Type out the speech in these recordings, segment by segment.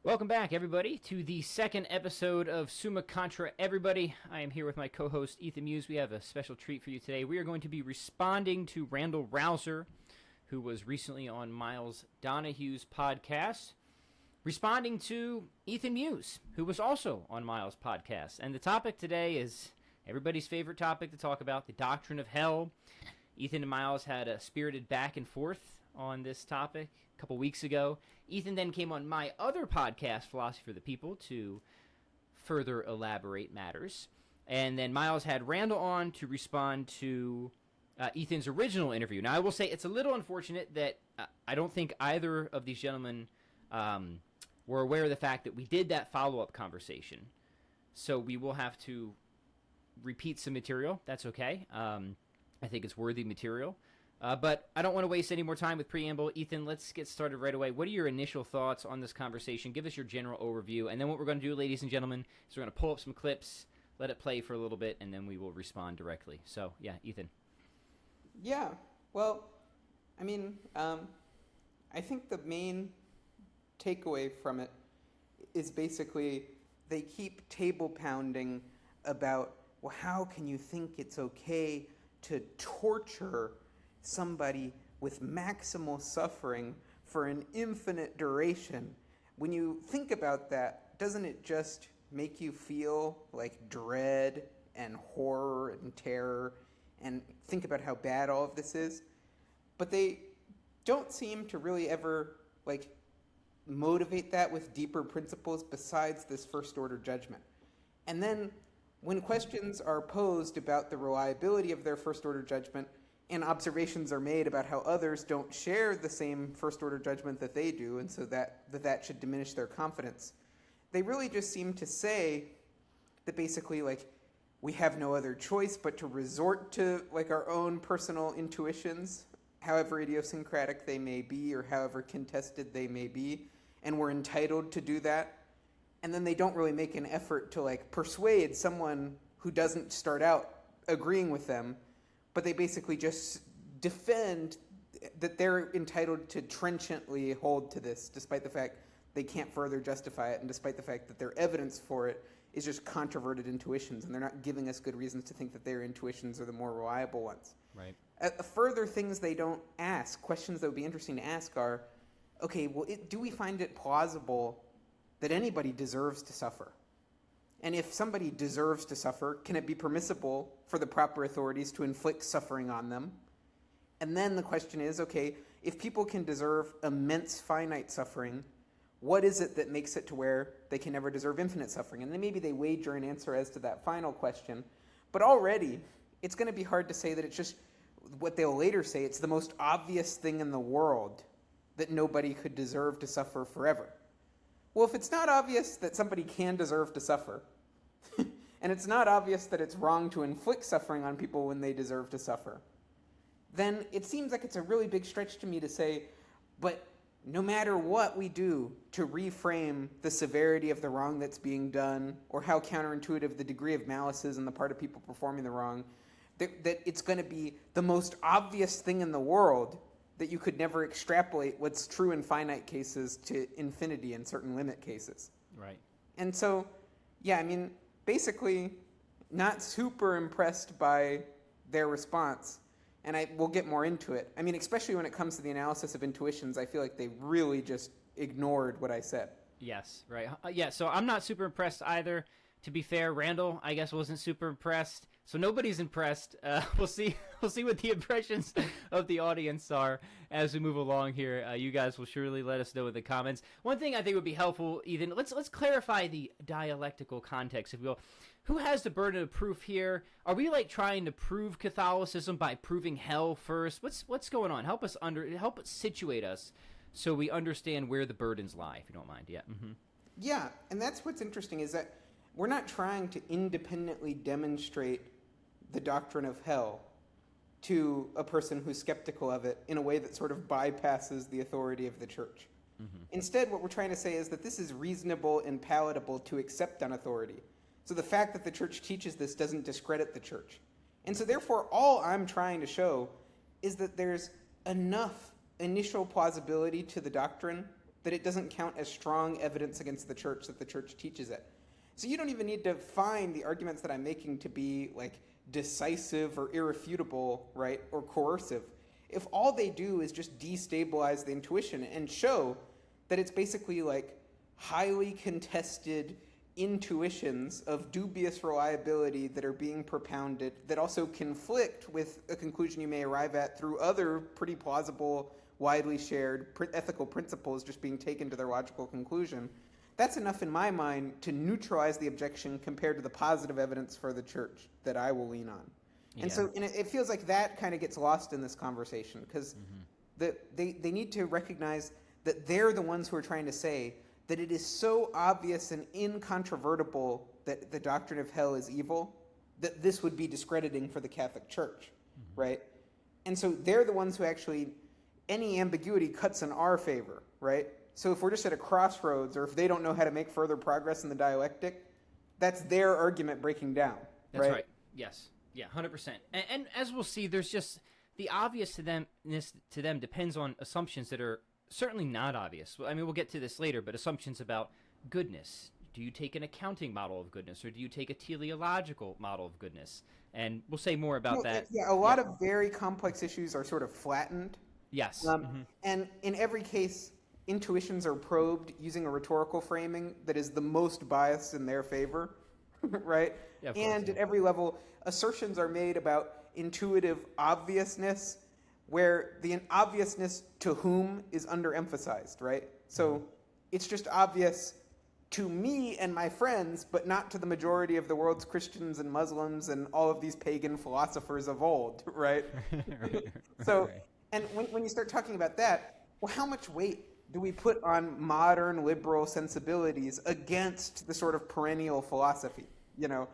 Welcome back, everybody, to the second episode of Summa Contra Everybody. I am here with my co-host, Ethan Muse. We have a special treat for you today. We are going to be responding to Randal Rauser, who was recently on Miles Donahue's podcast, responding to Ethan Muse, who was also on Miles' podcast. And the topic today is everybody's favorite topic to talk about, the doctrine of hell. Ethan and Miles had a spirited back and forth on this topic a couple weeks ago. Ethan then came on my other podcast, Philosophy for the People, to further elaborate matters. And then Miles had Randal on to respond to Ethan's original interview. Now, I will say it's a little unfortunate that I don't think either of these gentlemen were aware of the fact that we did that follow-up conversation. So we will have to repeat some material. That's okay. I think it's worthy material. But I don't want to waste any more time with preamble. Ethan, let's get started right away. What are your initial thoughts on this conversation? Give us your general overview. And then what we're going to do, ladies and gentlemen, is we're going to pull up some clips, let it play for a little bit, and then we will respond directly. So, yeah, Ethan. Yeah, well, I mean, I think the main takeaway from it is basically they keep table pounding about, well, how can you think it's okay to torture somebody with maximal suffering for an infinite duration? When you think about that, doesn't it just make you feel like dread and horror and terror and think about how bad all of this is? But they don't seem to really ever motivate that with deeper principles besides this first order judgment. And then when questions are posed about the reliability of their first order judgment, and observations are made about how others don't share the same first-order judgment that they do, and so that should diminish their confidence, they really just seem to say that basically, we have no other choice but to resort to, our own personal intuitions, however idiosyncratic they may be or however contested they may be, and we're entitled to do that. And then they don't really make an effort to, persuade someone who doesn't start out agreeing with them, but they basically just defend that they're entitled to trenchantly hold to this, despite the fact they can't further justify it, and despite the fact that their evidence for it is just controverted intuitions, and they're not giving us good reasons to think that their intuitions are the more reliable ones. Right. Further things they don't ask, questions that would be interesting to ask are, okay, well, do we find it plausible that anybody deserves to suffer? And if somebody deserves to suffer, can it be permissible for the proper authorities to inflict suffering on them? And then the question is, okay, if people can deserve immense finite suffering, what is it that makes it to where they can never deserve infinite suffering? And then maybe they wager an answer as to that final question. But already, it's going to be hard to say that it's just what they'll later say. It's the most obvious thing in the world that nobody could deserve to suffer forever. Well, if it's not obvious that somebody can deserve to suffer, and it's not obvious that it's wrong to inflict suffering on people when they deserve to suffer, then it seems like it's a really big stretch to me to say, but no matter what we do to reframe the severity of the wrong that's being done, or how counterintuitive the degree of malice is on the part of people performing the wrong, that it's going to be the most obvious thing in the world that you could never extrapolate what's true in finite cases to infinity in certain limit cases. Right. And so, yeah, I mean, basically not super impressed by their response. And we'll get more into it. I mean, especially when it comes to the analysis of intuitions, I feel like they really just ignored what I said. Yes, right. Yeah, so I'm not super impressed either. To be fair, Randal, I guess, wasn't super impressed. So nobody's impressed. We'll see what the impressions of the audience are as we move along here. You guys will surely let us know in the comments. One thing I think would be helpful, Ethan, let's clarify the dialectical context, if you will. Who has the burden of proof here? Are we trying to prove Catholicism by proving hell first? What's going on? Help us situate us so we understand where the burdens lie, if you don't mind. Yeah. Mm-hmm. Yeah, and that's what's interesting is that we're not trying to independently demonstrate the doctrine of hell to a person who's skeptical of it in a way that sort of bypasses the authority of the church. Mm-hmm. Instead, what we're trying to say is that this is reasonable and palatable to accept on authority. So the fact that the church teaches this doesn't discredit the church. And so therefore, all I'm trying to show is that there's enough initial plausibility to the doctrine that it doesn't count as strong evidence against the church that the church teaches it. So you don't even need to find the arguments that I'm making to be like decisive or irrefutable, right, or coercive. If all they do is just destabilize the intuition and show that it's basically like highly contested intuitions of dubious reliability that are being propounded that also conflict with a conclusion you may arrive at through other pretty plausible, widely shared ethical principles just being taken to their logical conclusion, that's enough in my mind to neutralize the objection compared to the positive evidence for the church that I will lean on. Yeah. And so it feels like that kind of gets lost in this conversation because they need to recognize that they're the ones who are trying to say that it is so obvious and incontrovertible that the doctrine of hell is evil that this would be discrediting for the Catholic Church, right? And so they're the ones who actually, any ambiguity cuts in our favor, right? So if we're just at a crossroads, or if they don't know how to make further progress in the dialectic, that's their argument breaking down. That's right. Yes. Yeah, 100%. And as we'll see, there's just the obvious to them depends on assumptions that are certainly not obvious. I mean, we'll get to this later, but assumptions about goodness. Do you take an accounting model of goodness, or do you take a teleological model of goodness? And we'll say more about that. Yeah, a lot of very complex issues are sort of flattened. Yes. And in every case, intuitions are probed using a rhetorical framing that is the most biased in their favor, right? Yeah, of course, and at every level, assertions are made about intuitive obviousness, where the obviousness to whom is underemphasized, right? So it's just obvious to me and my friends, but not to the majority of the world's Christians and Muslims and all of these pagan philosophers of old, right? So, and when you start talking about that, well, how much weight do we put on modern liberal sensibilities against the sort of perennial philosophy, you know?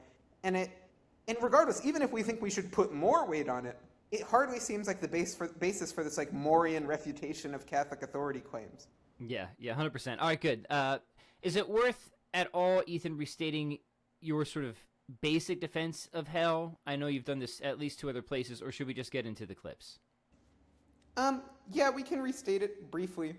And regardless, even if we think we should put more weight on it, it hardly seems like the basis for this like Morean refutation of Catholic authority claims. Yeah, 100%. All right, good. Is it worth at all, Ethan, restating your sort of basic defense of hell? I know you've done this at least 2 other places, or should we just get into the clips? Yeah, we can restate it briefly.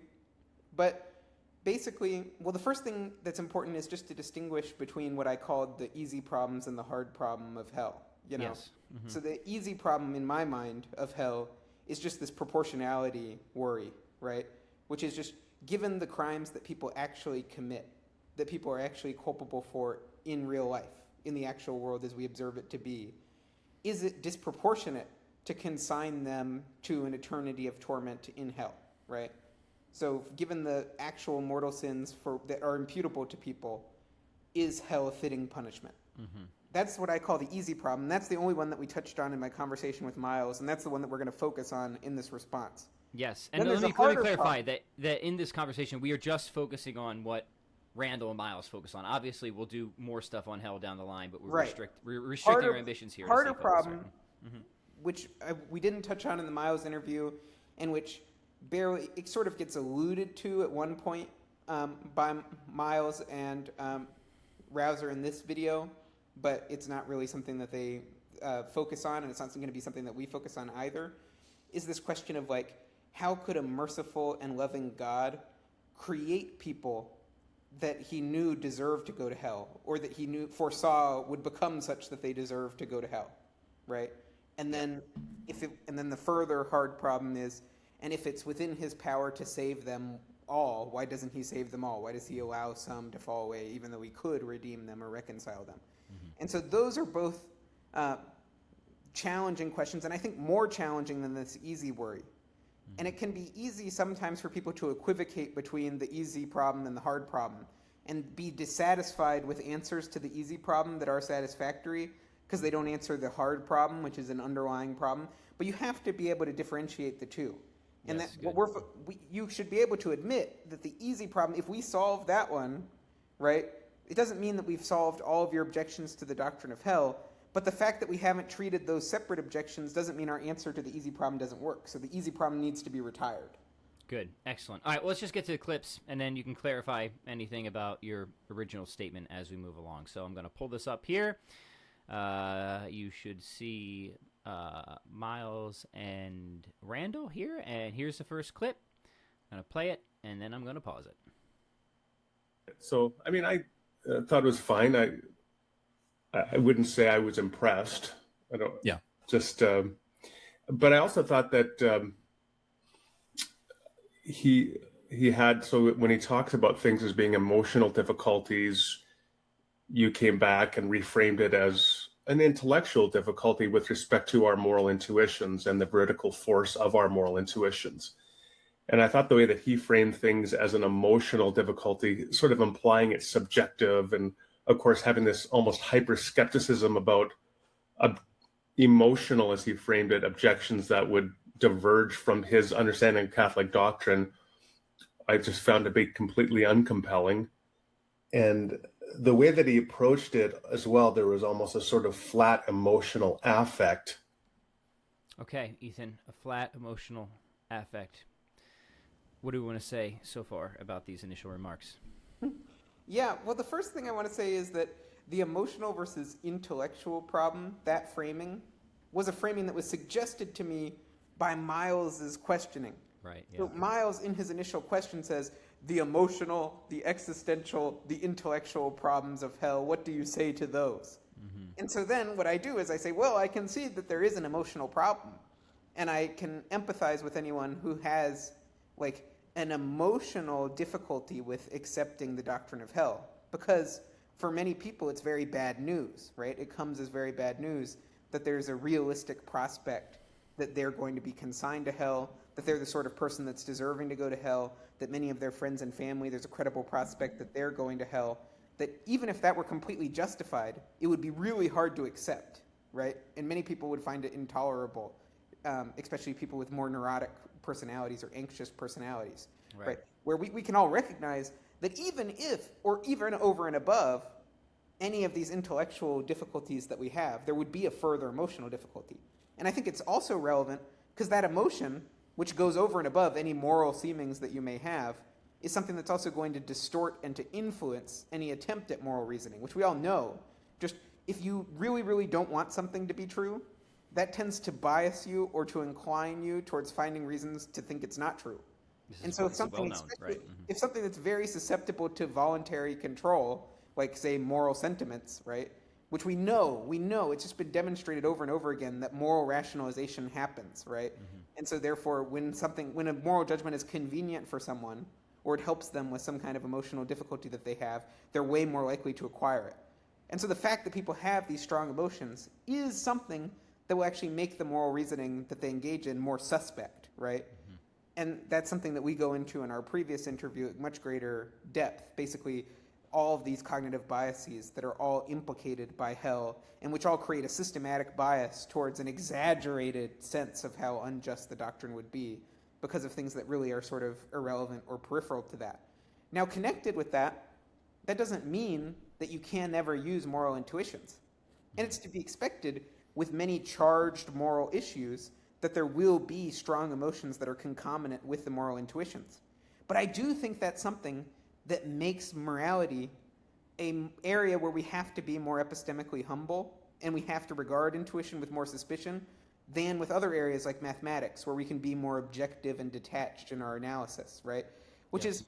But basically, well, the first thing that's important is just to distinguish between what I called the easy problems and the hard problem of hell. You know? Yes. So the easy problem in my mind of hell is just this proportionality worry, right? Which is just given the crimes that people actually commit, that people are actually culpable for in real life, in the actual world as we observe it to be, is it disproportionate to consign them to an eternity of torment in hell, right? So given the actual mortal sins that are imputable to people, is hell a fitting punishment? That's what I call the easy problem. That's the only one that we touched on in my conversation with Miles, and that's the one that we're going to focus on in this response. Yes, and let me clarify that in this conversation, we are just focusing on what Randall and Miles focus on. Obviously, we'll do more stuff on hell down the line, but we're restricting our ambitions here. Harder problem, which we didn't touch on in the Miles interview, and which barely, it sort of gets alluded to at one point by Miles and Rauser in this video, but it's not really something that they focus on, and it's not going to be something that we focus on either, is this question of like, how could a merciful and loving God create people that he knew deserved to go to hell, or that he foresaw would become such that they deserve to go to hell, right? And then the further hard problem is, and if it's within his power to save them all, why doesn't he save them all? Why does he allow some to fall away, even though he could redeem them or reconcile them? And so those are both challenging questions, and I think more challenging than this easy worry. And it can be easy sometimes for people to equivocate between the easy problem and the hard problem and be dissatisfied with answers to the easy problem that are satisfactory because they don't answer the hard problem, which is an underlying problem. But you have to be able to differentiate the two. And yes, you should be able to admit that the easy problem, if we solve that one, right, it doesn't mean that we've solved all of your objections to the doctrine of hell, but the fact that we haven't treated those separate objections doesn't mean our answer to the easy problem doesn't work. So the easy problem needs to be retired. Good. Excellent. All right, well, let's just get to the clips, and then you can clarify anything about your original statement as we move along. So I'm going to pull this up here. You should see Miles and Randall here, and here's the first clip. I'm going to play it, and then I'm going to pause it. So, I mean, I thought it was fine. I wouldn't say I was impressed. I don't. Yeah. Just, but I also thought that he had, so when he talks about things as being emotional difficulties, you came back and reframed it as an intellectual difficulty with respect to our moral intuitions and the vertical force of our moral intuitions. And I thought the way that he framed things as an emotional difficulty, sort of implying it's subjective, and of course having this almost hyper skepticism about emotional, as he framed it, objections that would diverge from his understanding of Catholic doctrine, I just found to be completely uncompelling. And the way that he approached it as well, there was almost a sort of flat emotional affect. Okay, Ethan, a flat emotional affect. What do we want to say so far about these initial remarks? Yeah, well, the first thing I want to say is that the emotional versus intellectual problem, that framing, was a framing that was suggested to me by Miles's questioning. Right, yeah. So Miles, in his initial question, says, the emotional, the existential, the intellectual problems of hell, what do you say to those? Mm-hmm. And so then what I do is I say, well, I concede that there is an emotional problem, and I can empathize with anyone who has, like, an emotional difficulty with accepting the doctrine of hell, because for many people it's very bad news, right? It comes as very bad news that there's a realistic prospect that they're going to be consigned to hell, that they're the sort of person that's deserving to go to hell, that many of their friends and family, there's a credible prospect that they're going to hell, that even if that were completely justified, it would be really hard to accept, right? And many people would find it intolerable, especially people with more neurotic personalities or anxious personalities, right? Where we can all recognize that even if, or even over and above, any of these intellectual difficulties that we have, there would be a further emotional difficulty. And I think it's also relevant because that emotion, which goes over and above any moral seemings that you may have, is something that's also going to distort and to influence any attempt at moral reasoning, which we all know. Just if you really, really don't want something to be true, that tends to bias you or to incline you towards finding reasons to think it's not true. And so if something, if something that's very susceptible to voluntary control, like, say, moral sentiments, right, which we know, it's just been demonstrated over and over again that moral rationalization happens, right? Mm-hmm. And so therefore, when a moral judgment is convenient for someone, or it helps them with some kind of emotional difficulty that they have, they're way more likely to acquire it. And so the fact that people have these strong emotions is something that will actually make the moral reasoning that they engage in more suspect, right? Mm-hmm. And that's something that we go into in our previous interview at much greater depth. Basically, all of these cognitive biases that are all implicated by hell, and which all create a systematic bias towards an exaggerated sense of how unjust the doctrine would be because of things that really are sort of irrelevant or peripheral to that. Now, connected with that, that doesn't mean that you can never use moral intuitions. And it's to be expected with many charged moral issues that there will be strong emotions that are concomitant with the moral intuitions. But I do think that's something that makes morality an area where we have to be more epistemically humble, and we have to regard intuition with more suspicion than with other areas like mathematics, where we can be more objective and detached in our analysis, right? Which is,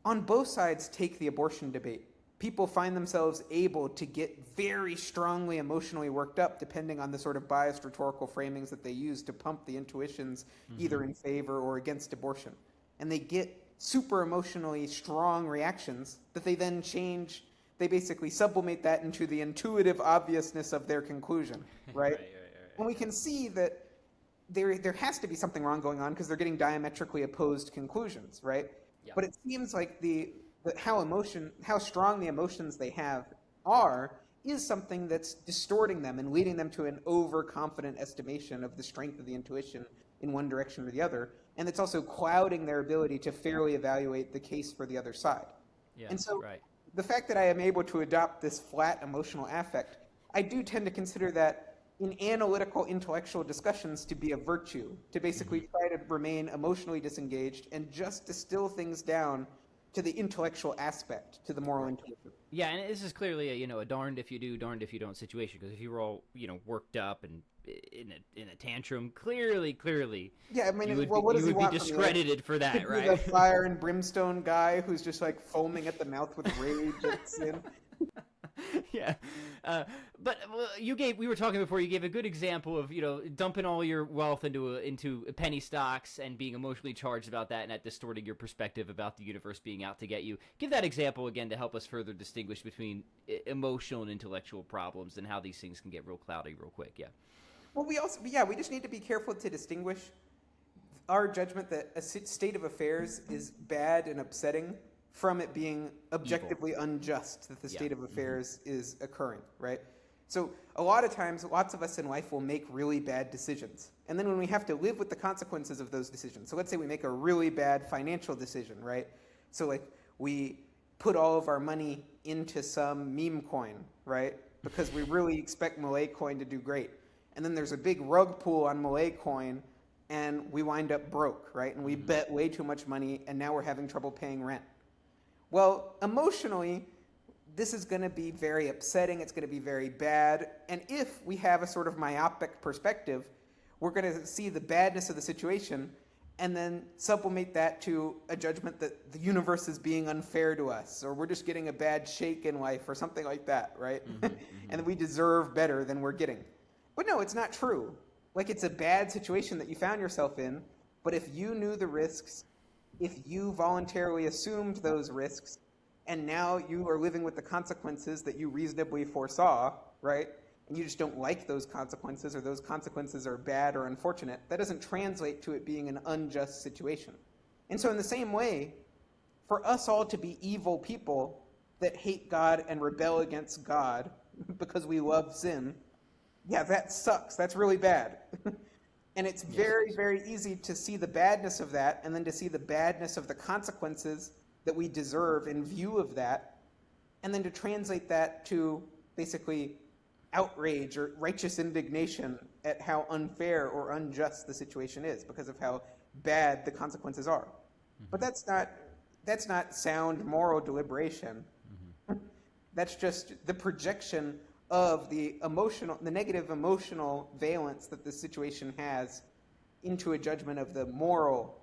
on both sides, take the abortion debate. People find themselves able to get very strongly emotionally worked up depending on the sort of biased rhetorical framings that they use to pump the intuitions either in favor or against abortion. And they get super emotionally strong reactions that they then change. They basically sublimate that into the intuitive obviousness of their conclusion, right? And we can see that there has to be something wrong going on because they're getting diametrically opposed conclusions, right? Yeah. But it seems like how strong the emotions they have is something that's distorting them and leading them to an overconfident estimation of the strength of the intuition in one direction or the other. And it's also clouding their ability to fairly evaluate the case for the other side. Yeah, and so the fact that I am able to adopt this flat emotional affect, I do tend to consider that in analytical intellectual discussions to be a virtue, to basically try to remain emotionally disengaged and just distill things down to the intellectual aspect, to the moral intuition. Yeah, and this is clearly a darned if you do, darned if you don't situation. Because if you were all worked up and in a tantrum, clearly, Yeah, I mean, you would what does he want discredited for that, from me? right? The fire and brimstone guy who's just like foaming at the mouth with rage at sin. Yeah, but we were talking before. You gave a good example of dumping all your wealth into penny stocks and being emotionally charged about that, and that distorting your perspective about the universe being out to get you. Give that example again to help us further distinguish between emotional and intellectual problems and how these things can get real cloudy real quick. Yeah. Well, we just need to be careful to distinguish our judgment that a state of affairs is bad and upsetting from it being objectively Evil. Unjust that the state of affairs is occurring, right? So a lot of times, lots of us in life will make really bad decisions. And then when we have to live with the consequences of those decisions, so let's say we make a really bad financial decision, right? So like we put all of our money into some meme coin, right? Because we really expect Malay coin to do great. And then there's a big rug pull on Malay coin and we wind up broke, right? And we bet way too much money and now we're having trouble paying rent. Well, emotionally, this is going to be very upsetting. It's going to be very bad. And if we have a sort of myopic perspective, we're going to see the badness of the situation and then sublimate that to a judgment that the universe is being unfair to us, or we're just getting a bad shake in life or something like that, right? And that we deserve better than we're getting. But no, it's not true. Like, it's a bad situation that you found yourself in, but if you knew the risks, if you voluntarily assumed those risks, and now you are living with the consequences that you reasonably foresaw, right? And you just don't like those consequences, or those consequences are bad or unfortunate, that doesn't translate to it being an unjust situation. And so in the same way, for us all to be evil people that hate God and rebel against God because we love sin, yeah, that sucks. That's really bad. And it's very, very easy to see the badness of that and then to see the badness of the consequences that we deserve in view of that, and then to translate that to basically outrage or righteous indignation at how unfair or unjust the situation is because of how bad the consequences are. But that's not sound moral deliberation. That's just the projection of the negative emotional valence that the situation has into a judgment of the moral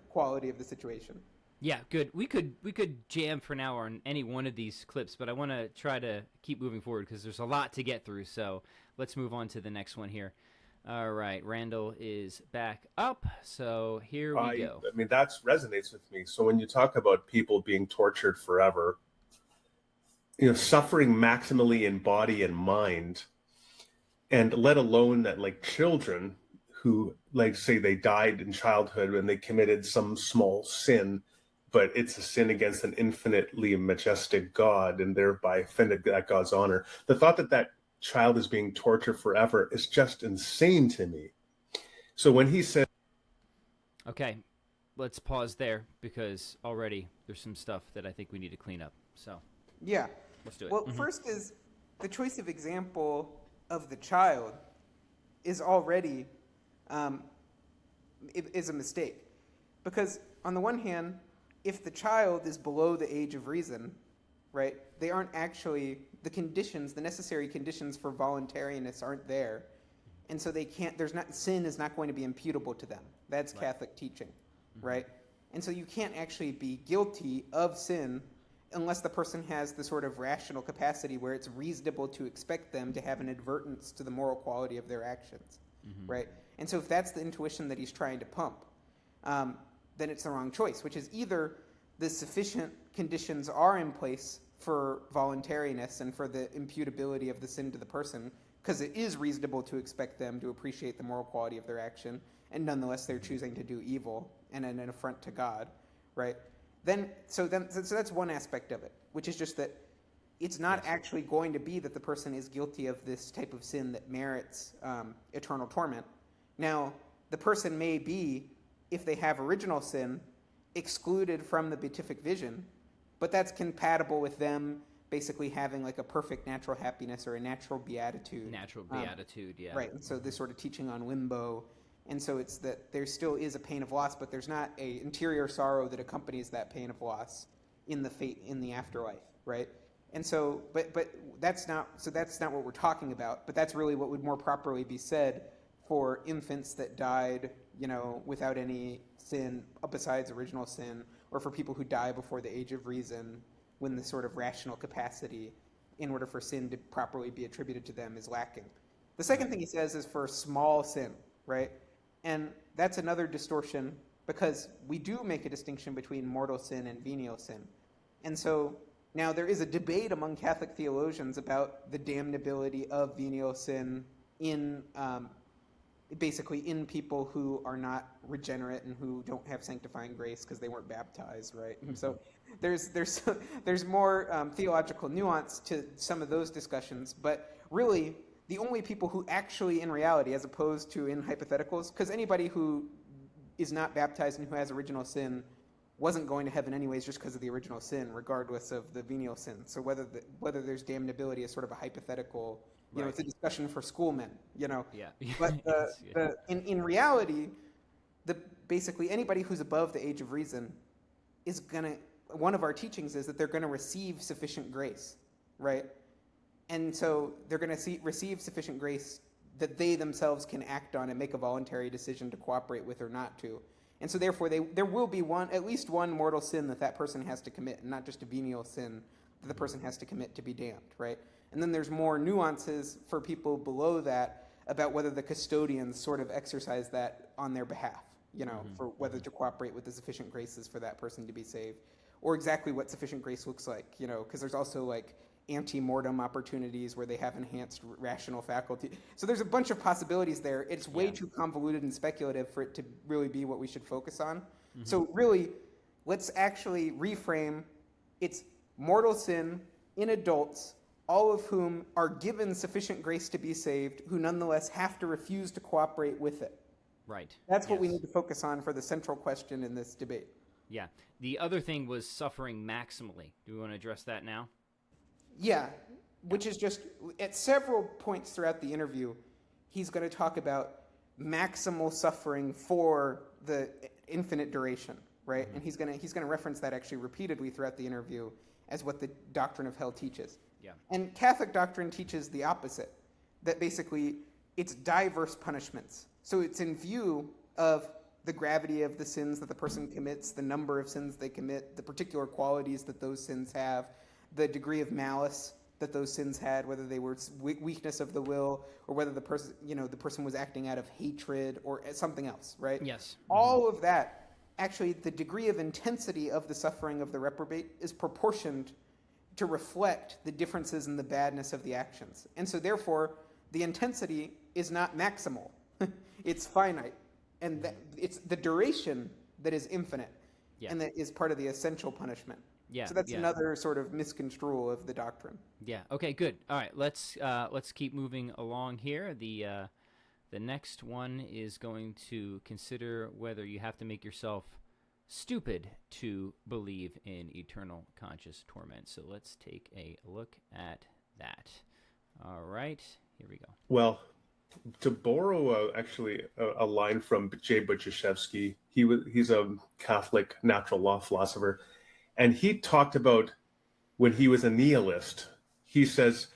quality of the situation. Yeah, good. We could jam for an hour on any one of these clips, but I want to try to keep moving forward because there's a lot to get through. So let's move on to the next one here. All right, Randall is back up, so here we go. I mean, that resonates with me. So when you talk about people being tortured forever, suffering maximally in body and mind, and let alone that, like, children who, like, say they died in childhood and they committed some small sin, but it's a sin against an infinitely majestic God and thereby offended that God's honor. The thought that that child is being tortured forever is just insane to me. So when he said... Okay, let's pause there because already there's some stuff that I think we need to clean up. So yeah. Let's do it. Well, first is the choice of example of the child is already is a mistake. Because on the one hand, if the child is below the age of reason, right, they aren't actually, the necessary conditions for voluntariness aren't there. And so they can't, sin is not going to be imputable to them. That's right. Catholic teaching, right? And so you can't actually be guilty of sin unless the person has the sort of rational capacity where it's reasonable to expect them to have an advertence to the moral quality of their actions, right? And so if that's the intuition that he's trying to pump, then it's the wrong choice, which is either the sufficient conditions are in place for voluntariness and for the imputability of the sin to the person, because it is reasonable to expect them to appreciate the moral quality of their action, and nonetheless they're choosing to do evil and an affront to God, right? So that's one aspect of it, which is just that it's not actually going to be that the person is guilty of this type of sin that merits eternal torment. Now, the person may be, if they have original sin, excluded from the beatific vision, but that's compatible with them basically having like a perfect natural happiness or a natural beatitude. Natural beatitude, yeah. Right, and so this sort of teaching on limbo. And so it's that there still is a pain of loss, but there's not an interior sorrow that accompanies that pain of loss in the afterlife, right? And so, but that's not what we're talking about. But that's really what would more properly be said for infants that died, without any sin besides original sin, or for people who die before the age of reason, when the sort of rational capacity, in order for sin to properly be attributed to them, is lacking. The second thing he says is for small sin, right? And that's another distortion, because we do make a distinction between mortal sin and venial sin. And so now there is a debate among Catholic theologians about the damnability of venial sin in basically in people who are not regenerate and who don't have sanctifying grace because they weren't baptized, right? And so there's more theological nuance to some of those discussions, but really the only people who actually, in reality, as opposed to in hypotheticals, because anybody who is not baptized and who has original sin wasn't going to heaven anyways just because of the original sin, regardless of the venial sin. So whether there's damnability is sort of a hypothetical, right. It's a discussion for schoolmen, Yeah. But in reality, basically anybody who's above the age of reason is one of our teachings is that they're going to receive sufficient grace, right? And so they're going to receive sufficient grace that they themselves can act on and make a voluntary decision to cooperate with or not to. And so therefore there will be at least one mortal sin that person has to commit, and not just a venial sin that the person has to commit to be damned, right? And then there's more nuances for people below that about whether the custodians sort of exercise that on their behalf, for whether to cooperate with the sufficient graces for that person to be saved, or exactly what sufficient grace looks like, because there's also like ante-mortem opportunities where they have enhanced rational faculty. So there's a bunch of possibilities there. It's way too convoluted and speculative for it to really be what we should focus on. So really, let's actually reframe it's mortal sin in adults, all of whom are given sufficient grace to be saved, who nonetheless have to refuse to cooperate with it. Right. That's what we need to focus on for the central question in this debate. Yeah. The other thing was suffering maximally. Do we want to address that now? Yeah, which is just, at several points throughout the interview, he's going to talk about maximal suffering for the infinite duration, right? And he's going to reference that actually repeatedly throughout the interview as what the doctrine of hell teaches. Yeah. And Catholic doctrine teaches the opposite, that basically it's diverse punishments. So it's in view of the gravity of the sins that the person commits, the number of sins they commit, the particular qualities that those sins have, the degree of malice that those sins had, whether they were weakness of the will, or whether the person was acting out of hatred or something else, right? Yes. All of that, actually, the degree of intensity of the suffering of the reprobate is proportioned to reflect the differences in the badness of the actions. And so therefore, the intensity is not maximal. It's finite. And it's the duration that is infinite. Yeah. And that is part of the essential punishment. Yeah. So that's another sort of misconstrual of the doctrine. Yeah. Okay, good. All right, let's keep moving along here. The next one is going to consider whether you have to make yourself stupid to believe in eternal conscious torment. So let's take a look at that. All right, here we go. Well, to borrow a line from J. Budziszewski, he's a Catholic natural law philosopher, and he talked about when he was a nihilist. He says,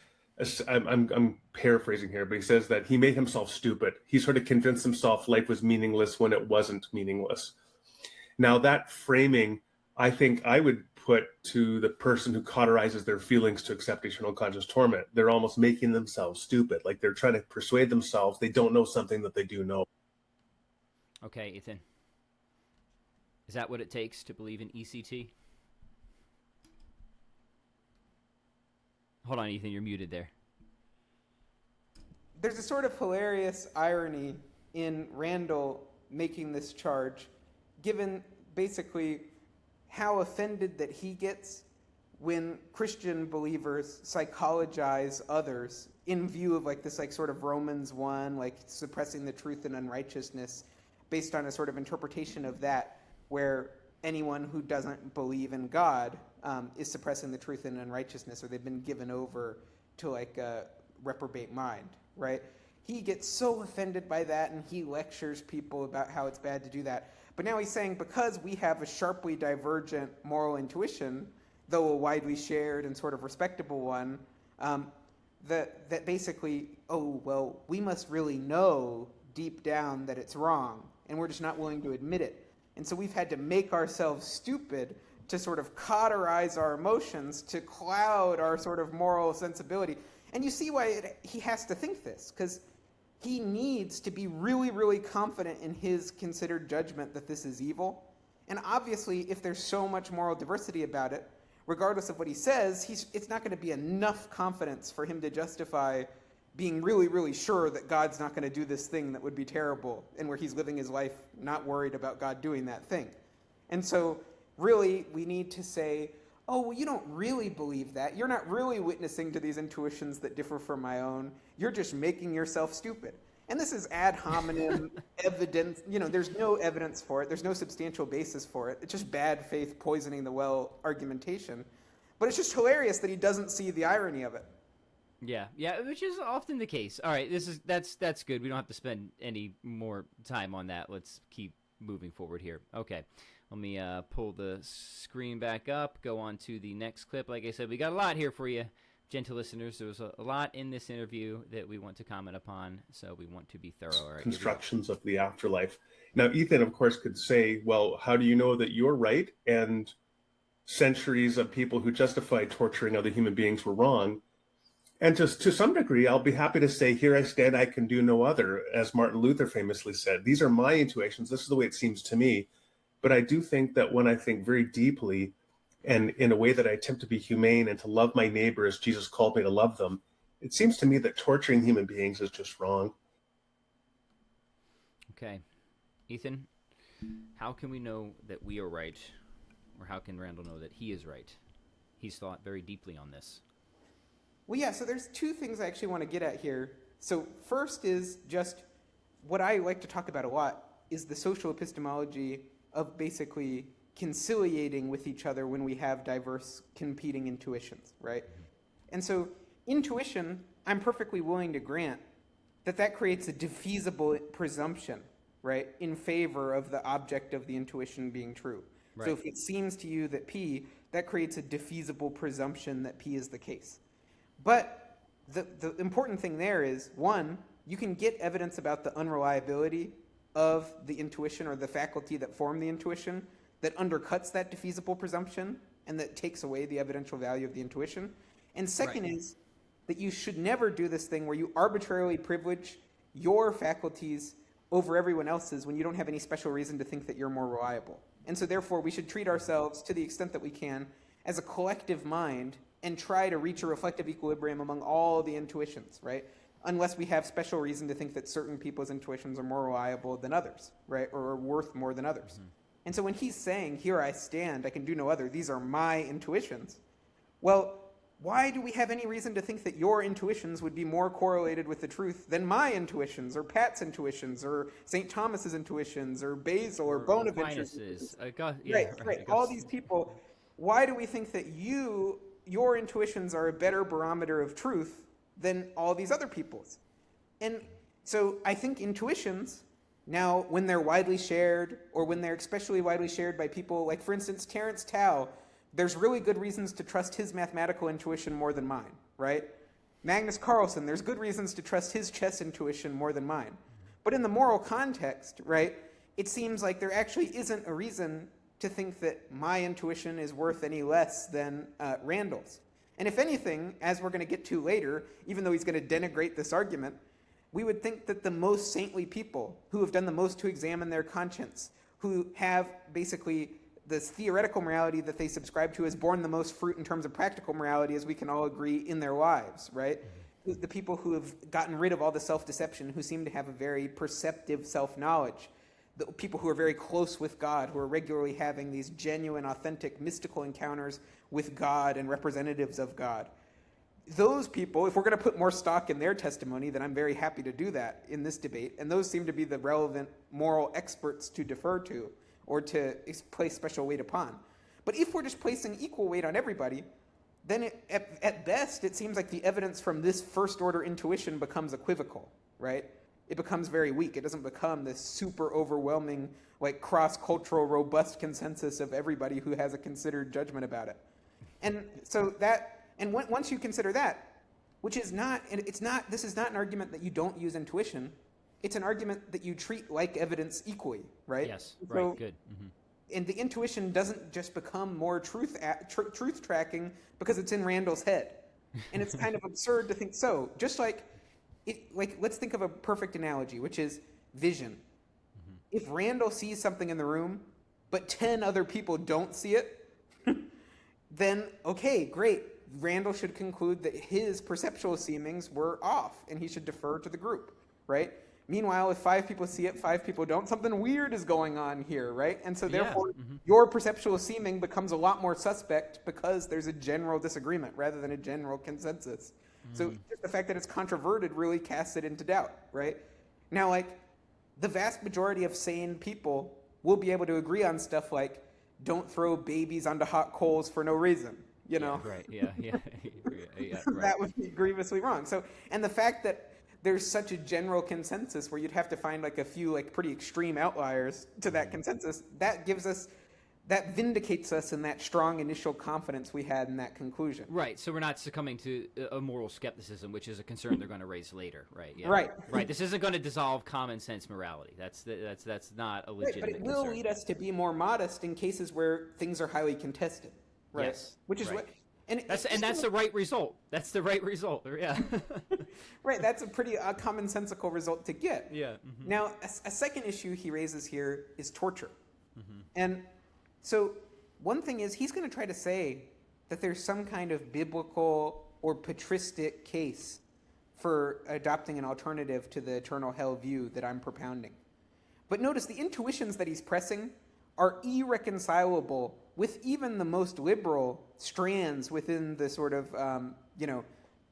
I'm paraphrasing here, but he says that he made himself stupid. He sort of convinced himself life was meaningless when it wasn't meaningless. Now that framing, I think I would put to the person who cauterizes their feelings to accept eternal conscious torment. They're almost making themselves stupid. Like they're trying to persuade themselves they don't know something that they do know. Okay, Ethan. Is that what it takes to believe in ECT? Hold on, Ethan, you're muted there. There's a sort of hilarious irony in Randal making this charge, given basically how offended that he gets when Christian believers psychologize others in view of like this like sort of Romans 1, like suppressing the truth and unrighteousness, based on a sort of interpretation of that, where anyone who doesn't believe in God is suppressing the truth and unrighteousness, or they've been given over to like a reprobate mind, right? He gets so offended by that, and he lectures people about how it's bad to do that. But now he's saying because we have a sharply divergent moral intuition, though a widely shared and sort of respectable one, that basically, oh, well, we must really know deep down that it's wrong, and we're just not willing to admit it. And so we've had to make ourselves stupid to sort of cauterize our emotions, to cloud our sort of moral sensibility. And you see why he has to think this, because he needs to be really, really confident in his considered judgment that this is evil. And obviously, if there's so much moral diversity about it, regardless of what he says, it's not going to be enough confidence for him to justify being really, really sure that God's not going to do this thing that would be terrible, and where he's living his life not worried about God doing that thing. And so, really, we need to say, oh, well, you don't really believe that. You're not really witnessing to these intuitions that differ from my own. You're just making yourself stupid. And this is ad hominem evidence. There's no evidence for it. There's no substantial basis for it. It's just bad faith poisoning the well argumentation. But it's just hilarious that he doesn't see the irony of it. Yeah, which is often the case. All right, that's good. We don't have to spend any more time on that. Let's keep moving forward here. Okay, let me pull the screen back up, go on to the next clip. Like I said, we got a lot here for you, gentle listeners. There was a lot in this interview that we want to comment upon, so we want to be thorough. All right, constructions of the afterlife. Now, Ethan, of course, could say, well, how do you know that you're right? And centuries of people who justified torturing other human beings were wrong. And to some degree, I'll be happy to say, here I stand, I can do no other, as Martin Luther famously said. These are my intuitions. This is the way it seems to me. But I do think that when I think very deeply and in a way that I attempt to be humane and to love my neighbor as Jesus called me to love them, it seems to me that torturing human beings is just wrong. Okay. Ethan, how can we know that we are right? Or how can Randal know that he is right? He's thought very deeply on this. Well, yeah, so there's two things I actually want to get at here. So first is just what I like to talk about a lot is the social epistemology of basically conciliating with each other when we have diverse competing intuitions, right? And so intuition, I'm perfectly willing to grant that creates a defeasible presumption, right, in favor of the object of the intuition being true. Right. So if it seems to you that P, that creates a defeasible presumption that P is the case. But the important thing there is, one, you can get evidence about the unreliability of the intuition or the faculty that form the intuition that undercuts that defeasible presumption and that takes away the evidential value of the intuition. And second is that you should never do this thing where you arbitrarily privilege your faculties over everyone else's when you don't have any special reason to think that you're more reliable. And so therefore we should treat ourselves, to the extent that we can, as a collective mind and try to reach a reflective equilibrium among all the intuitions, right? Unless we have special reason to think that certain people's intuitions are more reliable than others, right? Or are worth more than others. Mm-hmm. And so when he's saying, here I stand, I can do no other, these are my intuitions, well, why do we have any reason to think that your intuitions would be more correlated with the truth than my intuitions, or Pat's intuitions, or St. Thomas's intuitions, or Basil, or Bonaventure's? Right. All these people, why do we think that your intuitions are a better barometer of truth than all these other people's? And so I think intuitions, now when they're widely shared, or when they're especially widely shared by people like, for instance, Terence Tao, there's really good reasons to trust his mathematical intuition more than mine, right? Magnus Carlsen, there's good reasons to trust his chess intuition more than mine. But in the moral context, right, it seems like there actually isn't a reason to think that my intuition is worth any less than Randal's. And if anything, as we're going to get to later, even though he's going to denigrate this argument, we would think that the most saintly people who have done the most to examine their conscience, who have basically this theoretical morality that they subscribe to has borne the most fruit in terms of practical morality, as we can all agree, in their lives, right? The people who have gotten rid of all the self-deception, who seem to have a very perceptive self-knowledge, the people who are very close with God, who are regularly having these genuine, authentic, mystical encounters with God and representatives of God. Those people, if we're going to put more stock in their testimony, then I'm very happy to do that in this debate, and those seem to be the relevant moral experts to defer to or to place special weight upon. But if we're just placing equal weight on everybody, then at best it seems like the evidence from this first-order intuition becomes equivocal, right? It becomes very weak. It doesn't become this super overwhelming, like cross-cultural, robust consensus of everybody who has a considered judgment about it. And so once you consider that, which is not, and it's not, this is not an argument that you don't use intuition. It's an argument that you treat like evidence equally, right? Yes, so, right, good. And the intuition doesn't just become more truth tracking because it's in Randall's head. And it's kind of absurd to think so. Just like let's think of a perfect analogy, which is vision. If Randall sees something in the room, but 10 other people don't see it, then okay, great. Randall should conclude that his perceptual seemings were off, and he should defer to the group, right? Meanwhile, if 5 people see it, 5 people don't, something weird is going on here, right? And so therefore, your perceptual seeming becomes a lot more suspect because there's a general disagreement rather than a general consensus. So just the fact that it's controverted really casts it into doubt, right? Now, like, the vast majority of sane people will be able to agree on stuff like, don't throw babies onto hot coals for no reason, you know? Right, yeah, right. That would be grievously wrong. So, and the fact that there's such a general consensus where you'd have to find like a few like pretty extreme outliers to that consensus, that vindicates us in that strong initial confidence we had in that conclusion. Right, so we're not succumbing to a moral skepticism, which is a concern they're going to raise later, right? Yeah. Right. This isn't going to dissolve common sense morality. That's not a legitimate But it will concern. lead us to be more modest in cases where things are highly contested, right? Yes, Which is right. what... And that's the right result. That's the right result. Yeah. Right. That's a pretty commonsensical result to get. Yeah. Now, a second issue he raises here is torture. And so one thing is he's going to try to say that there's some kind of biblical or patristic case for adopting an alternative to the eternal hell view that I'm propounding. But notice the intuitions that he's pressing are irreconcilable with even the most liberal strands within the sort of,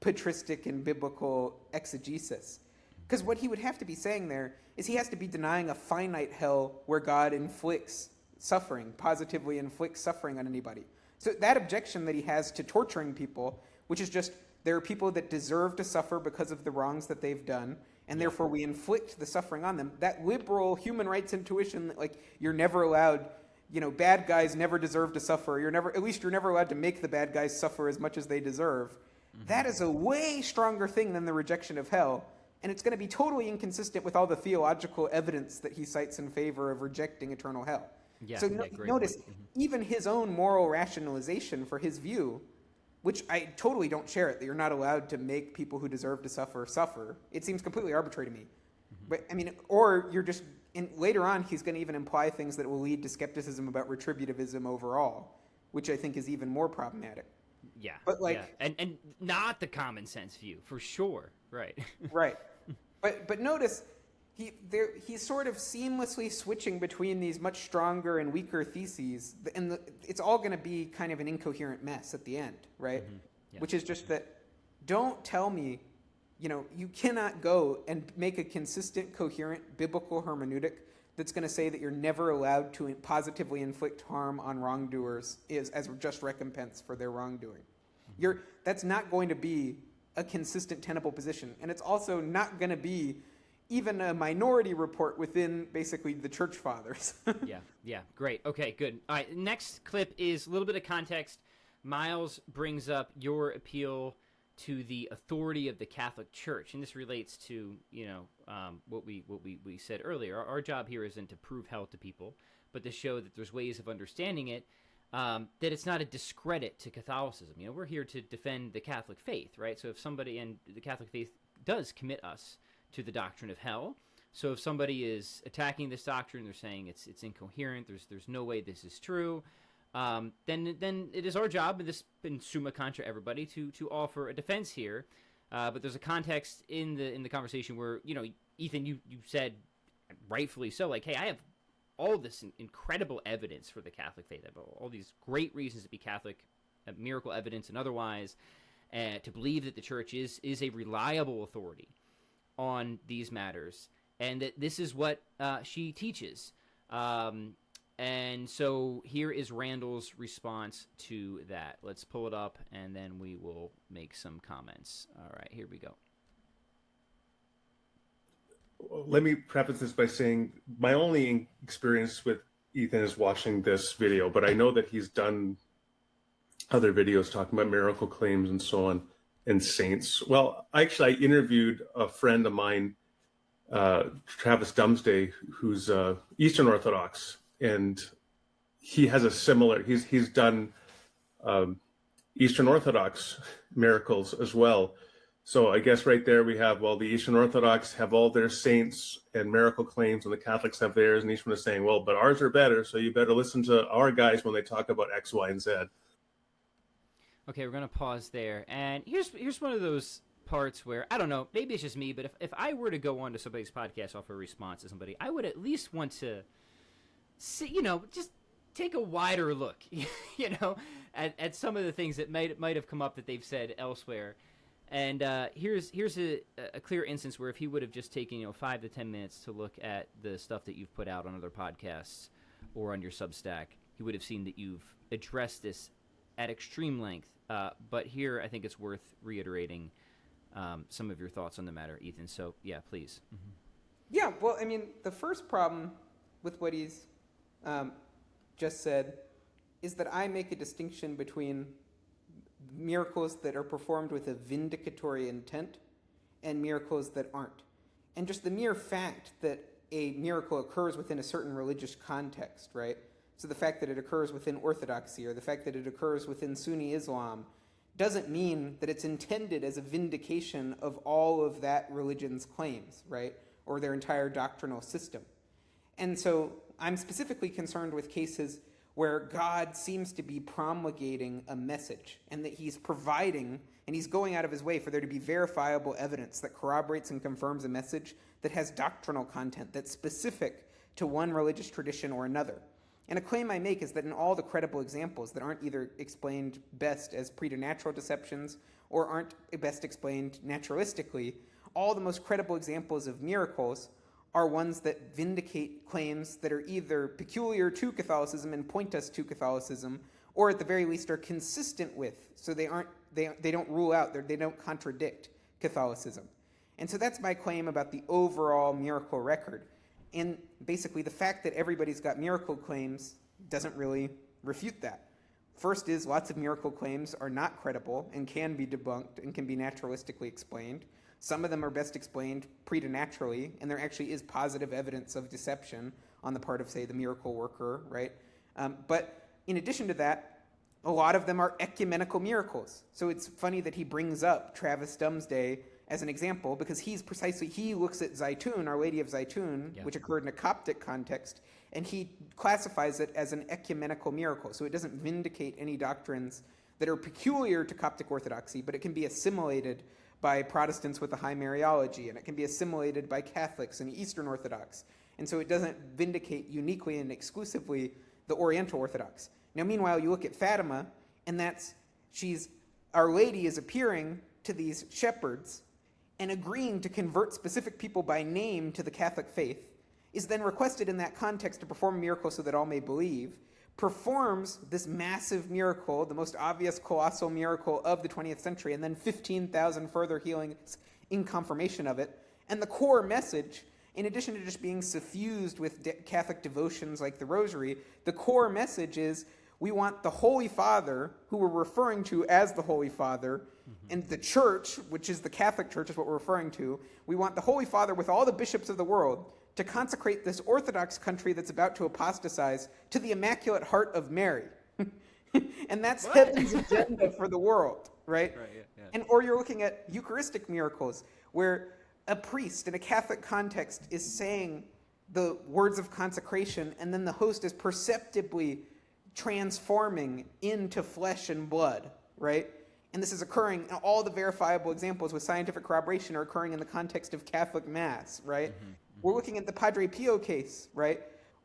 patristic and biblical exegesis. Because what he would have to be saying there is he has to be denying a finite hell where God inflicts suffering, positively inflicts suffering on anybody. So that objection that he has to torturing people, which is just there are people that deserve to suffer because of the wrongs that they've done, and therefore we inflict the suffering on them. That liberal human rights intuition that like you're never allowed, bad guys never deserve to suffer. You're never allowed to make the bad guys suffer as much as they deserve. That is a way stronger thing than the rejection of hell. And it's going to be totally inconsistent with all the theological evidence that he cites in favor of rejecting eternal hell. Yeah, So notice, point. even his own moral rationalization for his view, which I totally don't share it, that you're not allowed to make people who deserve to suffer. It seems completely arbitrary to me. But I mean, or you're just, later on he's going to even imply things that will lead to skepticism about retributivism overall, which I think is even more problematic. Yeah. But like, and not the common sense view, for sure. Right. Right. But notice he's sort of seamlessly switching between these much stronger and weaker theses, and it's all going to be kind of an incoherent mess at the end, right? Yeah. Which is just that don't tell me, you cannot go and make a consistent, coherent biblical hermeneutic that's going to say that you're never allowed to positively inflict harm on wrongdoers as just recompense for their wrongdoing. That's not going to be a consistent tenable position, and it's also not going to be even a minority report within basically the church fathers. Yeah, great. Okay, good. All right, next clip is a little bit of context. Miles brings up your appeal to the authority of the Catholic Church, and this relates to what we said earlier. Our job here isn't to prove hell to people, but to show that there's ways of understanding it, that it's not a discredit to Catholicism. We're here to defend the Catholic faith, right? So if somebody, and the Catholic faith does commit us to the doctrine of hell. So if somebody is attacking this doctrine, they're saying it's incoherent, there's no way this is true, then it is our job in Summa Contra Everybody to offer a defense here. But there's a context in the conversation where, Ethan, you said, rightfully so, like, hey, I have all this incredible evidence for the Catholic faith. I have all these great reasons to be Catholic, miracle evidence and otherwise, to believe that the church is a reliable authority on these matters, and that this is what she teaches. And so here is Randall's response to that. Let's pull it up, and then we will make some comments. All right, here we go. Let me preface this by saying my only experience with Ethan is watching this video, but I know that he's done other videos talking about miracle claims and so on, and saints. Well, actually, I interviewed a friend of mine, Travis Dumsday, who's Eastern Orthodox, and he has a similar. He's done Eastern Orthodox miracles as well. So I guess right there we have, well, the Eastern Orthodox have all their saints and miracle claims, and the Catholics have theirs, and each one is saying, well, but ours are better, so you better listen to our guys when they talk about X, Y, and Z. Okay, we're going to pause there. And here's one of those parts where, I don't know, maybe it's just me, but if I were to go on to somebody's podcast, offer a response to somebody, I would at least want to see, just take a wider look, at some of the things that might have come up that they've said elsewhere. And here's a clear instance where if he would have just taken 5 to 10 minutes to look at the stuff that you've put out on other podcasts or on your Substack, he would have seen that you've addressed this at extreme length. But here I think it's worth reiterating some of your thoughts on the matter, Ethan. So yeah, please. Mm-hmm. Yeah, well, I mean, the first problem with what he's just said is that I make a distinction between miracles that are performed with a vindicatory intent and miracles that aren't. And just the mere fact that a miracle occurs within a certain religious context, right? So the fact that it occurs within Orthodoxy or the fact that it occurs within Sunni Islam doesn't mean that it's intended as a vindication of all of that religion's claims, right? Or their entire doctrinal system. And so I'm specifically concerned with cases where God seems to be promulgating a message and that he's providing and he's going out of his way for there to be verifiable evidence that corroborates and confirms a message that has doctrinal content that's specific to one religious tradition or another. And a claim I make is that in all the credible examples that aren't either explained best as preternatural deceptions or aren't best explained naturalistically, all the most credible examples of miracles are ones that vindicate claims that are either peculiar to Catholicism and point us to Catholicism, or at the very least are consistent with, so they don't rule out, they don't contradict Catholicism. And so that's my claim about the overall miracle record. And basically the fact that everybody's got miracle claims doesn't really refute that. First is lots of miracle claims are not credible and can be debunked and can be naturalistically explained. Some of them are best explained preternaturally, and there actually is positive evidence of deception on the part of, say, the miracle worker, right? But in addition to that, a lot of them are ecumenical miracles. So it's funny that he brings up Travis Dumsday as an example, because he looks at Zaytun, Our Lady of Zaytun, which occurred in a Coptic context, and he classifies it as an ecumenical miracle. So it doesn't vindicate any doctrines that are peculiar to Coptic Orthodoxy, but it can be assimilated by Protestants with a high Mariology, and it can be assimilated by Catholics and Eastern Orthodox. And so it doesn't vindicate uniquely and exclusively the Oriental Orthodox. Now, meanwhile, you look at Fatima, and Our Lady is appearing to these shepherds and agreeing to convert specific people by name to the Catholic faith, is then requested in that context to perform a miracle so that all may believe, performs this massive miracle, the most obvious colossal miracle of the 20th century, and then 15,000 further healings in confirmation of it. And the core message, in addition to just being suffused with Catholic devotions like the Rosary, the core message is we want the Holy Father, who we're referring to as the Holy Father, and the Church, which is the Catholic Church is what we're referring to, we want the Holy Father with all the bishops of the world to consecrate this Orthodox country that's about to apostatize to the Immaculate Heart of Mary. And that's heaven's agenda for the world, right? Yeah. Or you're looking at Eucharistic miracles, where a priest in a Catholic context is saying the words of consecration, and then the host is perceptibly transforming into flesh and blood, right? And this is occurring, all the verifiable examples with scientific corroboration are occurring in the context of Catholic Mass, right? Mm-hmm. We're looking at the Padre Pio case, right?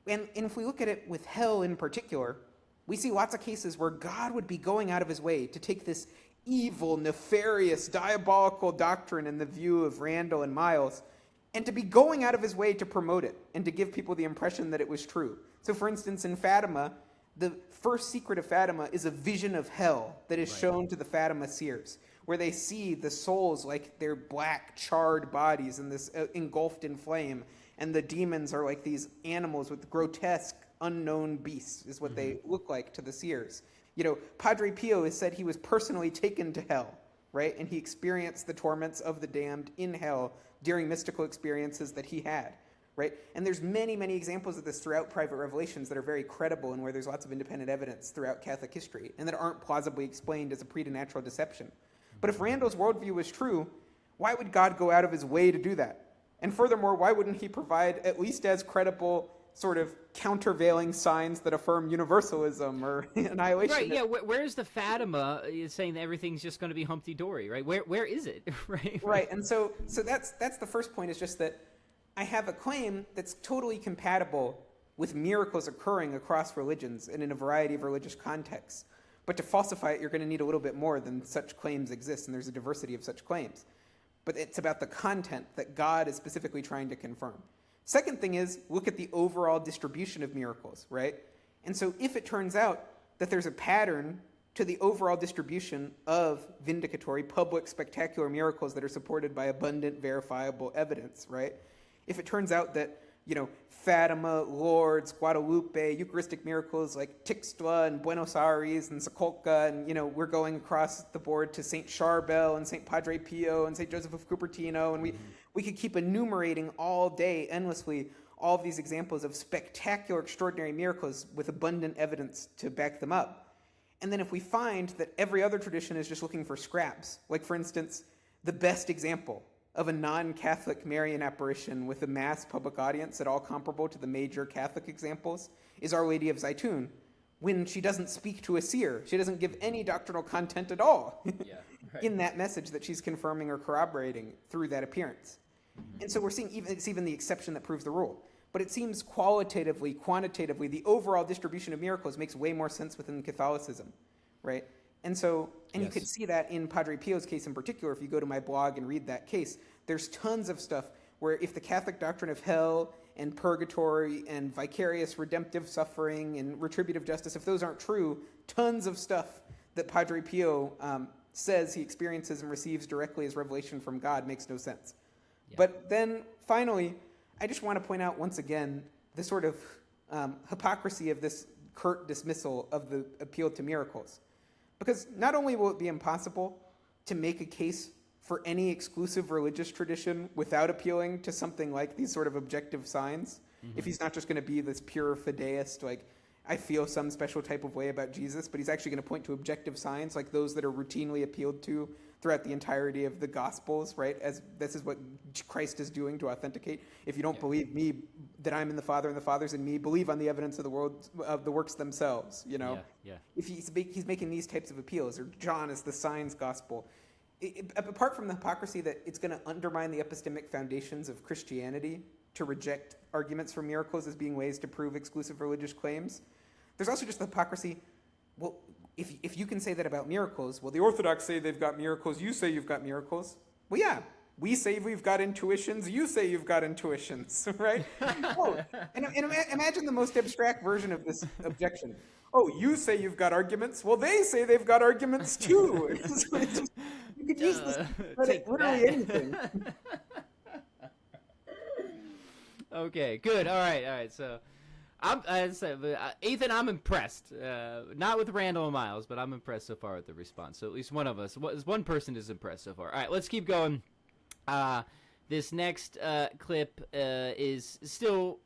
And if we look at it with hell in particular, we see lots of cases where God would be going out of his way to take this evil, nefarious, diabolical doctrine in the view of Randal and Miles, and to be going out of his way to promote it and to give people the impression that it was true. So for instance, in Fatima, the first secret of Fatima is a vision of hell that is shown to the Fatima seers, where they see the souls like their black, charred bodies in this engulfed in flame, and the demons are like these animals with grotesque, unknown beasts, is what they look like to the seers. Padre Pio has said he was personally taken to hell, right? And he experienced the torments of the damned in hell during mystical experiences that he had, right? And there's many, many examples of this throughout private revelations that are very credible and where there's lots of independent evidence throughout Catholic history and that aren't plausibly explained as a preternatural deception. But if Randal's worldview was true, why would God go out of his way to do that? And furthermore, why wouldn't he provide at least as credible sort of countervailing signs that affirm universalism or annihilation? Right, yeah, where's the Fatima saying that everything's just going to be humpty-dory, right? Where is it, right? Right, and so that's the first point, is just that I have a claim that's totally compatible with miracles occurring across religions and in a variety of religious contexts. But to falsify it, you're going to need a little bit more than such claims exist, and there's a diversity of such claims. But it's about the content that God is specifically trying to confirm. Second thing is, look at the overall distribution of miracles, right? And so if it turns out that there's a pattern to the overall distribution of vindicatory, public, spectacular miracles that are supported by abundant, verifiable evidence, right? If it turns out that, Fatima, Lourdes, Guadalupe, Eucharistic miracles like Tixtla and Buenos Aires and Sokolka, and, we're going across the board to St. Charbel and St. Padre Pio and St. Joseph of Cupertino, and we could keep enumerating all day, endlessly, all of these examples of spectacular, extraordinary miracles with abundant evidence to back them up. And then if we find that every other tradition is just looking for scraps, like, for instance, the best example of a non-Catholic Marian apparition with a mass public audience at all comparable to the major Catholic examples is Our Lady of Zaytun, when she doesn't speak to a seer. She doesn't give any doctrinal content at all in that message that she's confirming or corroborating through that appearance. And so we're seeing it's even the exception that proves the rule. But it seems qualitatively, quantitatively, the overall distribution of miracles makes way more sense within Catholicism, right? And so, you could see that in Padre Pio's case in particular. If you go to my blog and read that case, there's tons of stuff where if the Catholic doctrine of hell and purgatory and vicarious redemptive suffering and retributive justice, if those aren't true, tons of stuff that Padre Pio says he experiences and receives directly as revelation from God makes no sense. Yeah. But then, finally, I just want to point out once again the sort of hypocrisy of this curt dismissal of the appeal to miracles. Because not only will it be impossible to make a case for any exclusive religious tradition without appealing to something like these sort of objective signs, if he's not just going to be this pure fideist, like, I feel some special type of way about Jesus, but he's actually going to point to objective signs like those that are routinely appealed to throughout the entirety of the Gospels, right? As this is what Christ is doing to authenticate. If you don't believe me, that I'm in the Father and the Father's in me, believe on the evidence of the works themselves, If he's making these types of appeals, or John is the signs gospel. Apart from the hypocrisy that it's going to undermine the epistemic foundations of Christianity to reject arguments for miracles as being ways to prove exclusive religious claims, there's also just the hypocrisy, well, if you can say that about miracles, well, the Orthodox say they've got miracles, you say you've got miracles. Well, yeah, we say we've got intuitions, you say you've got intuitions, right? And imagine the most abstract version of this objection. Oh, you say you've got arguments, well, they say they've got arguments too. You could use this credit literally anything. Okay, good. All right. So, Ethan, I'm impressed. Not with Randall and Miles, but I'm impressed so far with the response. So at least one of us, one person is impressed so far. All right, let's keep going. This next clip is still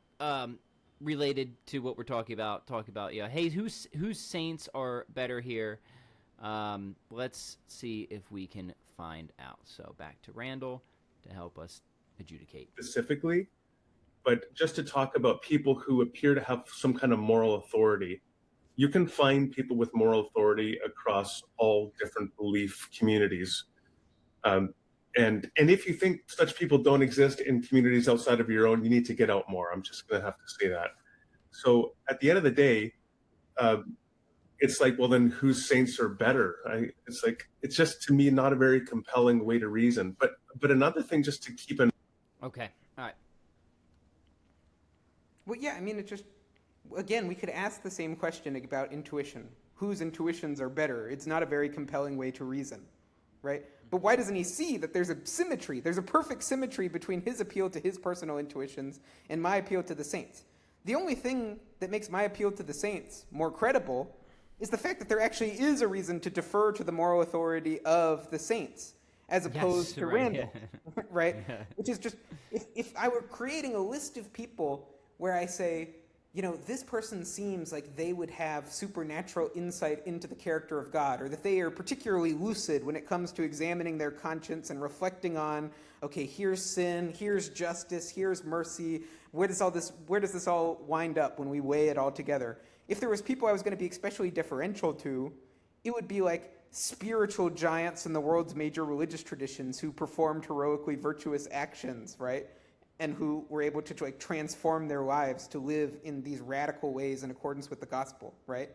related to what we're talking about. Hey, whose saints are better here? Let's see if we can find out. So back to Randall to help us adjudicate. Specifically, but just to talk about people who appear to have some kind of moral authority, you can find people with moral authority across all different belief communities. And if you think such people don't exist in communities outside of your own, you need to get out more. I'm just going to have to say that. So at the end of the day, it's like, well, then whose saints are better? It's just, to me, not a very compelling way to reason. But another thing just to keep in. Okay. All right. Well, yeah, I mean, it just, again, we could ask the same question about intuition. Whose intuitions are better? It's not a very compelling way to reason, right? But why doesn't he see that there's a symmetry? There's a perfect symmetry between his appeal to his personal intuitions and my appeal to the saints. The only thing that makes my appeal to the saints more credible is the fact that there actually is a reason to defer to the moral authority of the saints, as opposed to Randall, right? Yeah. Which is just, if I were creating a list of people where I say, this person seems like they would have supernatural insight into the character of God, or that they are particularly lucid when it comes to examining their conscience and reflecting on, okay, here's sin, here's justice, here's mercy, where does this all wind up when we weigh it all together? If there was people I was going to be especially deferential to, it would be like spiritual giants in the world's major religious traditions who performed heroically virtuous actions, right? And who were able to like transform their lives to live in these radical ways in accordance with the gospel, right?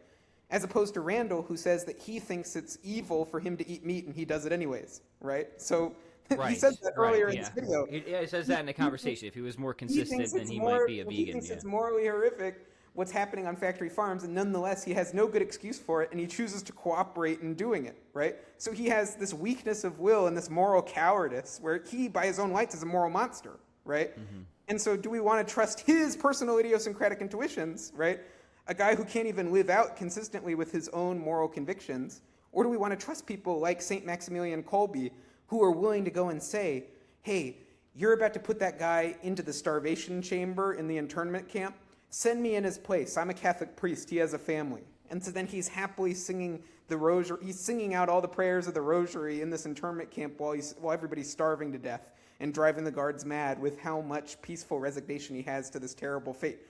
As opposed to Randall, who says that he thinks it's evil for him to eat meat and he does it anyways, right? So he said that earlier in this video. He says that in the conversation. If he was more consistent, then he might be a vegan. He thinks it's morally horrific what's happening on factory farms, and nonetheless he has no good excuse for it, and he chooses to cooperate in doing it, right? So he has this weakness of will and this moral cowardice where he, by his own lights, is a moral monster, right? Mm-hmm. And so do we want to trust his personal idiosyncratic intuitions, right? A guy who can't even live out consistently with his own moral convictions? Or do we want to trust people like St. Maximilian Kolbe, who are willing to go and say, hey, you're about to put that guy into the starvation chamber in the internment camp? Send me in his place. I'm a Catholic priest. He has a family. And so then he's happily singing the rosary. He's singing out all the prayers of the rosary in this internment camp while everybody's starving to death and driving the guards mad with how much peaceful resignation he has to this terrible fate.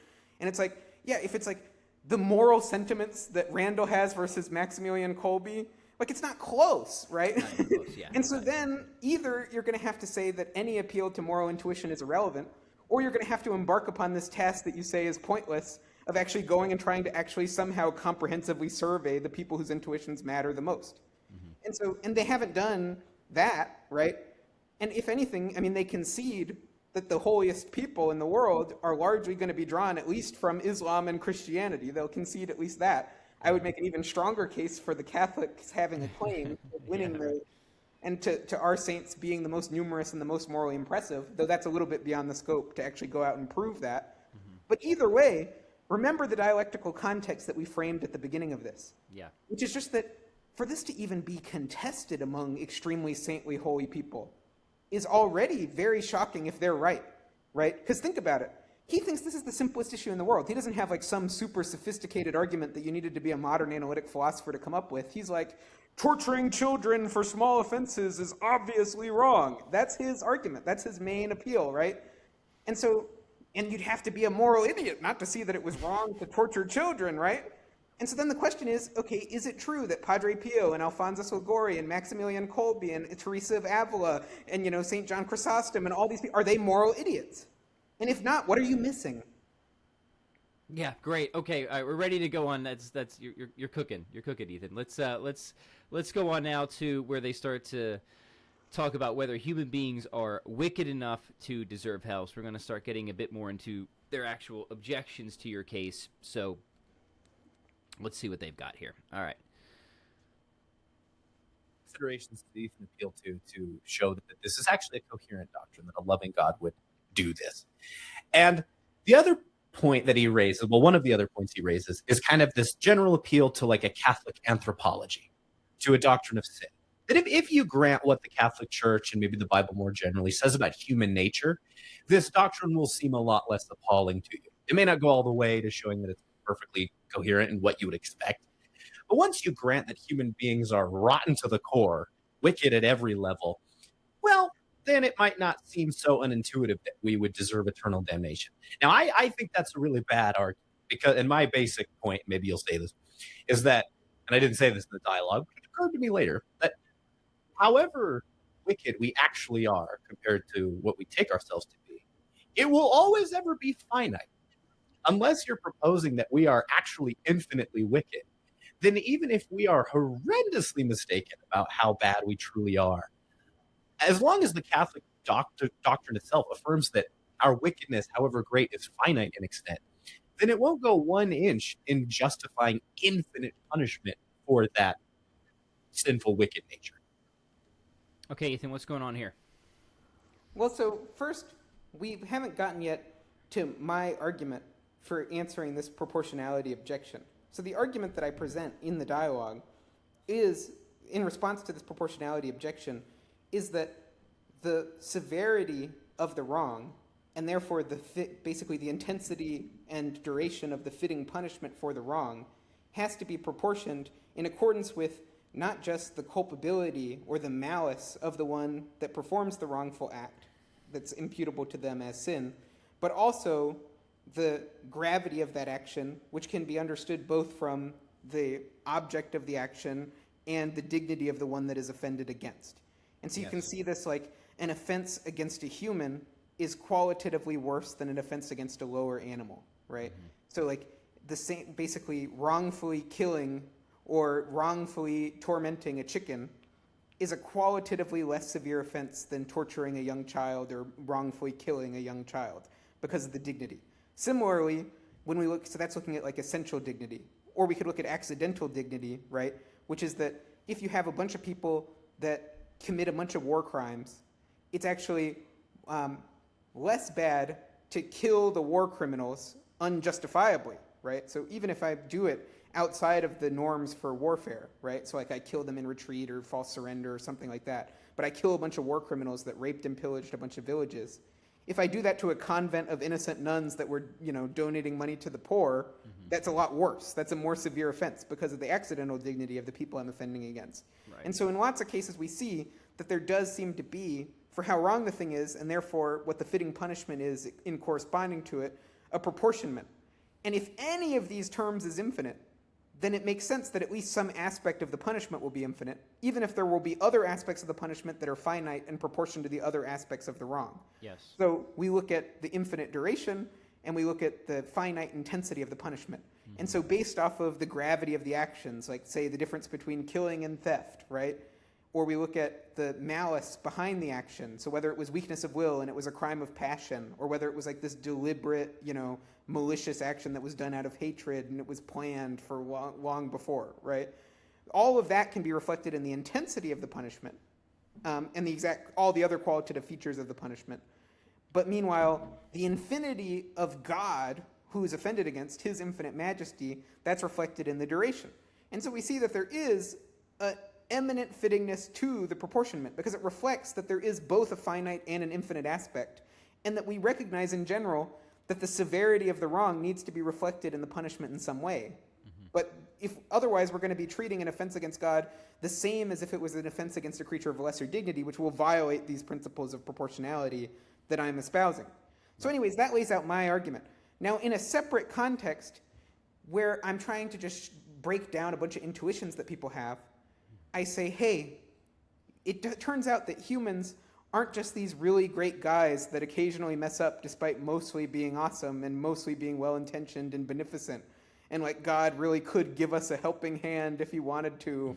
And it's like, yeah, if it's like the moral sentiments that Randall has versus Maximilian Kolbe, like it's not close, right? Not even close, yeah. And so then either you're going to have to say that any appeal to moral intuition is irrelevant, or you're going to have to embark upon this task that you say is pointless of actually going and trying to actually somehow comprehensively survey the people whose intuitions matter the most. Mm-hmm. And they haven't done that, right? And if anything, I mean, they concede that the holiest people in the world are largely going to be drawn at least from Islam and Christianity. They'll concede at least that. I would make an even stronger case for the Catholics having a claim of winning and to our saints being the most numerous and the most morally impressive, though that's a little bit beyond the scope to actually go out and prove that. Mm-hmm. But either way, remember the dialectical context that we framed at the beginning of this. Yeah. Which is just that for this to even be contested among extremely saintly, holy people is already very shocking if they're right? Because think about it. He thinks this is the simplest issue in the world. He doesn't have like some super sophisticated argument that you needed to be a modern analytic philosopher to come up with. He's like, torturing children for small offenses is obviously wrong. That's his argument. That's his main appeal, right? And you'd have to be a moral idiot not to see that it was wrong to torture children, right? And so then the question is, okay, is it true that Padre Pio and Alphonsus Liguori and Maximilian Kolbe and Teresa of Avila and, St. John Chrysostom and all these people, are they moral idiots? And if not, what are you missing? Yeah, great. Okay, all right, we're ready to go on. That's you're cooking. You're cooking, Ethan. Let's go on now to where they start to talk about whether human beings are wicked enough to deserve hell. So we're going to start getting a bit more into their actual objections to your case. So let's see what they've got here. All right. Considerations that Ethan appealed to show that this is actually a coherent doctrine, that a loving God would do this. And the other point that he raises, well, one of the other points he raises is kind of this general appeal to like a Catholic anthropology, to a doctrine of sin. That if you grant what the Catholic Church and maybe the Bible more generally says about human nature, this doctrine will seem a lot less appalling to you. It may not go all the way to showing that it's perfectly coherent in what you would expect. But once you grant that human beings are rotten to the core, wicked at every level, well, then it might not seem so unintuitive that we would deserve eternal damnation. Now, I think that's a really bad argument, because, and my basic point, maybe you'll say this, is that, and I didn't say this in the dialogue, but it occurred to me later, that however wicked we actually are compared to what we take ourselves to be, it will always ever be finite. Unless you're proposing that we are actually infinitely wicked, then even if we are horrendously mistaken about how bad we truly are, as long as the Catholic doctrine itself affirms that our wickedness, however great, is finite in extent, then it won't go 1 inch in justifying infinite punishment for that sinful, wicked nature. Okay, Ethan, what's going on here? Well, so first, we haven't gotten yet to my argument for answering this proportionality objection. So the argument that I present in the dialogue is, in response to this proportionality objection, is that the severity of the wrong, and therefore basically the intensity and duration of the fitting punishment for the wrong, has to be proportioned in accordance with not just the culpability or the malice of the one that performs the wrongful act that's imputable to them as sin, but also the gravity of that action, which can be understood both from the object of the action and the dignity of the one that is offended against. And so you can see this like an offense against a human is qualitatively worse than an offense against a lower animal, right? So like the same, basically wrongfully killing or wrongfully tormenting a chicken is a qualitatively less severe offense than torturing a young child or wrongfully killing a young child because of the dignity. Similarly, when we look, so that's looking at like essential dignity, or we could look at accidental dignity, right? Which is that if you have a bunch of people that commit a bunch of war crimes, it's actually less bad to kill the war criminals unjustifiably, right? So even if I do it outside of the norms for warfare, right? So like I kill them in retreat or false surrender or something like that, but I kill a bunch of war criminals that raped and pillaged a bunch of villages. If I do that to a convent of innocent nuns that were, donating money to the poor, that's a lot worse. That's a more severe offense because of the accidental dignity of the people I'm offending against. Right. And so in lots of cases we see that there does seem to be, for how wrong the thing is, and therefore what the fitting punishment is in corresponding to it, a proportionment. And if any of these terms is infinite, then it makes sense that at least some aspect of the punishment will be infinite, even if there will be other aspects of the punishment that are finite in proportion to the other aspects of the wrong. Yes. So we look at the infinite duration, and we look at the finite intensity of the punishment. And so based off of the gravity of the actions, like say the difference between killing and theft, right? Or we look at the malice behind the action, so whether it was weakness of will and it was a crime of passion, or whether it was like this deliberate, malicious action that was done out of hatred and it was planned for long before, right? All of that can be reflected in the intensity of the punishment and all the other qualitative features of the punishment. But meanwhile, the infinity of God, who is offended against, his infinite majesty, that's reflected in the duration. And so we see that there is an eminent fittingness to the proportionment because it reflects that there is both a finite and an infinite aspect, and that we recognize in general that the severity of the wrong needs to be reflected in the punishment in some way. But if otherwise we're going to be treating an offense against God the same as if it was an offense against a creature of lesser dignity, which will violate these principles of proportionality that I'm espousing. So anyways, that lays out my argument. Now, in a separate context, where I'm trying to just break down a bunch of intuitions that people have, I say, hey, it turns out that humans aren't just these really great guys that occasionally mess up despite mostly being awesome and mostly being well-intentioned and beneficent. And like God really could give us a helping hand if he wanted to,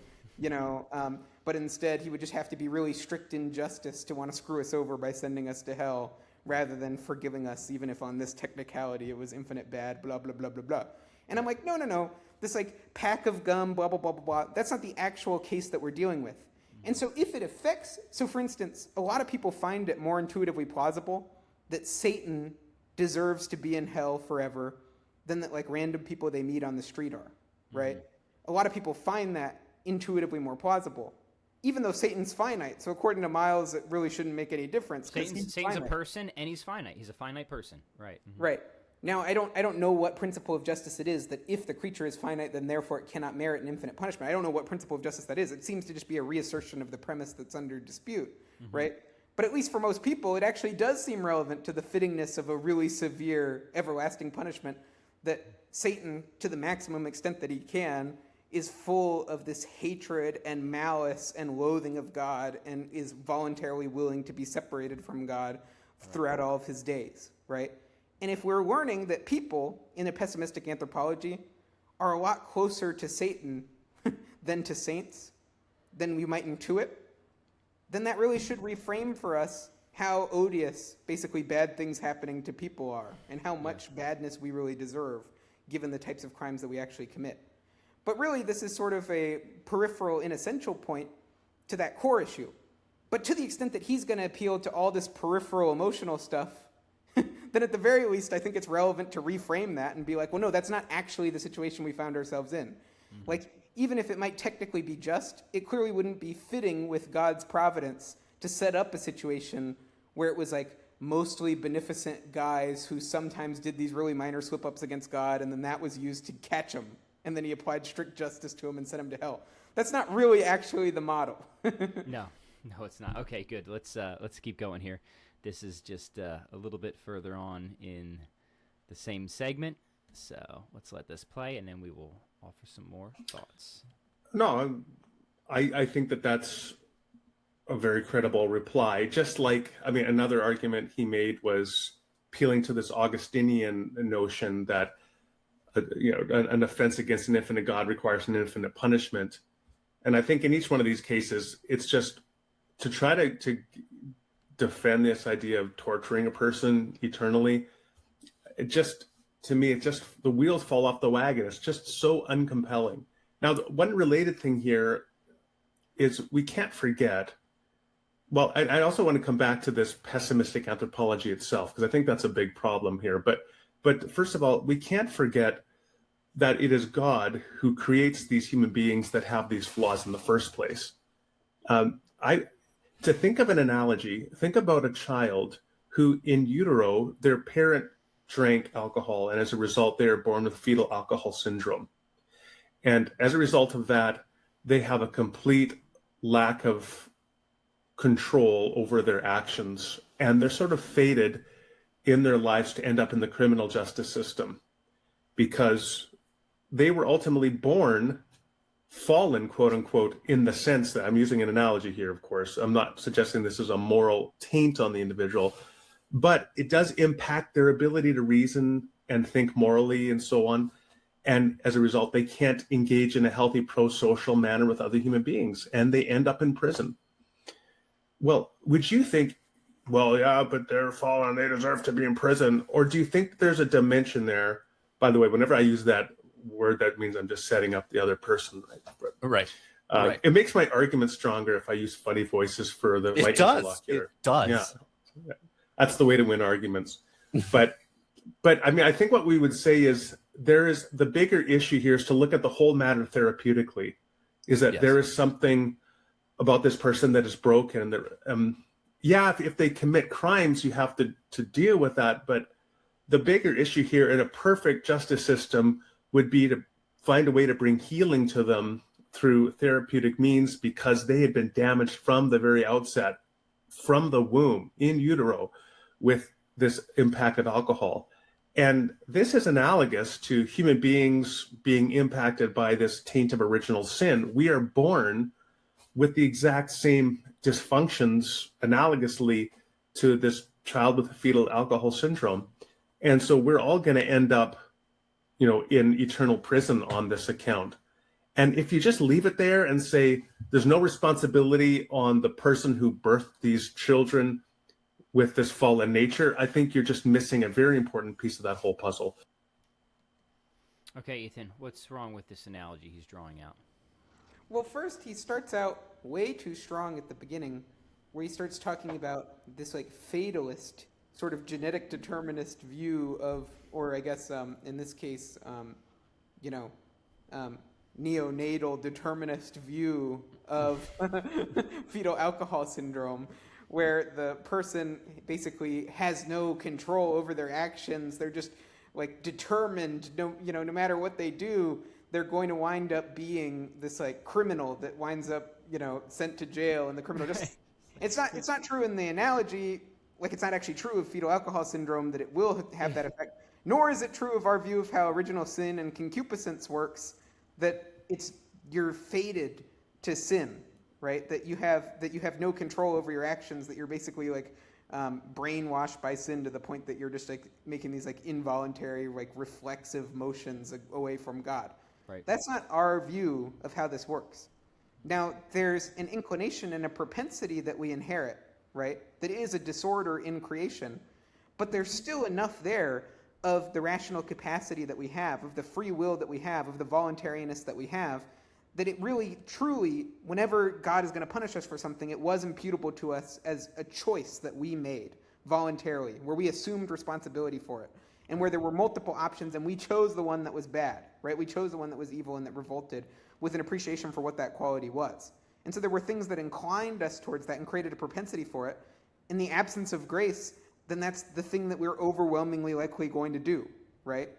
but instead he would just have to be really strict in justice to want to screw us over by sending us to hell rather than forgiving us, even if on this technicality it was infinite bad, blah, blah, blah, blah, blah. And I'm like, no. This like pack of gum, blah, blah, blah, blah, blah. That's not the actual case that we're dealing with. And so if it affects, so for instance, a lot of people find it more intuitively plausible that Satan deserves to be in hell forever than that like random people they meet on the street are, right? A lot of people find that intuitively more plausible, even though Satan's finite. So according to Miles, it really shouldn't make any difference. Satan's a person and he's finite. He's a finite person, right? Right. Now, I don't know what principle of justice it is that if the creature is finite, then therefore it cannot merit an infinite punishment. I don't know what principle of justice that is. It seems to just be a reassertion of the premise that's under dispute, right? But at least for most people, it actually does seem relevant to the fittingness of a really severe everlasting punishment that Satan, to the maximum extent that he can, is full of this hatred and malice and loathing of God and is voluntarily willing to be separated from God throughout all of his days, right? And if we're learning that people in a pessimistic anthropology are a lot closer to Satan than to saints, than we might intuit, then that really should reframe for us how odious basically bad things happening to people are and how much badness we really deserve given the types of crimes that we actually commit. But really, this is sort of a peripheral, inessential point to that core issue. But to the extent that he's going to appeal to all this peripheral emotional stuff, then at the very least, I think it's relevant to reframe that and be like, well, no, that's not actually the situation we found ourselves in. Like, even if it might technically be just, it clearly wouldn't be fitting with God's providence to set up a situation where it was like mostly beneficent guys who sometimes did these really minor slip-ups against God, and then that was used to catch them, and then he applied strict justice to them and sent them to hell. That's not really actually the model. No, it's not. Okay, good. Let's keep going here. This is just a little bit further on in the same segment, so let's let this play, and then we will offer some more thoughts. No, I think that's a very credible reply. Just like, I mean, another argument he made was appealing to this Augustinian notion that an offense against an infinite God requires an infinite punishment. And I think in each one of these cases, it's just to try to defend this idea of torturing a person eternally. To me, the wheels fall off the wagon. It's just so uncompelling. Now, one related thing here is we can't forget. Well, I also want to come back to this pessimistic anthropology itself, because I think that's a big problem here. But first of all, we can't forget that it is God who creates these human beings that have these flaws in the first place. To think of an analogy, think about a child who in utero, their parent drank alcohol, and as a result, they are born with fetal alcohol syndrome. And as a result of that, they have a complete lack of control over their actions, and they're sort of fated in their lives to end up in the criminal justice system because they were ultimately born fallen, quote unquote, in the sense that I'm using an analogy here, of course. I'm not suggesting this is a moral taint on the individual, but it does impact their ability to reason and think morally and so on. And as a result, they can't engage in a healthy pro-social manner with other human beings, and they end up in prison. Well, would you think, well, yeah, but they're fallen, they deserve to be in prison? Or do you think there's a dimension there? By the way, whenever I use that word, that means I'm just setting up the other person. Right. It makes my argument stronger if I use funny voices for the It does. It does. Yeah. That's the way to win arguments. But I mean, I think what we would say is the bigger issue here is to look at the whole matter therapeutically, is that there is something about this person that is broken. That, if they commit crimes, you have to deal with that. But the bigger issue here in a perfect justice system would be to find a way to bring healing to them through therapeutic means, because they had been damaged from the very outset, from the womb, in utero, with this impact of alcohol. And this is analogous to human beings being impacted by this taint of original sin. We are born with the exact same dysfunctions analogously to this child with fetal alcohol syndrome. And so we're all going to end up, in eternal prison on this account. And if you just leave it there and say there's no responsibility on the person who birthed these children with this fallen nature, I think you're just missing a very important piece of that whole puzzle. Okay, Ethan, what's wrong with this analogy he's drawing out? Well, first, he starts out way too strong at the beginning, where he starts talking about this like fatalist, sort of genetic determinist view of, or I guess in this case, neonatal determinist view of fetal alcohol syndrome, where the person basically has no control over their actions. They're just like determined, no matter what they do, they're going to wind up being this like criminal that winds up, sent to jail, and the criminal just, it's not true in the analogy. Like, it's not actually true of fetal alcohol syndrome that it will have that effect, nor is it true of our view of how original sin and concupiscence works, that you're fated to sin, right? That you have no control over your actions, that you're basically like brainwashed by sin to the point that you're just like making these like involuntary, like reflexive motions away from God. Right. That's not our view of how this works. Now, there's an inclination and a propensity that we inherit, right? That is a disorder in creation, but there's still enough there of the rational capacity that we have, of the free will that we have, of the voluntariness that we have, that it really, truly, whenever God is going to punish us for something, it was imputable to us as a choice that we made voluntarily, where we assumed responsibility for it, and where there were multiple options and we chose the one that was bad, right? We chose the one that was evil and that revolted with an appreciation for what that quality was. And so there were things that inclined us towards that and created a propensity for it. In the absence of grace, then that's the thing that we're overwhelmingly likely going to do, right?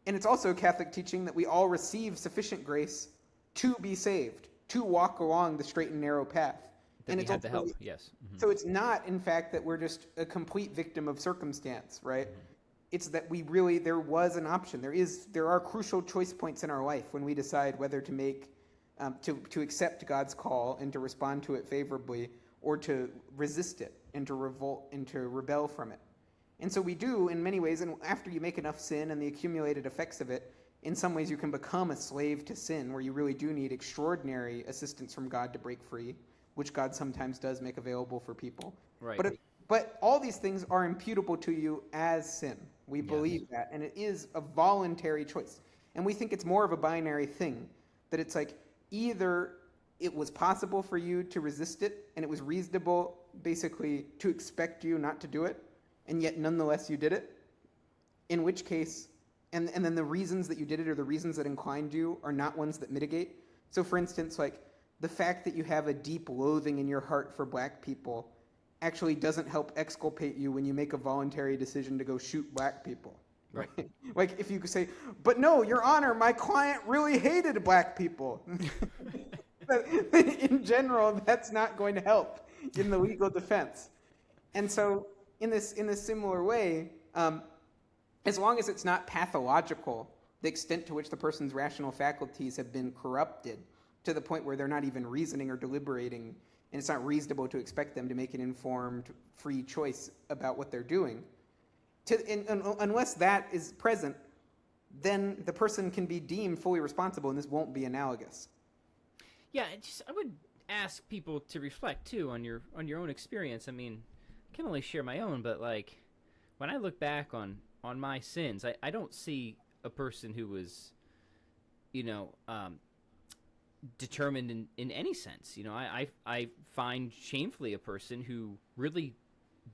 And it's also Catholic teaching that we all receive sufficient grace to be saved, to walk along the straight and narrow path. That and we it's have the help, yes. Mm-hmm. So it's not, in fact, that we're just a complete victim of circumstance, right? Mm-hmm. It's that we really, there was an option. There are crucial choice points in our life when we decide whether to make, to accept God's call and to respond to it favorably, or to resist it and to revolt and to rebel from it. And so we do in many ways, and after you make enough sin and the accumulated effects of it, in some ways you can become a slave to sin, where you really do need extraordinary assistance from God to break free, which God sometimes does make available for people. Right. But all these things are imputable to you as sin. We believe that, and it is a voluntary choice. And we think it's more of a binary thing, that it's like either it was possible for you to resist it, and it was reasonable basically to expect you not to do it, and yet nonetheless you did it, in which case, and then the reasons that you did it or the reasons that inclined you are not ones that mitigate. So for instance, like the fact that you have a deep loathing in your heart for black people actually doesn't help exculpate you when you make a voluntary decision to go shoot black people. Right. Like if you could say, but no, Your Honor, my client really hated black people. In general, that's not going to help in the legal defense. And so in this similar way, as long as it's not pathological, the extent to which the person's rational faculties have been corrupted to the point where they're not even reasoning or deliberating, and it's not reasonable to expect them to make an informed, free choice about what they're doing. Unless that is present, then the person can be deemed fully responsible, and this won't be analogous. Yeah, I would ask people to reflect too on your own experience. I mean, I can only share my own, but like when I look back on my sins, I don't see a person who was, determined in any sense. I find shamefully a person who really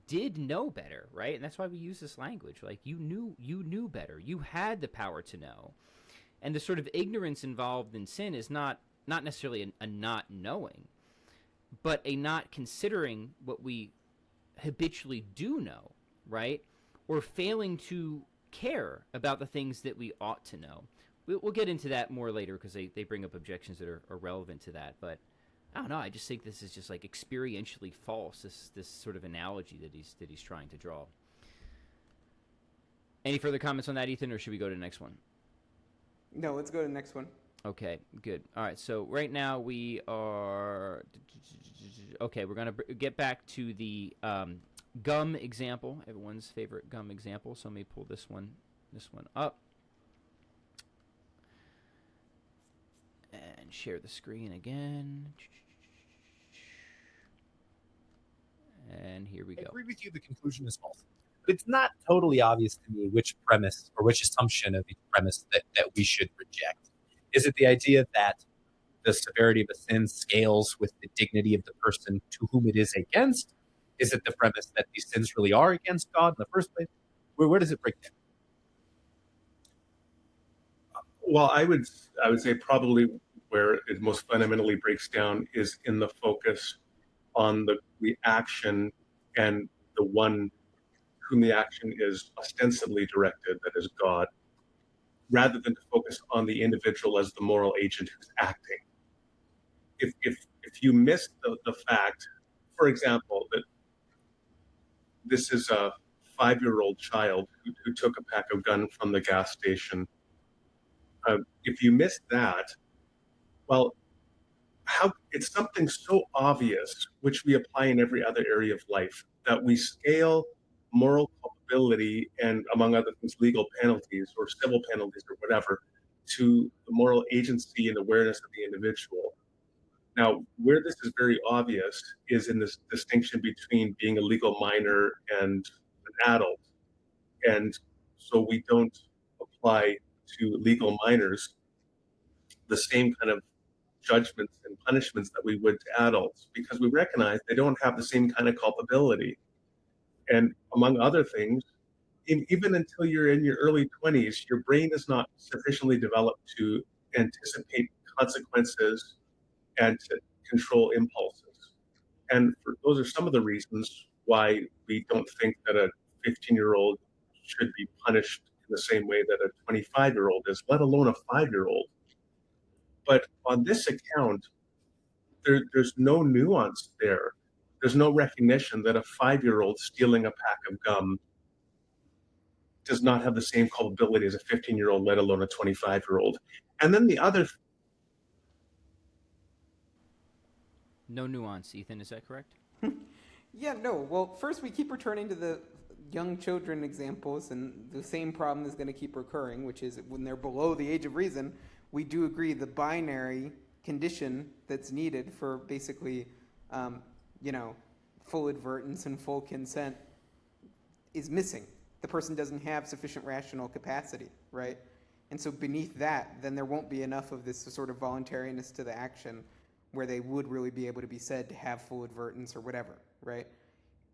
did know better, right? And that's why we use this language. Like you knew better. You had the power to know. And the sort of ignorance involved in sin is not necessarily a not knowing, but a not considering what we habitually do know, right? Or failing to care about the things that we ought to know. We'll get into that more later because they bring up objections that are relevant to that. But I don't know. I just think this is just like experientially false. This sort of analogy that he's trying to draw. Any further comments on that, Ethan, or should we go to the next one? No, let's go to the next one. Okay, good. All right, so right now we are... Okay, we're going to get back to the gum example, everyone's favorite gum example. So let me pull this one up. And share the screen again. And here we go. I agree with you, the conclusion is false. But it's not totally obvious to me which premise or which assumption of each premise that we should reject. Is it the idea that the severity of a sin scales with the dignity of the person to whom it is against? Is it the premise that these sins really are against God in the first place? Where does it break down? Well, I would say probably where it most fundamentally breaks down is in the focus on the action and the one whom the action is ostensibly directed, that is God, rather than to focus on the individual as the moral agent who's acting. If you miss the fact, for example, that this is a 5-year-old child who took a pack of gum from the gas station, if you miss that, well, it's something so obvious, which we apply in every other area of life, that we scale moral culpability and, among other things, legal penalties or civil penalties or whatever, to the moral agency and awareness of the individual. Now, where this is very obvious is in this distinction between being a legal minor and an adult. And so we don't apply to legal minors the same kind of judgments and punishments that we would to adults, because we recognize they don't have the same kind of culpability. And among other things, even until you're in your early 20s, your brain is not sufficiently developed to anticipate consequences and to control impulses. And those are some of the reasons why we don't think that a 15-year-old should be punished in the same way that a 25-year-old is, let alone a 5-year-old. But on this account, there's no nuance there. There's no recognition that a 5-year-old stealing a pack of gum does not have the same culpability as a 15-year-old, let alone a 25-year-old. And then the other... No nuance, Ethan, is that correct? Yeah, no. Well, first we keep returning to the young children examples, and the same problem is going to keep recurring, which is when they're below the age of reason, we do agree the binary condition that's needed for basically, full advertence and full consent is missing. The person doesn't have sufficient rational capacity, right? And so beneath that, then there won't be enough of this sort of voluntariness to the action where they would really be able to be said to have full advertence or whatever, right?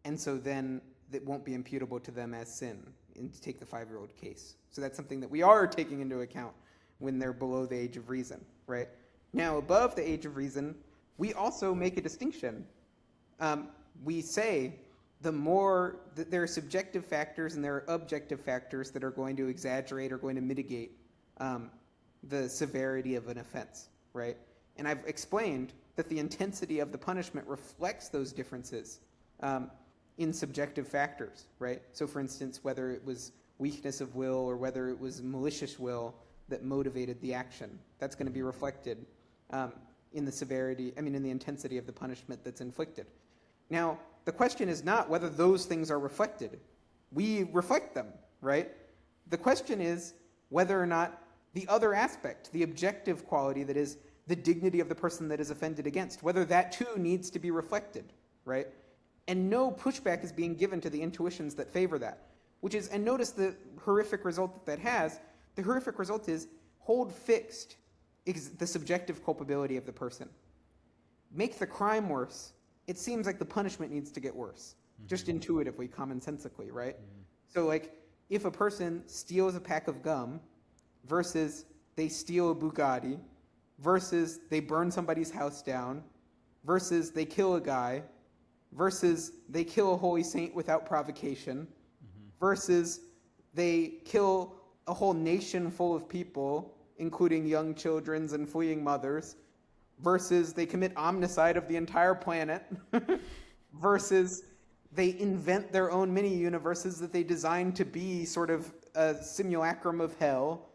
And so then it won't be imputable to them as sin, and to take the 5-year-old case. So that's something that we are taking into account when they're below the age of reason, right? Now, above the age of reason, we also make a distinction. We say the more that there are subjective factors and there are objective factors that are going to exaggerate or going to mitigate the severity of an offense, right? And I've explained that the intensity of the punishment reflects those differences in subjective factors, right? So for instance, whether it was weakness of will or whether it was malicious will that motivated the action, that's going to be reflected in the intensity of the punishment that's inflicted. Now, the question is not whether those things are reflected. We reflect them, right? The question is whether or not the other aspect, the objective quality that is the dignity of the person that is offended against, whether that too needs to be reflected, right? And no pushback is being given to the intuitions that favor that, and notice the horrific result that has. The horrific result is hold fixed the subjective culpability of the person. Make the crime worse. It seems like the punishment needs to get worse, just intuitively, commonsensically, right? So like, if a person steals a pack of gum versus they steal a Bugatti versus they burn somebody's house down versus they kill a guy versus they kill a holy saint without provocation versus they kill a whole nation full of people, including young children and fleeing mothers, versus they commit omnicide of the entire planet, versus they invent their own mini-universes that they design to be sort of a simulacrum of hell,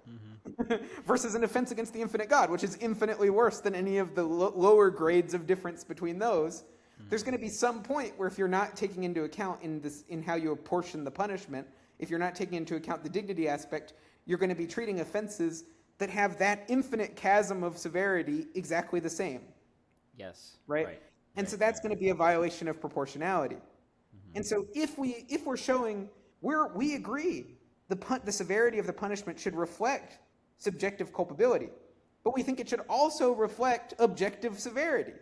versus an offense against the infinite God, which is infinitely worse than any of the lower grades of difference between those. There's going to be some point where if you're not taking into account in how you apportion the punishment, if you're not taking into account the dignity aspect, you're going to be treating offenses that have that infinite chasm of severity exactly the same. Yes. Right? And so that's going to be a violation of proportionality. And so if we're showing we agree the severity of the punishment should reflect subjective culpability, but we think it should also reflect objective severity.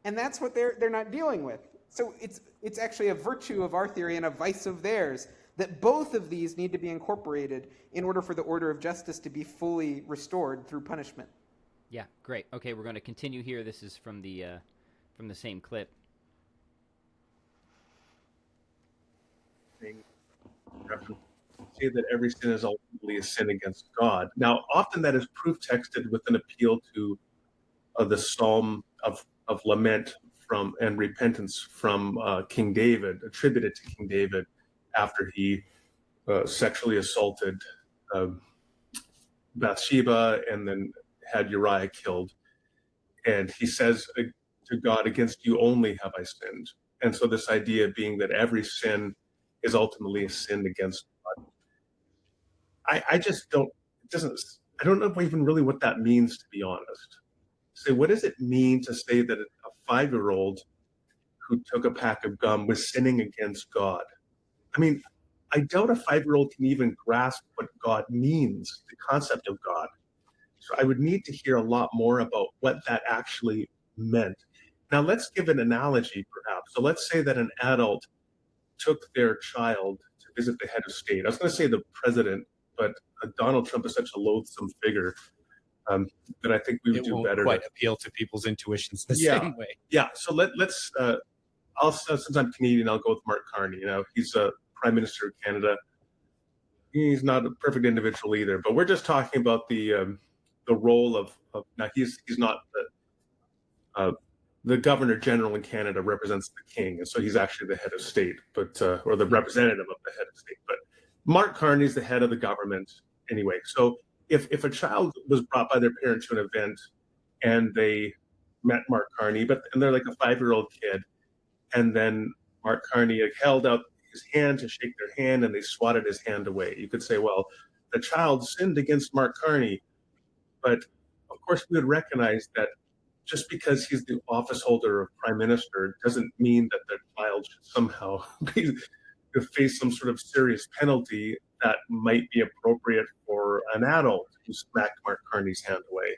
And that's what they're not dealing with. So it's actually a virtue of our theory and a vice of theirs that both of these need to be incorporated in order for the order of justice to be fully restored through punishment. Yeah, great. Okay, we're going to continue here. This is from the same clip. Say that every sin is ultimately a sin against God. Now, often that is proof texted with an appeal to the Psalm of lament and repentance from King David, attributed to King David after he sexually assaulted Bathsheba and then had Uriah killed. And he says to God, against you only have I sinned. And so this idea being that every sin is ultimately a sin against God. I don't know even really what that means, to be honest. So what does it mean to say that a 5-year-old who took a pack of gum was sinning against God? I mean, I doubt a 5-year-old can even grasp what God means, the concept of God. So I would need to hear a lot more about what that actually meant. Now let's give an analogy, perhaps. So let's say that an adult took their child to visit the head of state. I was going to say the president, but Donald Trump is such a loathsome figure that I think we would It do won't better. quite appeal to people's intuitions the Yeah. same way. Yeah. So let's. Since I'm Canadian, I'll go with Mark Carney. He's a prime minister of Canada. He's not a perfect individual either, but we're just talking about the role of now he's not the governor general in Canada represents the king, and so he's actually the head of state, but or the representative of the head of state. But Mark Carney is the head of the government anyway. So if a child was brought by their parents to an event and they met Mark Carney, and they're like a 5-year-old kid, and then Mark Carney held out his hand to shake their hand and they swatted his hand away. You could say, well, the child sinned against Mark Carney, but of course we would recognize that just because he's the office holder of prime minister doesn't mean that the child should somehow face some sort of serious penalty that might be appropriate for an adult who smacked Mark Carney's hand away.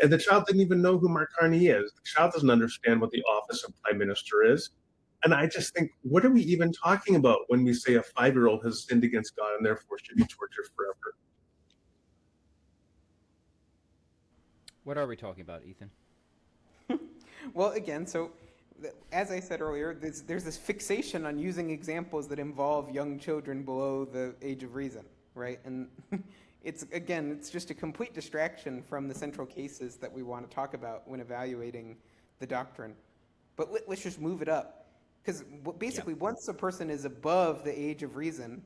And the child didn't even know who Mark Carney is. The child doesn't understand what the office of prime minister is. And I just think, what are we even talking about when we say a 5-year-old has sinned against God and therefore should be tortured forever? What are we talking about, Ethan? Well, again, so as I said earlier, there's this fixation on using examples that involve young children below the age of reason, right? And it's just a complete distraction from the central cases that we want to talk about when evaluating the doctrine. But let's just move it up. Because basically, once a person is above the age of reason,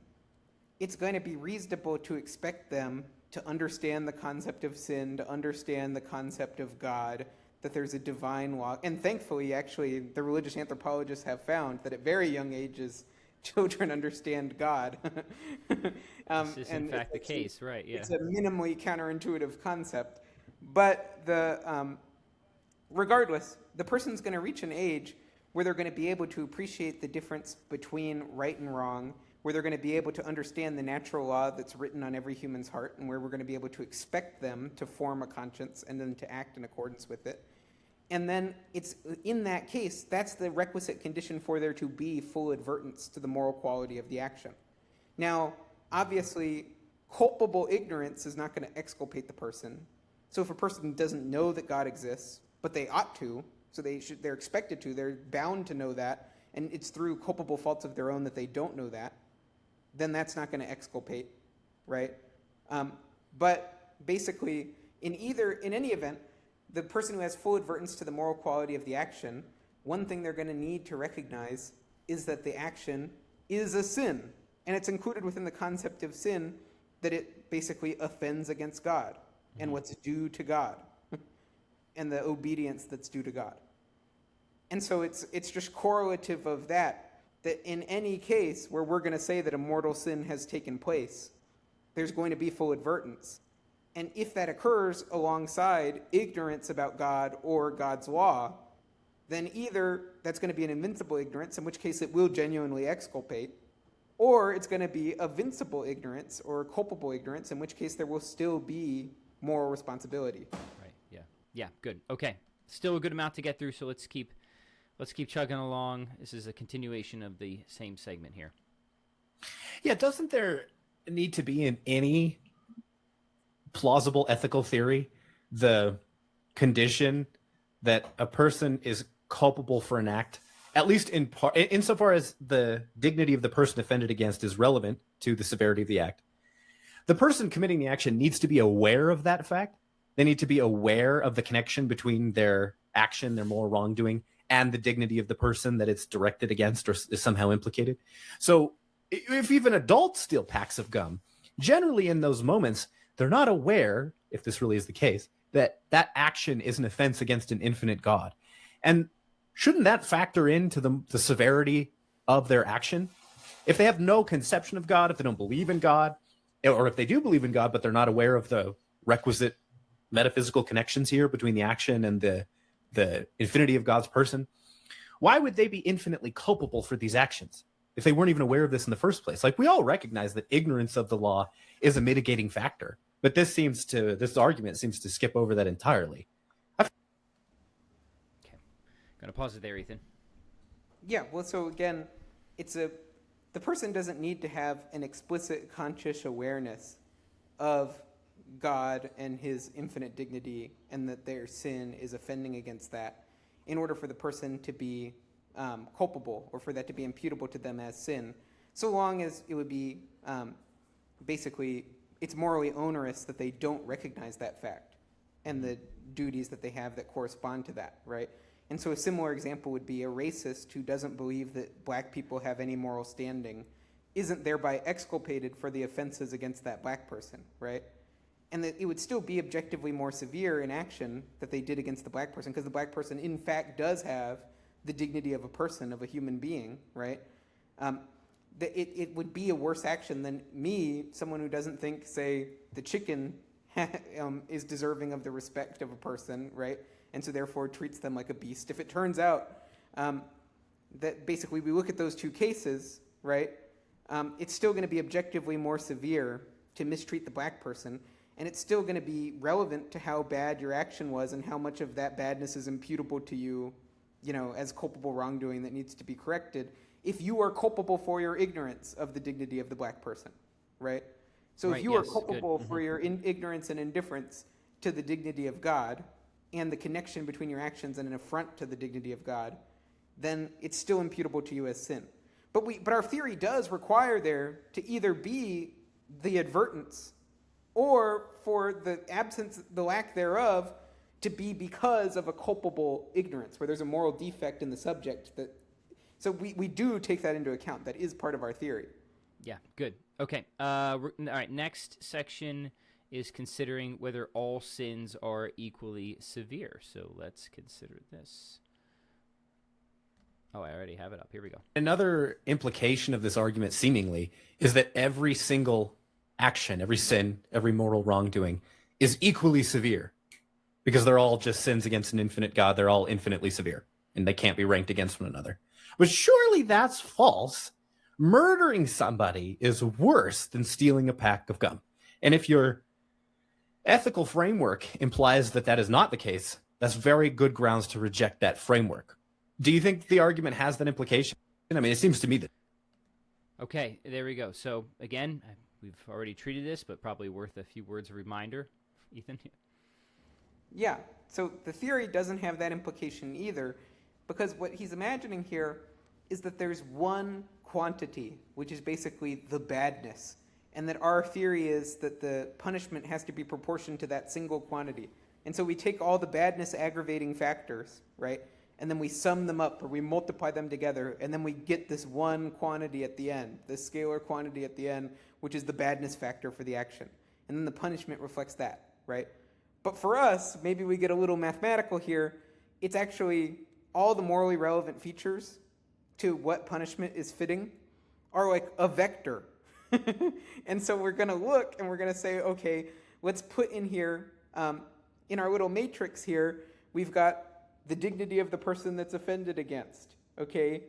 it's going to be reasonable to expect them to understand the concept of sin, to understand the concept of God, that there's a divine law. And thankfully, actually, the religious anthropologists have found that at very young ages, children understand God. This is in fact the case, right? Yeah. It's a minimally counterintuitive concept. But regardless, the person's going to reach an age where they're going to be able to appreciate the difference between right and wrong, where they're going to be able to understand the natural law that's written on every human's heart, and where we're going to be able to expect them to form a conscience and then to act in accordance with it. And then it's in that case, that's the requisite condition for there to be full advertence to the moral quality of the action. Now, obviously, culpable ignorance is not going to exculpate the person. So if a person doesn't know that God exists, but they ought to, so they're expected to, they're bound to know that, and it's through culpable faults of their own that they don't know that, then that's not going to exculpate, right? But basically, in any event, the person who has full advertence to the moral quality of the action, one thing they're going to need to recognize is that the action is a sin. And it's included within the concept of sin that it basically offends against God and what's due to God and the obedience that's due to God. And so it's just correlative of that in any case where we're going to say that a mortal sin has taken place, there's going to be full advertence. And if that occurs alongside ignorance about God or God's law, then either that's going to be an invincible ignorance, in which case it will genuinely exculpate, or it's going to be a vincible ignorance or culpable ignorance, in which case there will still be moral responsibility. Right. Yeah. Yeah. Good. Okay. Still a good amount to get through, so let's keep chugging along. This is a continuation of the same segment here. Yeah. Doesn't there need to be in any plausible ethical theory the condition that a person is culpable for an act, at least in part, insofar as the dignity of the person offended against is relevant to the severity of the act? The person committing the action needs to be aware of that fact. They need to be aware of the connection between their action, their moral wrongdoing, and the dignity of the person that it's directed against or is somehow implicated. So if even adults steal packs of gum, generally in those moments, they're not aware, if this really is the case, that that action is an offense against an infinite God. And shouldn't that factor into the severity of their action? If they have no conception of God, if they don't believe in God, or if they do believe in God, but they're not aware of the requisite metaphysical connections here between the action and the infinity of God's person, why would they be infinitely culpable for these actions if they weren't even aware of this in the first place? Like, we all recognize that ignorance of the law is a mitigating factor, but this argument seems to skip over that entirely. Okay. Gonna pause it there, Ethan. Yeah, well, so again, the person doesn't need to have an explicit conscious awareness of God and his infinite dignity and that their sin is offending against that in order for the person to be culpable or for that to be imputable to them as sin, so long as it would be basically it's morally onerous that they don't recognize that fact and the duties that they have that correspond to that, right? And so a similar example would be a racist who doesn't believe that black people have any moral standing isn't thereby exculpated for the offenses against that black person, right? And that it would still be objectively more severe in action that they did against the black person, because the black person in fact does have the dignity of a person, of a human being, right? That it would be a worse action than me, someone who doesn't think, say, the chicken is deserving of the respect of a person, right? And so therefore treats them like a beast. If it turns out that basically we look at those two cases, right, it's still going to be objectively more severe to mistreat the black person, and it's still going to be relevant to how bad your action was and how much of that badness is imputable to you, as culpable wrongdoing that needs to be corrected, if you are culpable for your ignorance of the dignity of the black person, right? So right, if you yes, are culpable for your ignorance and indifference to the dignity of God and the connection between your actions and an affront to the dignity of God, then it's still imputable to you as sin. But our theory does require there to either be the advertence or for the absence, the lack thereof, to be because of a culpable ignorance, where there's a moral defect in the subject. So we do take that into account. That is part of our theory. Yeah, good. Okay. All right, next section is considering whether all sins are equally severe. So let's consider this. Oh, I already have it up. Here we go. Another implication of this argument, seemingly, is that every single action, every sin, every moral wrongdoing is equally severe because they're all just sins against an infinite God. They're all infinitely severe, and they can't be ranked against one another. But surely that's false. Murdering somebody is worse than stealing a pack of gum. And if your ethical framework implies that that is not the case, that's very good grounds to reject that framework. Do you think the argument has that implication? I mean, it seems to me that. Okay, there we go. So again, we've already treated this, but probably worth a few words of reminder. Ethan? Yeah, so the theory doesn't have that implication either, because what he's imagining here is that there's one quantity, which is basically the badness, and that our theory is that the punishment has to be proportioned to that single quantity. And so we take all the badness aggravating factors, right, and then we sum them up, or we multiply them together, and then we get this one quantity at the end, this scalar quantity at the end, which is the badness factor for the action. And then the punishment reflects that, right? But for us, maybe we get a little mathematical here. It's actually all the morally relevant features to what punishment is fitting are like a vector. And so we're going to look and we're going to say, okay, let's put in here, in our little matrix here, we've got the dignity of the person that's offended against, okay?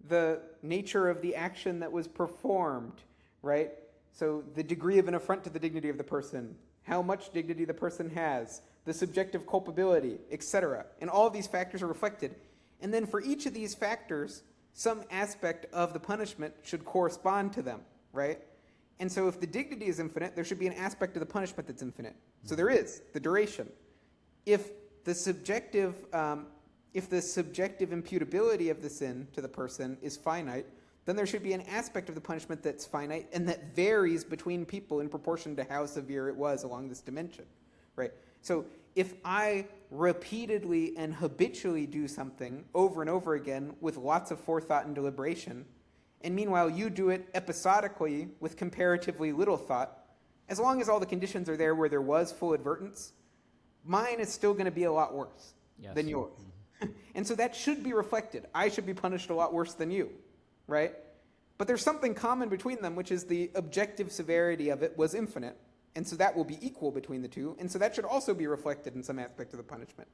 The nature of the action that was performed, right? So the degree of an affront to the dignity of the person, how much dignity the person has, the subjective culpability, etc. And all of these factors are reflected. And then for each of these factors, some aspect of the punishment should correspond to them, right? And so if the dignity is infinite, there should be an aspect of the punishment that's infinite. So there is the duration. If the subjective imputability of the sin to the person is finite, then there should be an aspect of the punishment that's finite and that varies between people in proportion to how severe it was along this dimension, right? So if I repeatedly and habitually do something over and over again with lots of forethought and deliberation, and meanwhile you do it episodically with comparatively little thought, as long as all the conditions are there where there was full advertence, mine is still going to be a lot worse than yours. And so that should be reflected. I should be punished a lot worse than you, right? But there's something common between them, which is the objective severity of it was infinite. And so that will be equal between the two. And so that should also be reflected in some aspect of the punishment.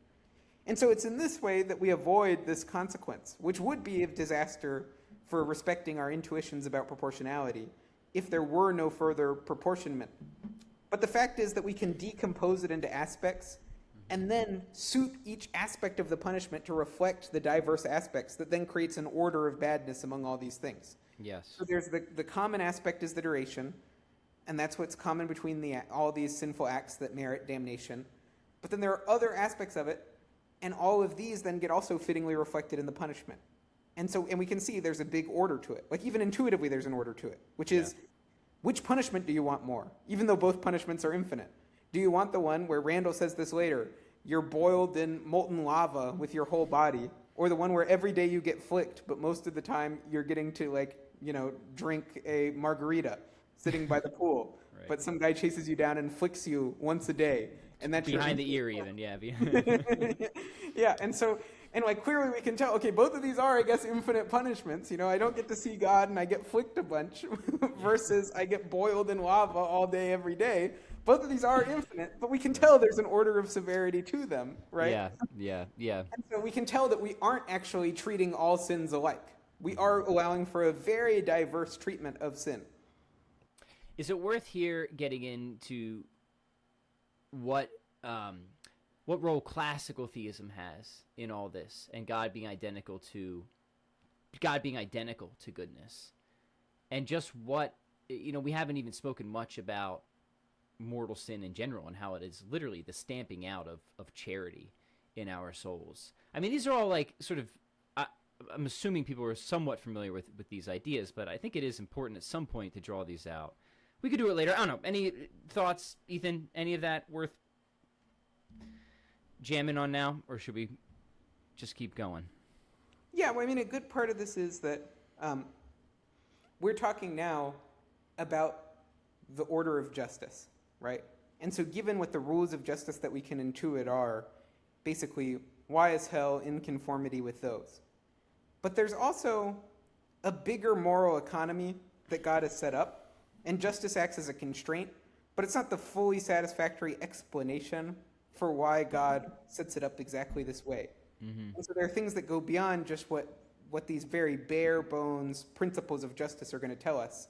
And so it's in this way that we avoid this consequence, which would be a disaster for respecting our intuitions about proportionality if there were no further proportionment. But the fact is that we can decompose it into aspects and then suit each aspect of the punishment to reflect the diverse aspects that then creates an order of badness among all these things. Yes. So there's the common aspect is the duration, and that's what's common between all these sinful acts that merit damnation. But then there are other aspects of it, and all of these then get also fittingly reflected in the punishment. And we can see there's a big order to it. Like even intuitively there's an order to it, which is, which punishment do you want more? Even though both punishments are infinite. Do you want the one where Randal says this later, you're boiled in molten lava with your whole body, or the one where every day you get flicked, but most of the time you're getting to drink a margarita sitting by the pool, Right. but some guy chases you down and flicks you once a day, and that's Behind the ear even, yeah. Yeah, and clearly we can tell, okay, both of these are, I guess, infinite punishments. I don't get to see God and I get flicked a bunch versus I get boiled in lava all day, every day. Both of these are infinite, but we can tell there's an order of severity to them, right? Yeah. And so we can tell that we aren't actually treating all sins alike. We are allowing for a very diverse treatment of sin. Is it worth here getting into what role classical theism has in all this, and God being identical to goodness, and just what we haven't even spoken much about mortal sin in general and how it is literally the stamping out of charity in our souls. I mean, these are all sort of. I'm assuming people are somewhat familiar with these ideas, but I think it is important at some point to draw these out. We could do it later. I don't know. Any thoughts, Ethan? Any of that worth jamming on now, or should we just keep going? Yeah, well, I mean, a good part of this is that we're talking now about the order of justice, right? And so given what the rules of justice that we can intuit are, basically, why is hell in conformity with those? But there's also a bigger moral economy that God has set up, and justice acts as a constraint, but it's not the fully satisfactory explanation for why God sets it up exactly this way. Mm-hmm. And so there are things that go beyond just what these very bare bones principles of justice are going to tell us,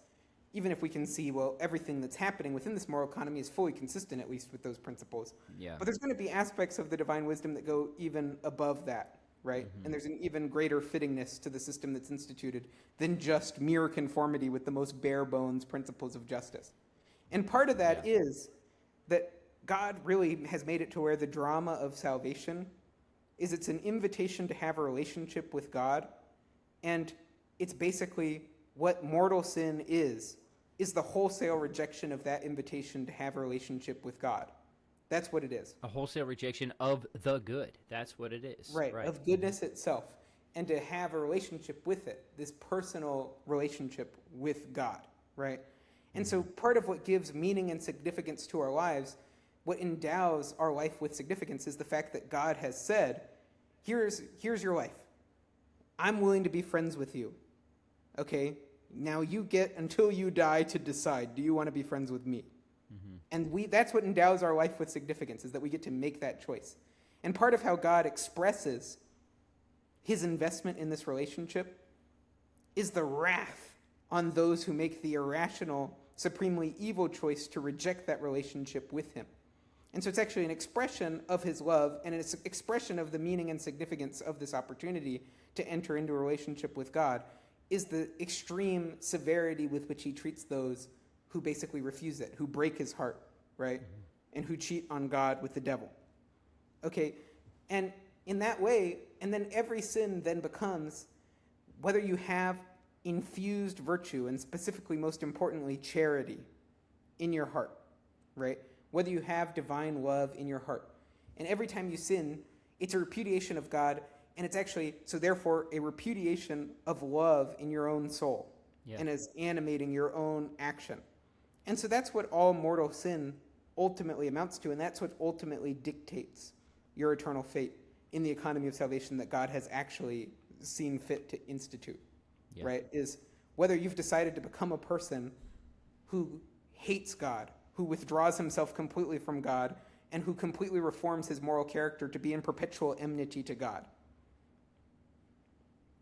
even if we can see, well, everything that's happening within this moral economy is fully consistent, at least with those principles. Yeah. But there's going to be aspects of the divine wisdom that go even above that, right? Mm-hmm. And there's an even greater fittingness to the system that's instituted than just mere conformity with the most bare bones principles of justice. And part of that is that God really has made it to where the drama of salvation is it's an invitation to have a relationship with God, and it's basically what mortal sin is the wholesale rejection of that invitation to have a relationship with God. That's what it is. A wholesale rejection of the good. That's what it is. Right, of goodness itself. And to have a relationship with it, this personal relationship with God, right? And so part of what gives meaning and significance to our lives, what endows our life with significance, is the fact that God has said, here's your life. I'm willing to be friends with you. Okay? Now you get until you die to decide, do you want to be friends with me? Mm-hmm. And that's what endows our life with significance, is that we get to make that choice. And part of how God expresses his investment in this relationship is the wrath on those who make the irrational, supremely evil choice to reject that relationship with him. And so it's actually an expression of his love, and it's an expression of the meaning and significance of this opportunity to enter into a relationship with God, is the extreme severity with which he treats those who basically refuse it, who break his heart, right? Mm-hmm. And who cheat on God with the devil. Okay, and in that way, and then every sin then becomes, whether you have infused virtue, and specifically, most importantly, charity in your heart, right? Whether you have divine love in your heart. And every time you sin, it's a repudiation of God, and it's actually, so therefore, a repudiation of love in your own soul, and is animating your own action. And so that's what all mortal sin ultimately amounts to, and that's what ultimately dictates your eternal fate in the economy of salvation that God has actually seen fit to institute, right? Is whether you've decided to become a person who hates God, who withdraws himself completely from God, and who completely reforms his moral character to be in perpetual enmity to God.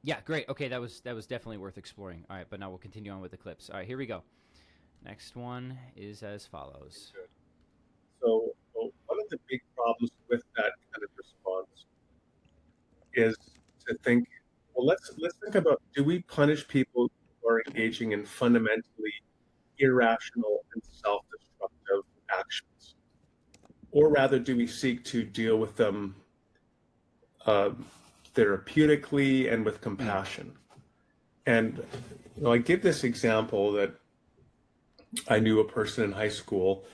Yeah, great. Okay, that was definitely worth exploring. All right, but now we'll continue on with the clips. All right, here we go. Next one is as follows. So one of the big problems with that kind of response is to think, well, let's think about, do we punish people who are engaging in fundamentally irrational and self-destructive actions? Or rather, do we seek to deal with them therapeutically and with compassion? And I give this example that I knew a person in high school,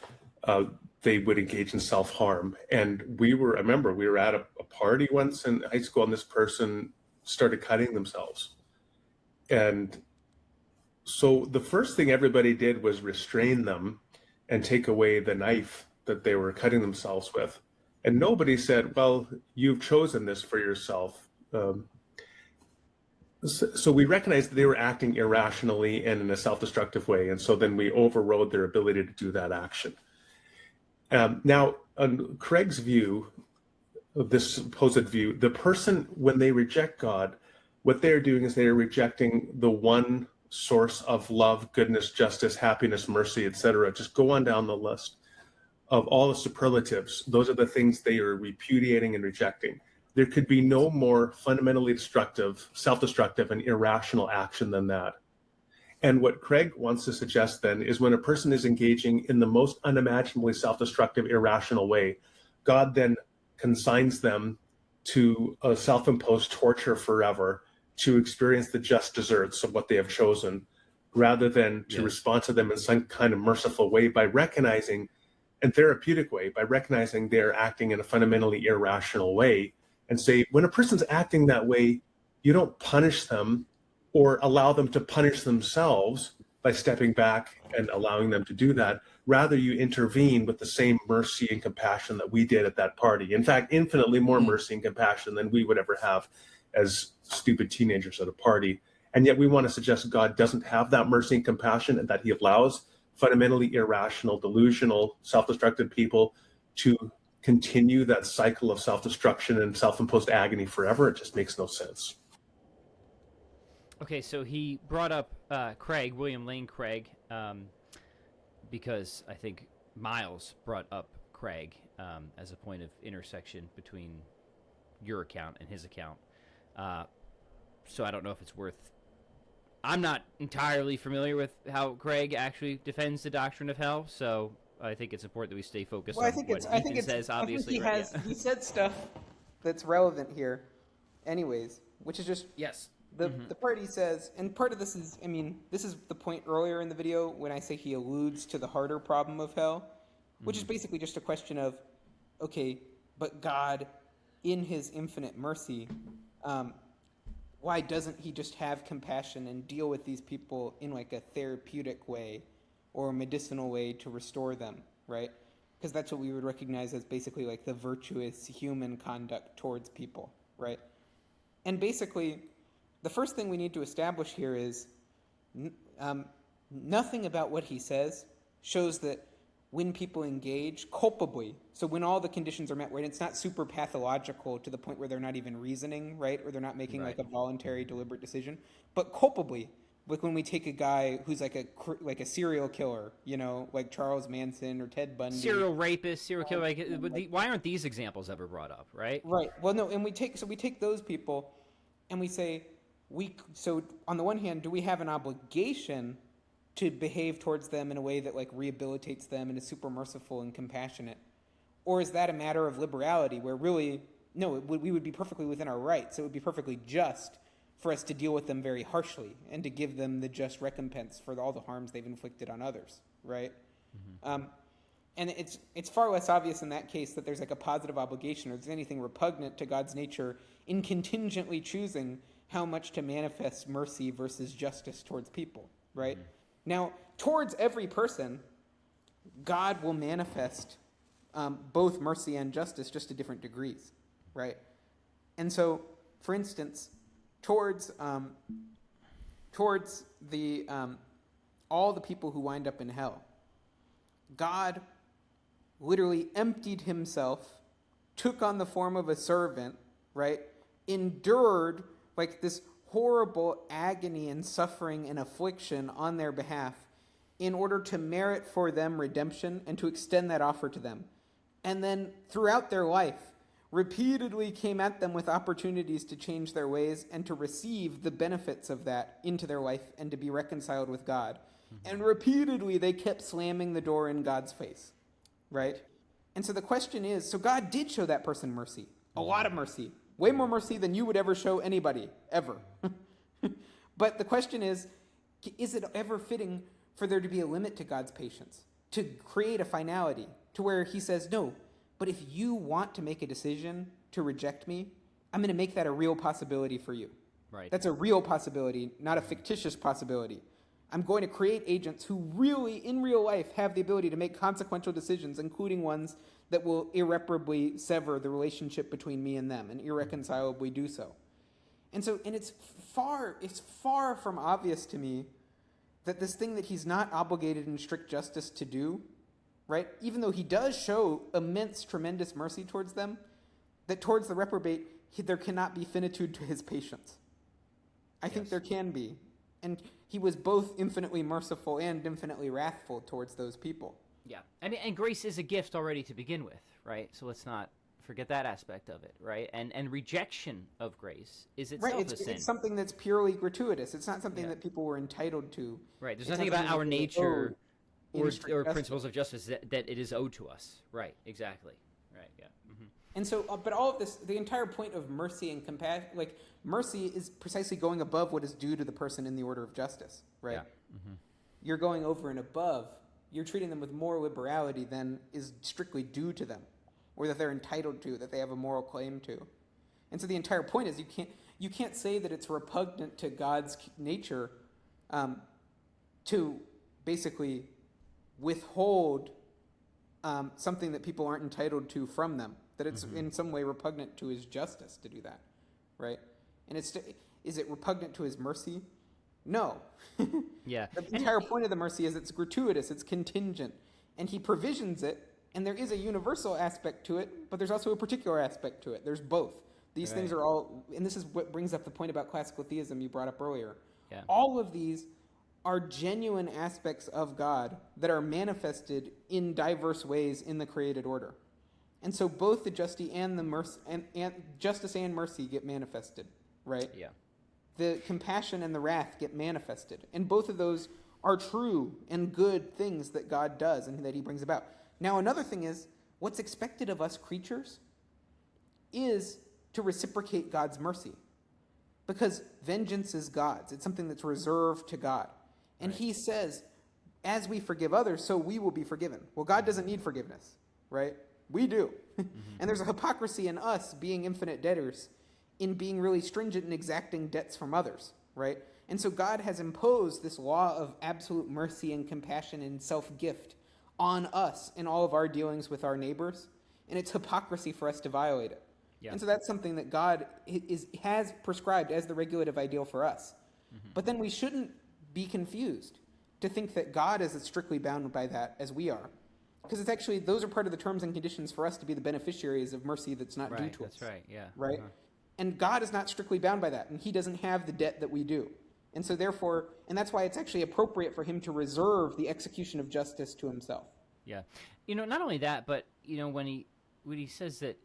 they would engage in self-harm. And I remember we were at a party once in high school, and this person started cutting themselves. And so the first thing everybody did was restrain them and take away the knife that they were cutting themselves with. And nobody said, well, you've chosen this for yourself. So we recognized that they were acting irrationally and in a self-destructive way. And so then we overrode their ability to do that action. Now, on Craig's view, this supposed view, the person, when they reject God, what they're doing is they're rejecting the one source of love, goodness, justice, happiness, mercy, etc. Just go on down the list of all the superlatives. Those are the things they are repudiating and rejecting. There could be no more fundamentally destructive, self-destructive, and irrational action than that. And what Craig wants to suggest then is when a person is engaging in the most unimaginably self-destructive, irrational way, God then consigns them to a self-imposed torture forever to experience the just deserts of what they have chosen, rather than to respond to them in some kind of merciful way by recognizing, and therapeutic way, by recognizing they're acting in a fundamentally irrational way, and say, when a person's acting that way, you don't punish them or allow them to punish themselves by stepping back and allowing them to do that. Rather, you intervene with the same mercy and compassion that we did at that party. In fact, infinitely more mercy and compassion than we would ever have as stupid teenagers at a party. And yet we want to suggest God doesn't have that mercy and compassion, and that he allows fundamentally irrational, delusional, self-destructive people to continue that cycle of self-destruction and self-imposed agony forever. It just makes no sense. Okay, so he brought up Craig, William Lane Craig, because I think Miles brought up Craig as a point of intersection between your account and his account. So I don't know if it's worth... I'm not entirely familiar with how Craig actually defends the doctrine of hell, so I think it's important that we stay focused on what Ethan says, obviously. He said stuff that's relevant here anyways, which is just... Yes. The part he says, and part of this is, I mean, this is the point earlier in the video when I say he alludes to the harder problem of hell, which is basically just a question of, okay, but God, in his infinite mercy, why doesn't he just have compassion and deal with these people in like a therapeutic way or a medicinal way to restore them, right? Because that's what we would recognize as basically like the virtuous human conduct towards people, right? And basically, the first thing we need to establish here is nothing about what he says shows that when people engage culpably, so when all the conditions are met, right, it's not super pathological to the point where they're not even reasoning, right, or they're not making like a voluntary, deliberate decision, but culpably, like when we take a guy who's like a serial killer, you know, like Charles Manson or Ted Bundy, serial rapist, serial killer. Why aren't these examples ever brought up, right? Right. Well, no, and we take those people, and we say. So on the one hand, do we have an obligation to behave towards them in a way that like rehabilitates them and is super merciful and compassionate? Or is that a matter of liberality where really, no, we would be perfectly within our rights. It would be perfectly just for us to deal with them very harshly and to give them the just recompense for all the harms they've inflicted on others, right? And it's far less obvious in that case that there's like a positive obligation or there's anything repugnant to God's nature in contingently choosing how much to manifest mercy versus justice towards people, right? Now, towards every person, God will manifest both mercy and justice just to different degrees, right? And so, for instance, towards the all the people who wind up in hell, God literally emptied himself, took on the form of a servant, right? Endured like this horrible agony and suffering and affliction on their behalf in order to merit for them redemption and to extend that offer to them. and then throughout their life repeatedly came at them with opportunities to change their ways and to receive the benefits of that into their life and to be reconciled with God. And repeatedly they kept slamming the door in God's face, right? And so the question is, so God did show that person mercy, a lot of mercy, way more mercy than you would ever show anybody, ever. But the question is it ever fitting for there to be a limit to God's patience, to create a finality, to where he says, no, but if you want to make a decision to reject me, I'm going to make that a real possibility for you. Right. That's a real possibility, not a fictitious possibility. I'm going to create agents who really, in real life, have the ability to make consequential decisions, including ones that will irreparably sever the relationship between me and them, and irreconcilably do so. And it's far from obvious to me that this thing that he's not obligated in strict justice to do, right, even though he does show immense, tremendous mercy towards them, that towards the reprobate, there cannot be finitude to his patience. I think there can be. And he was both infinitely merciful and infinitely wrathful towards those people. Yeah. I mean, and grace is a gift already to begin with, right? So let's not forget that aspect of it, right? And rejection of grace is itself a sin. It's something that's purely gratuitous. It's not something that people were entitled to. Right. There's nothing about our nature or principles of justice that it is owed to us. Right. Exactly. Right. Yeah. Mm-hmm. And so, but all of this, the entire point of mercy and compassion, like mercy is precisely going above what is due to the person in the order of justice, right? Yeah. Mm-hmm. You're going over and above. You're treating them with more liberality than is strictly due to them, or that they're entitled to, that they have a moral claim to. And so the entire point is you can't say that it's repugnant to God's nature to basically withhold something that people aren't entitled to from them. That it's in some way repugnant to his justice to do that, right? And is it repugnant to his mercy? No. Yeah. The entire point of the mercy is it's gratuitous, it's contingent, and he provisions it, and there is a universal aspect to it, but there's also a particular aspect to it. There's both. These things are all, and this is what brings up the point about classical theism you brought up earlier. Yeah. All of these are genuine aspects of God that are manifested in diverse ways in the created order. And so both the justice and the mercy and justice and mercy get manifested, right? Yeah. The compassion and the wrath get manifested. And both of those are true and good things that God does and that he brings about. Now, another thing is, what's expected of us creatures is to reciprocate God's mercy. Because vengeance is God's. It's something that's reserved to God. And he says, as we forgive others, so we will be forgiven. Well, God doesn't need forgiveness, right? We do. And there's a hypocrisy in us being infinite debtors in being really stringent and exacting debts from others, right? And so God has imposed this law of absolute mercy and compassion and self-gift on us in all of our dealings with our neighbors, and it's hypocrisy for us to violate it. Yeah. And so that's something that God has prescribed as the regulative ideal for us. But then we shouldn't be confused to think that God is as strictly bound by that as we are. Because it's actually, those are part of the terms and conditions for us to be the beneficiaries of mercy that's not due to us. That's right, yeah. Right? And God is not strictly bound by that, and he doesn't have the debt that we do. And so therefore, and that's why it's actually appropriate for him to reserve the execution of justice to himself. Yeah. Not only that, but, when he says that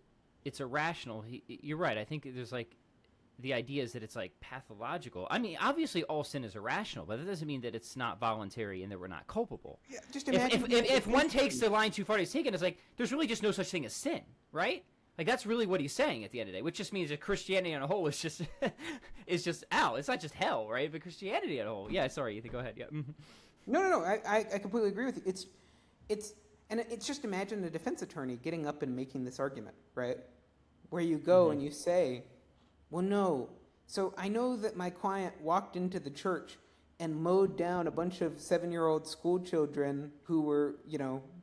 it's irrational, you're right. I think there's the idea is that it's pathological. I mean, obviously all sin is irrational, but that doesn't mean that it's not voluntary and that we're not culpable. Yeah, just imagine if one takes the line too far, he's taken. It's there's really just no such thing as sin, right? That's really what he's saying at the end of the day, which just means that Christianity on a whole is just out. It's not just hell, right? But Christianity on a whole. Yeah, sorry, Ethan, go ahead. Yeah. No. I completely agree with you. It's just imagine a defense attorney getting up and making this argument, right? Where you go and you say, well, no. So I know that my client walked into the church and mowed down a bunch of 7-year-old school children who were,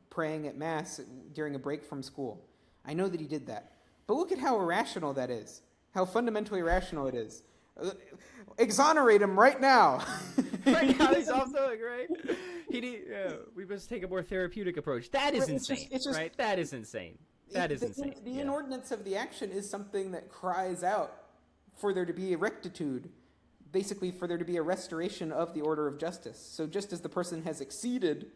praying at Mass during a break from school. I know that he did that. But look at how irrational that is. How fundamentally irrational it is. Exonerate him right now. Right now he's off the hook, right? We must take a more therapeutic approach. That is insane, right? That is insane. That is insane. The inordinance of the action is something that cries out for there to be a rectitude, basically for there to be a restoration of the order of justice. So just as the person has exceeded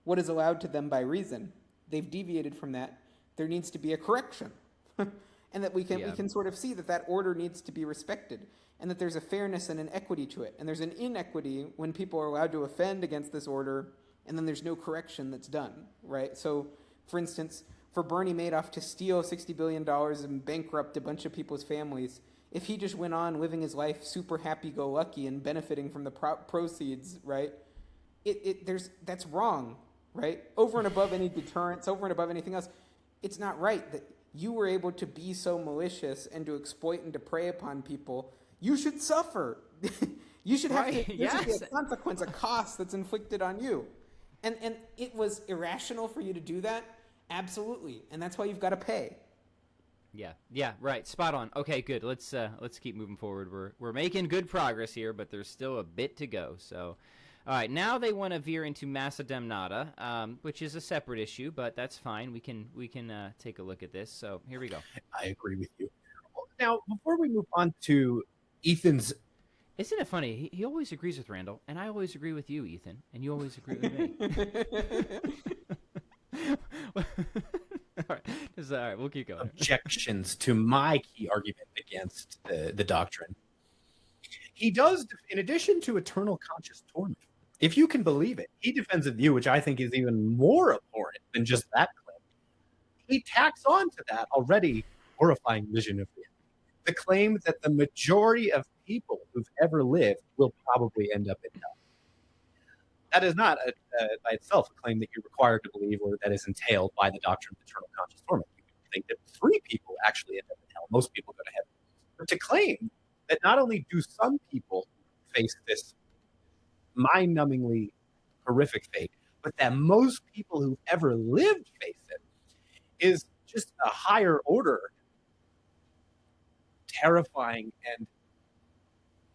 what is allowed to them by reason, they've deviated from that, there needs to be a correction. And that we can sort of see that order needs to be respected, and that there's a fairness and an equity to it. And there's an inequity when people are allowed to offend against this order, and then there's no correction that's done, right? So, for instance, for Bernie Madoff to steal $60 billion and bankrupt a bunch of people's families, if he just went on living his life super happy-go-lucky and benefiting from the proceeds, right, that's wrong, right? Over and above any deterrence, over and above anything else, it's not right that you were able to be so malicious and to exploit and to prey upon people. You should suffer. You should have to, there should be a consequence, a cost that's inflicted on you. And it was irrational for you to do that? Absolutely. And that's why you've got to pay. Yeah, right. Spot on. Okay, good. Let's keep moving forward. We're making good progress here, but there's still a bit to go. So, all right, now they want to veer into Massa Damnata, which is a separate issue, but that's fine. We can take a look at this. So here we go. I agree with you. Now, before we move on to Ethan's, isn't it funny? He always agrees with Randall, and I always agree with you, Ethan, and you always agree with me. All right, we'll keep going. Objections to my key argument against the doctrine. He does, in addition to eternal conscious torment, if you can believe it, he defends a view which I think is even more abhorrent than just that claim. He tacks on to that already horrifying vision of reality. The claim that the majority of people who've ever lived will probably end up in hell. That is not by itself a claim that you're required to believe or that is entailed by the doctrine of eternal conscious torment. You can think that 3 people actually end up in hell. Most people go to heaven. But to claim that not only do some people face this mind-numbingly horrific fate, but that most people who've ever lived face it is just a higher order, terrifying and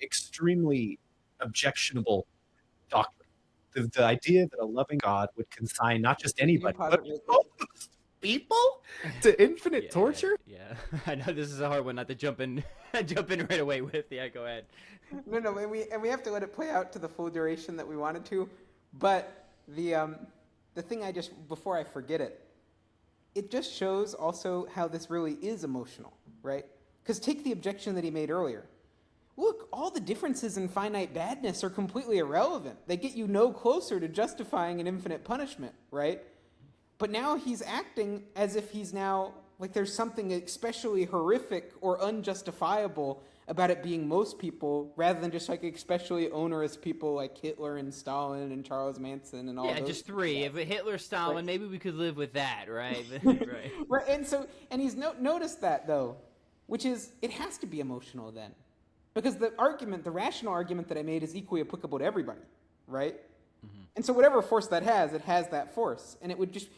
extremely objectionable doctrine. The idea that a loving God would consign not just anybody, but most people to infinite torture? Yeah, I know this is a hard one not to jump in right away with. Yeah, go ahead. No, and we have to let it play out to the full duration that we wanted to. But the thing before I forget it, it just shows also how this really is emotional, right? Because take the objection that he made earlier. Look, all the differences in finite badness are completely irrelevant. They get you no closer to justifying an infinite punishment, right? But now he's acting as if he's now, like there's something especially horrific or unjustifiable about it being most people, rather than just like especially onerous people like Hitler and Stalin and Charles Manson and all those. Yeah, just 3. If Hitler, Stalin, right. Maybe we could live with that, right? Right. Right. And he's noticed that though, which is it has to be emotional then, because the rational argument that I made is equally applicable to everybody, right? Mm-hmm. And so whatever force that has, it has that force, and it's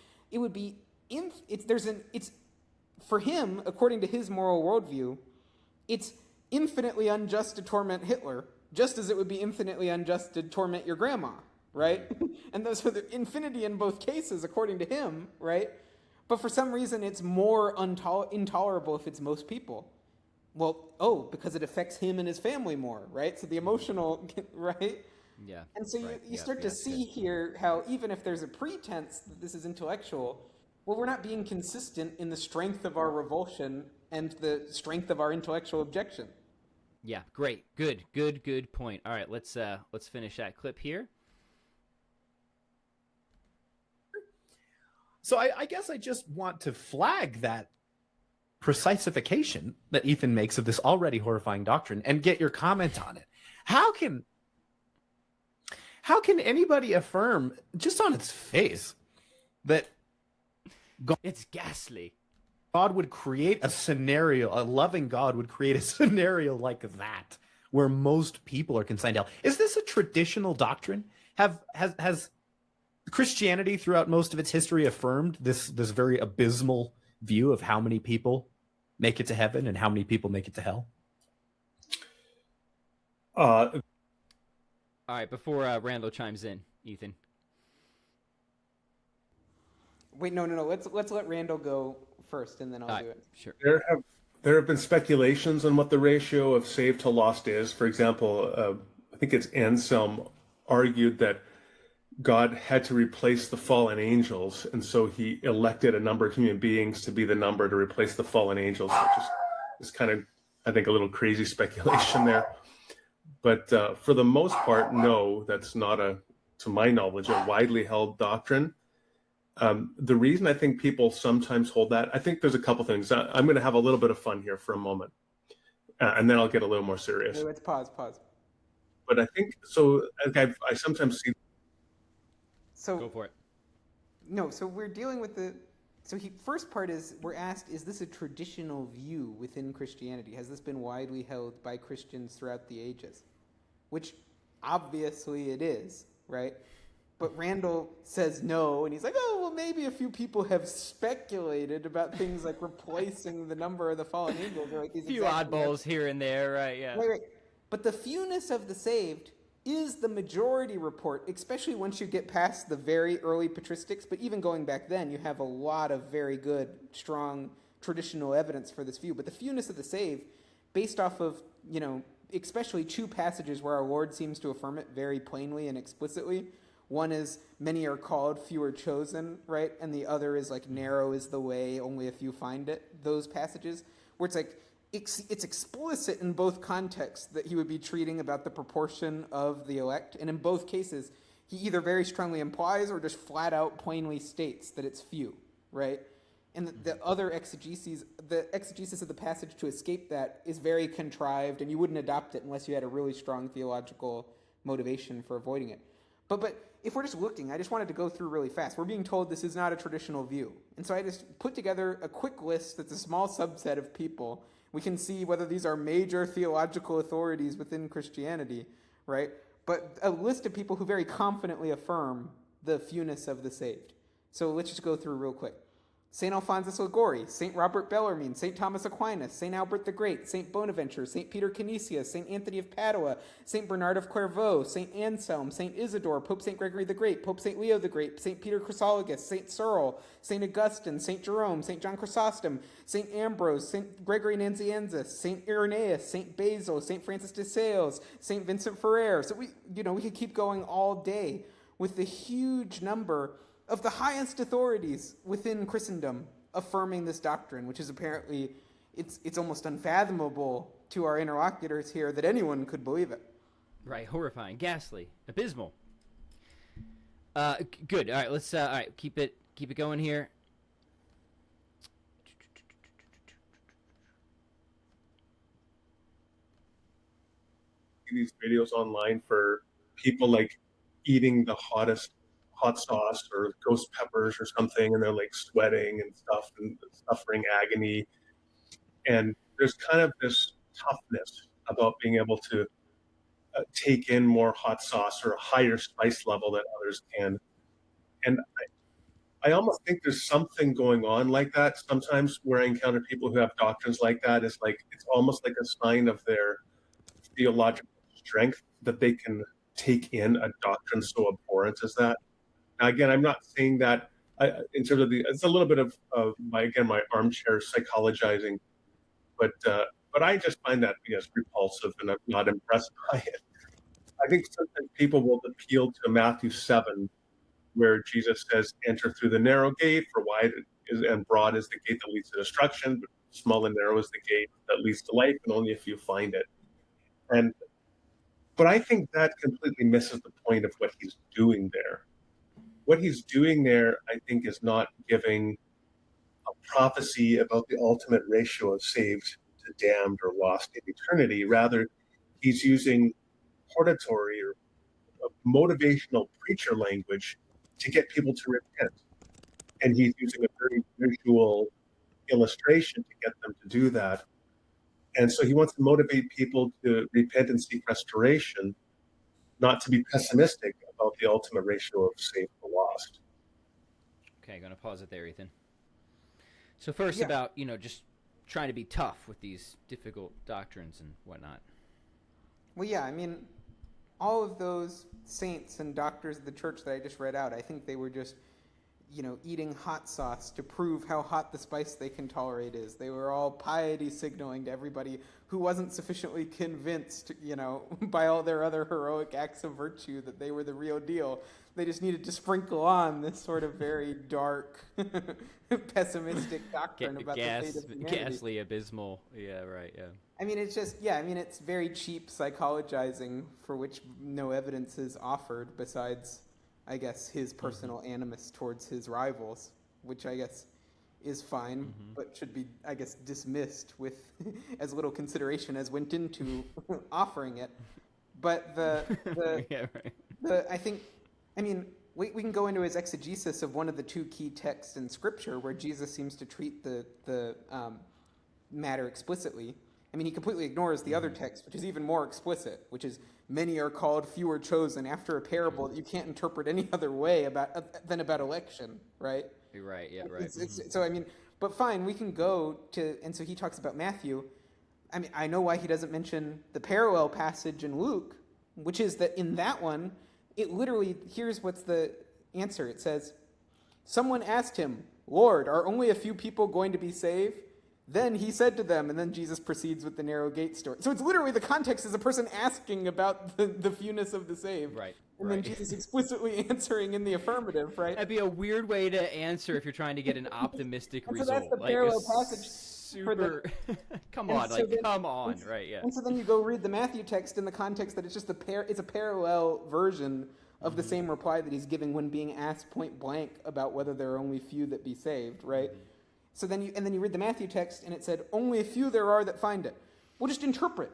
for him, according to his moral worldview, it's infinitely unjust to torment Hitler, just as it would be infinitely unjust to torment your grandma, right? And those are the infinity in both cases, according to him, right? But for some reason, it's more intolerable if it's most people. Well, because it affects him and his family more, right? So the emotional, right? Yeah. And so you start to see here how even if there's a pretense that this is intellectual, well, we're not being consistent in the strength of our revulsion and the strength of our intellectual objection. Yeah, great. Good point. All right, let's finish that clip here. So I guess I just want to flag that precisification that Ethan makes of this already horrifying doctrine and get your comment on it. How can anybody affirm just on its face that it's ghastly? God would create a scenario, a loving God would create a scenario like that, where most people are consigned to hell. Is this a traditional doctrine? Has Christianity throughout most of its history affirmed this very abysmal view of how many people make it to heaven and how many people make it to hell? All right, before Randall chimes in, Ethan. Wait, no. Let's let Randall go first, and then I'll do it. Sure. There have been speculations on what the ratio of saved to lost is. For example, I think it's Anselm argued that God had to replace the fallen angels, and so he elected a number of human beings to be the number to replace the fallen angels, which is kind of, I think, a little crazy speculation there. But for the most part, no, that's not to my knowledge, a widely held doctrine. The reason I think people sometimes hold that, I think there's a couple things. I'm going to have a little bit of fun here for a moment, and then I'll get a little more serious. Wait, let's pause. But I think, so I sometimes see. So Go for it. No, so we're dealing with first part is, we're asked, is this a traditional view within Christianity? Has this been widely held by Christians throughout the ages? Which obviously it is, right? But Randal says no, and he's like, oh, well, maybe a few people have speculated about things like replacing the number of the fallen angels. Like, A few oddballs here and there, right? Yeah. Right. But the fewness of the saved is the majority report, especially once you get past the very early patristics. But even going back then, you have a lot of very good, strong traditional evidence for this view. But the fewness of the saved, based off of, especially two passages where our Lord seems to affirm it very plainly and explicitly. One is, many are called, few are chosen, right? And the other is like, narrow is the way, only a few find it. Those passages where it's like, it's explicit in both contexts that he would be treating about the proportion of the elect. And in both cases, he either very strongly implies or just flat out plainly states that it's few, right? And the other exegesis of the passage to escape that is very contrived, and you wouldn't adopt it unless you had a really strong theological motivation for avoiding it. But if we're just looking, I just wanted to go through really fast. We're being told this is not a traditional view. And so I just put together a quick list that's a small subset of people. We can see whether these are major theological authorities within Christianity, right? But a list of people who very confidently affirm the fewness of the saved. So let's just go through real quick. St. Alphonsus Liguori, St. Robert Bellarmine, St. Thomas Aquinas, St. Albert the Great, St. Bonaventure, St. Peter Canisius, St. Anthony of Padua, St. Bernard of Clairvaux, St. Anselm, St. Isidore, Pope St. Gregory the Great, Pope St. Leo the Great, St. Peter Chrysologus, St. Cyril, St. Augustine, St. Jerome, St. John Chrysostom, St. Ambrose, St. Gregory Nazianzus, St. Irenaeus, St. Basil, St. Francis de Sales, St. Vincent Ferrer. So we could keep going all day with the huge number of the highest authorities within Christendom affirming this doctrine, which is apparently, it's almost unfathomable to our interlocutors here that anyone could believe it. Right, horrifying, ghastly, abysmal. Good. All right, let's keep it going here. These videos online for people like eating the hot sauce or ghost peppers or something, and they're like sweating and stuff and suffering agony. And there's kind of this toughness about being able to take in more hot sauce or a higher spice level than others can. And I almost think there's something going on like that sometimes where I encounter people who have doctrines like that. It's like, it's almost like a sign of their theological strength that they can take in a doctrine so abhorrent as that. Now, again, I'm not saying that in terms of it's a little bit of my armchair psychologizing, but I just find that repulsive, and I'm not impressed by it. I think sometimes people will appeal to Matthew 7, where Jesus says, "Enter through the narrow gate, for wide and broad is the gate that leads to destruction, but small and narrow is the gate that leads to life, and only a few find it." But I think that completely misses the point of what he's doing there. What he's doing there, I think, is not giving a prophecy about the ultimate ratio of saved to damned or lost in eternity. Rather, he's using hortatory or motivational preacher language to get people to repent. And he's using a very visual illustration to get them to do that. And so he wants to motivate people to repent and seek restoration, not to be pessimistic about the ultimate ratio of saved to lost. Okay, going to pause it there, Ethan. So first about, just trying to be tough with these difficult doctrines and whatnot. Well, yeah, I mean, all of those saints and doctors of the church that I just read out, I think they were just, eating hot sauce to prove how hot the spice they can tolerate is. They were all piety signaling to everybody who wasn't sufficiently convinced, by all their other heroic acts of virtue that they were the real deal. They just needed to sprinkle on this sort of very dark, pessimistic doctrine about the fate of humanity. Ghastly, abysmal. Yeah, right, yeah. I mean, it's very cheap psychologizing for which no evidence is offered besides, I guess, his personal animus towards his rivals, which I guess is fine, but should be, I guess, dismissed with as little consideration as went into offering it. But Yeah, right. We can go into his exegesis of one of the two key texts in Scripture where Jesus seems to treat the matter explicitly. I mean, he completely ignores the other text, which is even more explicit, which is many are called, few are chosen, after a parable that you can't interpret any other way than about election, right? You're right, yeah, right. So, but fine, we can go to, and so he talks about Matthew. I mean, I know why he doesn't mention the parallel passage in Luke, which is that in that one, it literally, here's what's the answer. It says, someone asked him, Lord, are only a few people going to be saved? Then he said to them, and then Jesus proceeds with the narrow gate story. So it's literally, the context is a person asking about the fewness of the saved. Right. And then Jesus explicitly answering in the affirmative, right? That'd be a weird way to answer if you're trying to get an optimistic result. So that's the parallel passage. Super. Come on, right? Yeah. And so then you go read the Matthew text in the context that it's just it's a parallel version of the same reply that he's giving when being asked point blank about whether there are only few that be saved, right? So then you read the Matthew text and it said only a few there are that find it. Well, just interpret.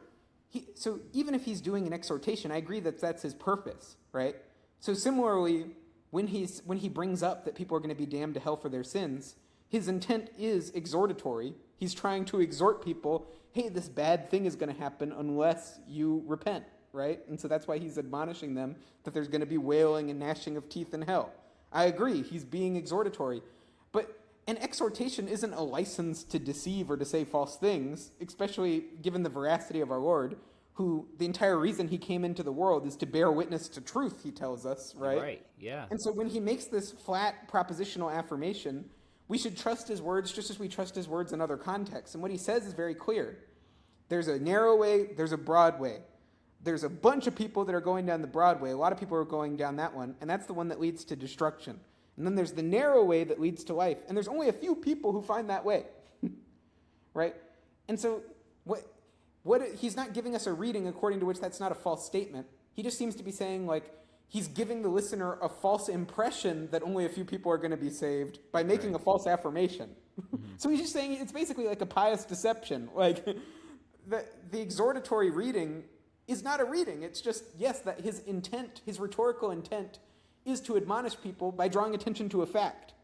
So even if he's doing an exhortation, I agree that that's his purpose, right? So similarly, when he brings up that people are going to be damned to hell for their sins, his intent is exhortatory. He's trying to exhort people, hey, this bad thing is going to happen unless you repent, right? And so that's why he's admonishing them that there's going to be wailing and gnashing of teeth in hell. I agree, he's being exhortatory. But an exhortation isn't a license to deceive or to say false things, especially given the veracity of our Lord, who the entire reason he came into the world is to bear witness to truth, he tells us, right? Right, yeah. And so when he makes this flat propositional affirmation, we should trust his words just as we trust his words in other contexts. And what he says is very clear. There's a narrow way, there's a broad way. There's a bunch of people that are going down the broad way. A lot of people are going down that one, and that's the one that leads to destruction. And then there's the narrow way that leads to life. And there's only a few people who find that way, right? And so he's not giving us a reading according to which that's not a false statement. He just seems to be saying, he's giving the listener a false impression that only a few people are going to be saved by making a false affirmation. So he's just saying it's basically like a pious deception. The exhortatory reading is not a reading. It's just, yes, that his intent, his rhetorical intent, is to admonish people by drawing attention to a fact.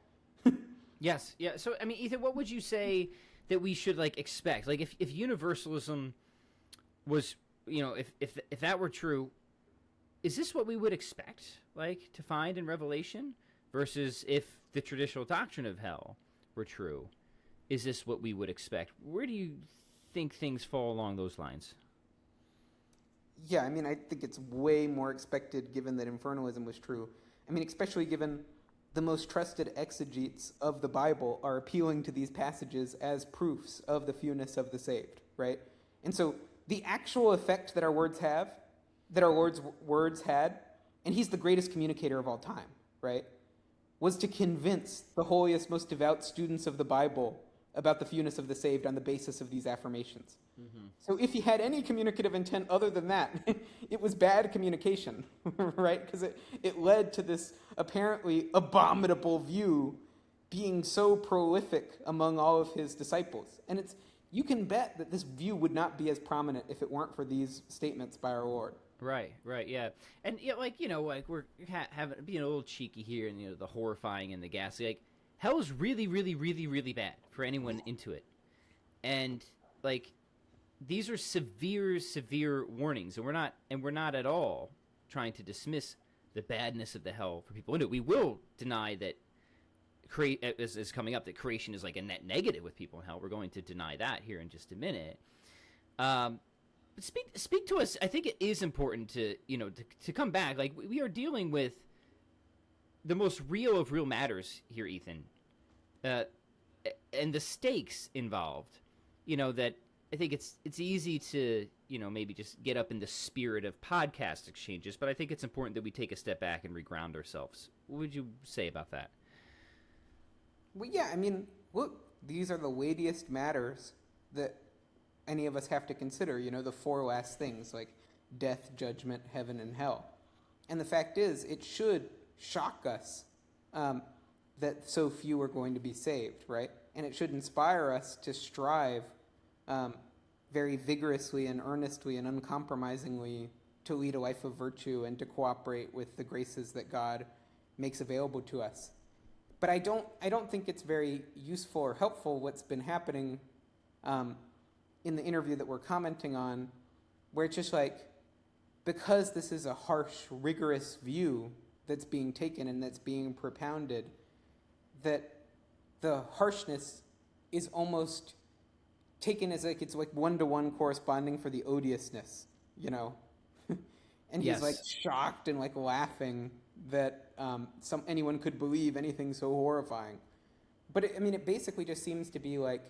Yes, yeah. So, I mean, Ethan, what would you say that we should, expect? If universalism was, if that were true, is this what we would expect, to find in Revelation? Versus if the traditional doctrine of hell were true, is this what we would expect? Where do you think things fall along those lines? Yeah, I think it's way more expected given that infernalism was true. Especially given the most trusted exegetes of the Bible are appealing to these passages as proofs of the fewness of the saved, right? And so the actual effect that our words have, that our Lord's words had, and he's the greatest communicator of all time, right, was to convince the holiest, most devout students of the Bible about the fewness of the saved on the basis of these affirmations. So if he had any communicative intent other than that, it was bad communication, right? Because it led to this apparently abominable view being so prolific among all of his disciples. And you can bet that this view would not be as prominent if it weren't for these statements by our Lord. Right, yeah. And, we're being a little cheeky here and, the horrifying and the ghastly. Hell is really, really, really, really bad for anyone into it. And, these are severe, severe warnings, and we're not at all trying to dismiss the badness of the hell for people into it. We will deny that is coming up that creation is a net negative with people in hell. We're going to deny that here in just a minute. But speak to us. I think it is important to come back. We are dealing with the most real of real matters here, Ethan, and the stakes involved, that I think it's easy to, maybe just get up in the spirit of podcast exchanges, but I think it's important that we take a step back and reground ourselves. What would you say about that? Well, yeah, I mean, look, these are the weightiest matters that any of us have to consider, the four last things, like death, judgment, heaven, and hell. And the fact is, it should shock us that so few are going to be saved, right? And it should inspire us to strive very vigorously and earnestly and uncompromisingly to lead a life of virtue and to cooperate with the graces that God makes available to us. But I don't think it's very useful or helpful what's been happening in the interview that we're commenting on, where it's just like, because this is a harsh, rigorous view that's being taken and that's being propounded, that the harshness is almost taken as like it's like one-to-one corresponding for the odiousness, and he's Yes. like shocked and like laughing that anyone could believe anything so horrifying. But it basically just seems to be like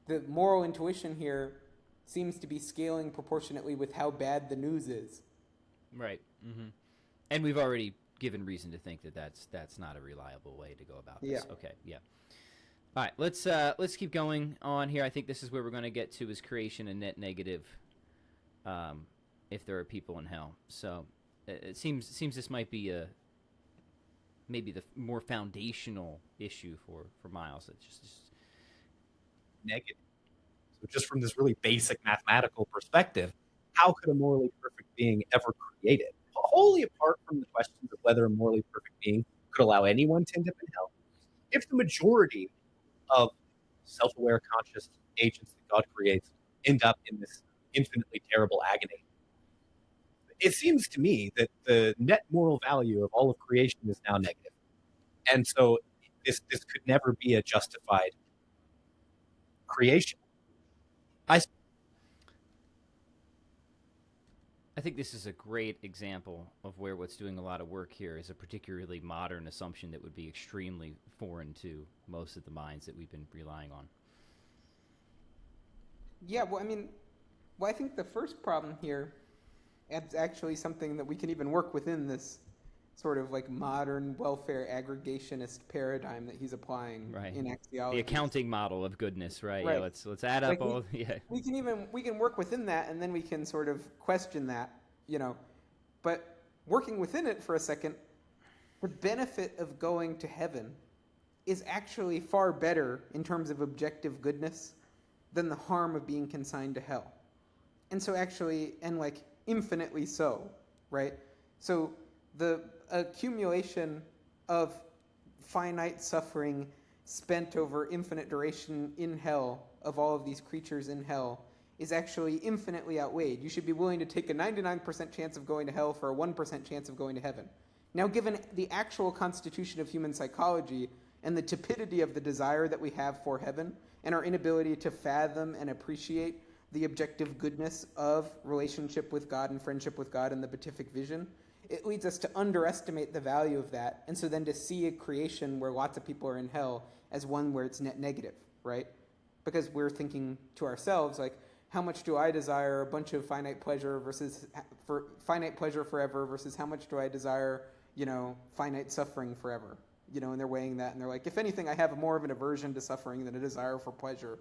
the moral intuition here seems to be scaling proportionately with how bad the news is. Right. Mm-hmm. And we've already given reason to think that that's not a reliable way to go about this. Yeah. Okay. Yeah. All right. Let's keep going on here. I think this is where we're going to get to is creation and net negative. If there are people in hell, so it seems this might be maybe the more foundational issue for Miles. It's just Negative. So just from this really basic mathematical perspective, how could a morally perfect being ever create it? Wholly apart from the questions of whether a morally perfect being could allow anyone to end up in hell, if the majority of self-aware conscious agents that God creates end up in this infinitely terrible agony, it seems to me that the net moral value of all of creation is now negative. And so this could never be a justified creation. I think this is a great example of where what's doing a lot of work here is a particularly modern assumption that would be extremely foreign to most of the minds that we've been relying on. Yeah, I think the first problem here is actually something that we can even work within this sort of like modern welfare aggregationist paradigm that he's applying in axiology. The accounting model of goodness, right? Right. Yeah, let's add up all. We can work within that, and then we can sort of question that, But working within it for a second, the benefit of going to heaven is actually far better in terms of objective goodness than the harm of being consigned to hell. And so actually, and like infinitely so, right? So the accumulation of finite suffering spent over infinite duration in hell of all of these creatures in hell is actually infinitely outweighed. You should be willing to take a 99% chance of going to hell for a 1% chance of going to heaven. Now, given the actual constitution of human psychology and the tepidity of the desire that we have for heaven and our inability to fathom and appreciate the objective goodness of relationship with God and friendship with God and the beatific vision, it leads us to underestimate the value of that, and so then to see a creation where lots of people are in hell as one where it's net negative, right? Because we're thinking to ourselves, like, how much do I desire a bunch of finite pleasure for finite pleasure forever versus how much do I desire, finite suffering forever? And they're weighing that, and they're like, if anything, I have more of an aversion to suffering than a desire for pleasure.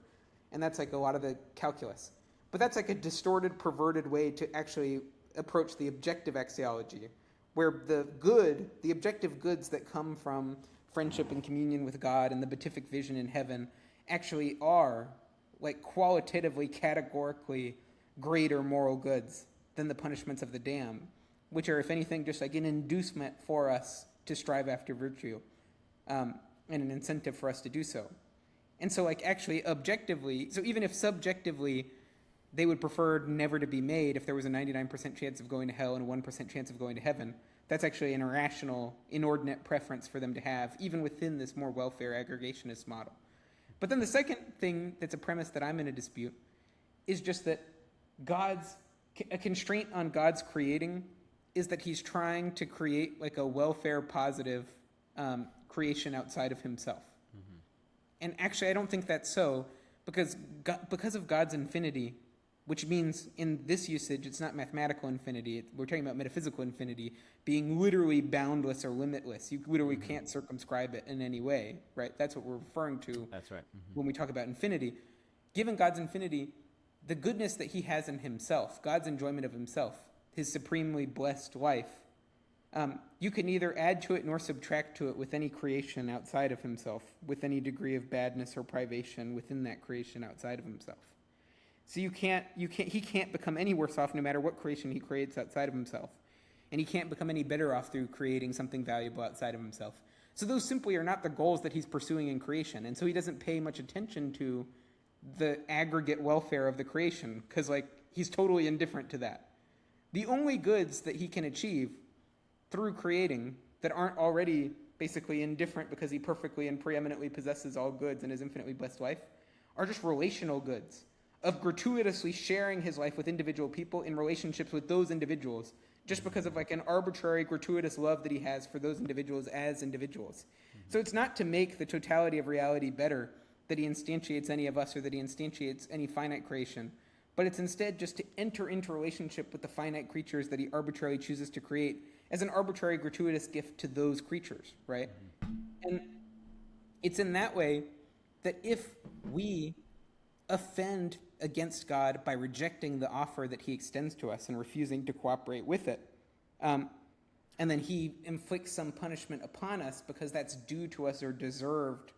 And that's like a lot of the calculus. But that's like a distorted, perverted way to actually approach the objective axiology, where the objective goods that come from friendship and communion with God and the beatific vision in heaven actually are like qualitatively, categorically greater moral goods than the punishments of the damned, which are, if anything, just like an inducement for us to strive after virtue, and an incentive for us to do so. And so, like, actually, objectively, so even if subjectively they would prefer never to be made if there was a 99% chance of going to hell and a 1% chance of going to heaven, that's actually an irrational, inordinate preference for them to have, even within this more welfare aggregationist model. But then the second thing that's a premise that I'm going to dispute is just that a constraint on God's creating is that he's trying to create like a welfare positive creation outside of himself. And actually, I don't think that's so, because of God's infinity, which means in this usage, it's not mathematical infinity. We're talking about metaphysical infinity, being literally boundless or limitless. You literally can't circumscribe it in any way, right? That's what we're referring to. That's right. When we talk about infinity. Given God's infinity, the goodness that he has in himself, God's enjoyment of himself, his supremely blessed life, you can neither add to it nor subtract to it with any creation outside of himself, with any degree of badness or privation within that creation outside of himself. So he can't become any worse off no matter what creation he creates outside of himself. And he can't become any better off through creating something valuable outside of himself. So those simply are not the goals that he's pursuing in creation. And so he doesn't pay much attention to the aggregate welfare of the creation, because he's totally indifferent to that. The only goods that he can achieve through creating that aren't already basically indifferent because he perfectly and preeminently possesses all goods in his infinitely blessed life are just relational goods of gratuitously sharing his life with individual people in relationships with those individuals, just because of an arbitrary gratuitous love that he has for those individuals as individuals. So it's not to make the totality of reality better that he instantiates any of us or that he instantiates any finite creation, but it's instead just to enter into relationship with the finite creatures that he arbitrarily chooses to create as an arbitrary gratuitous gift to those creatures, right? And it's in that way that if we offend against God by rejecting the offer that he extends to us and refusing to cooperate with it, and then he inflicts some punishment upon us because that's due to us or deserved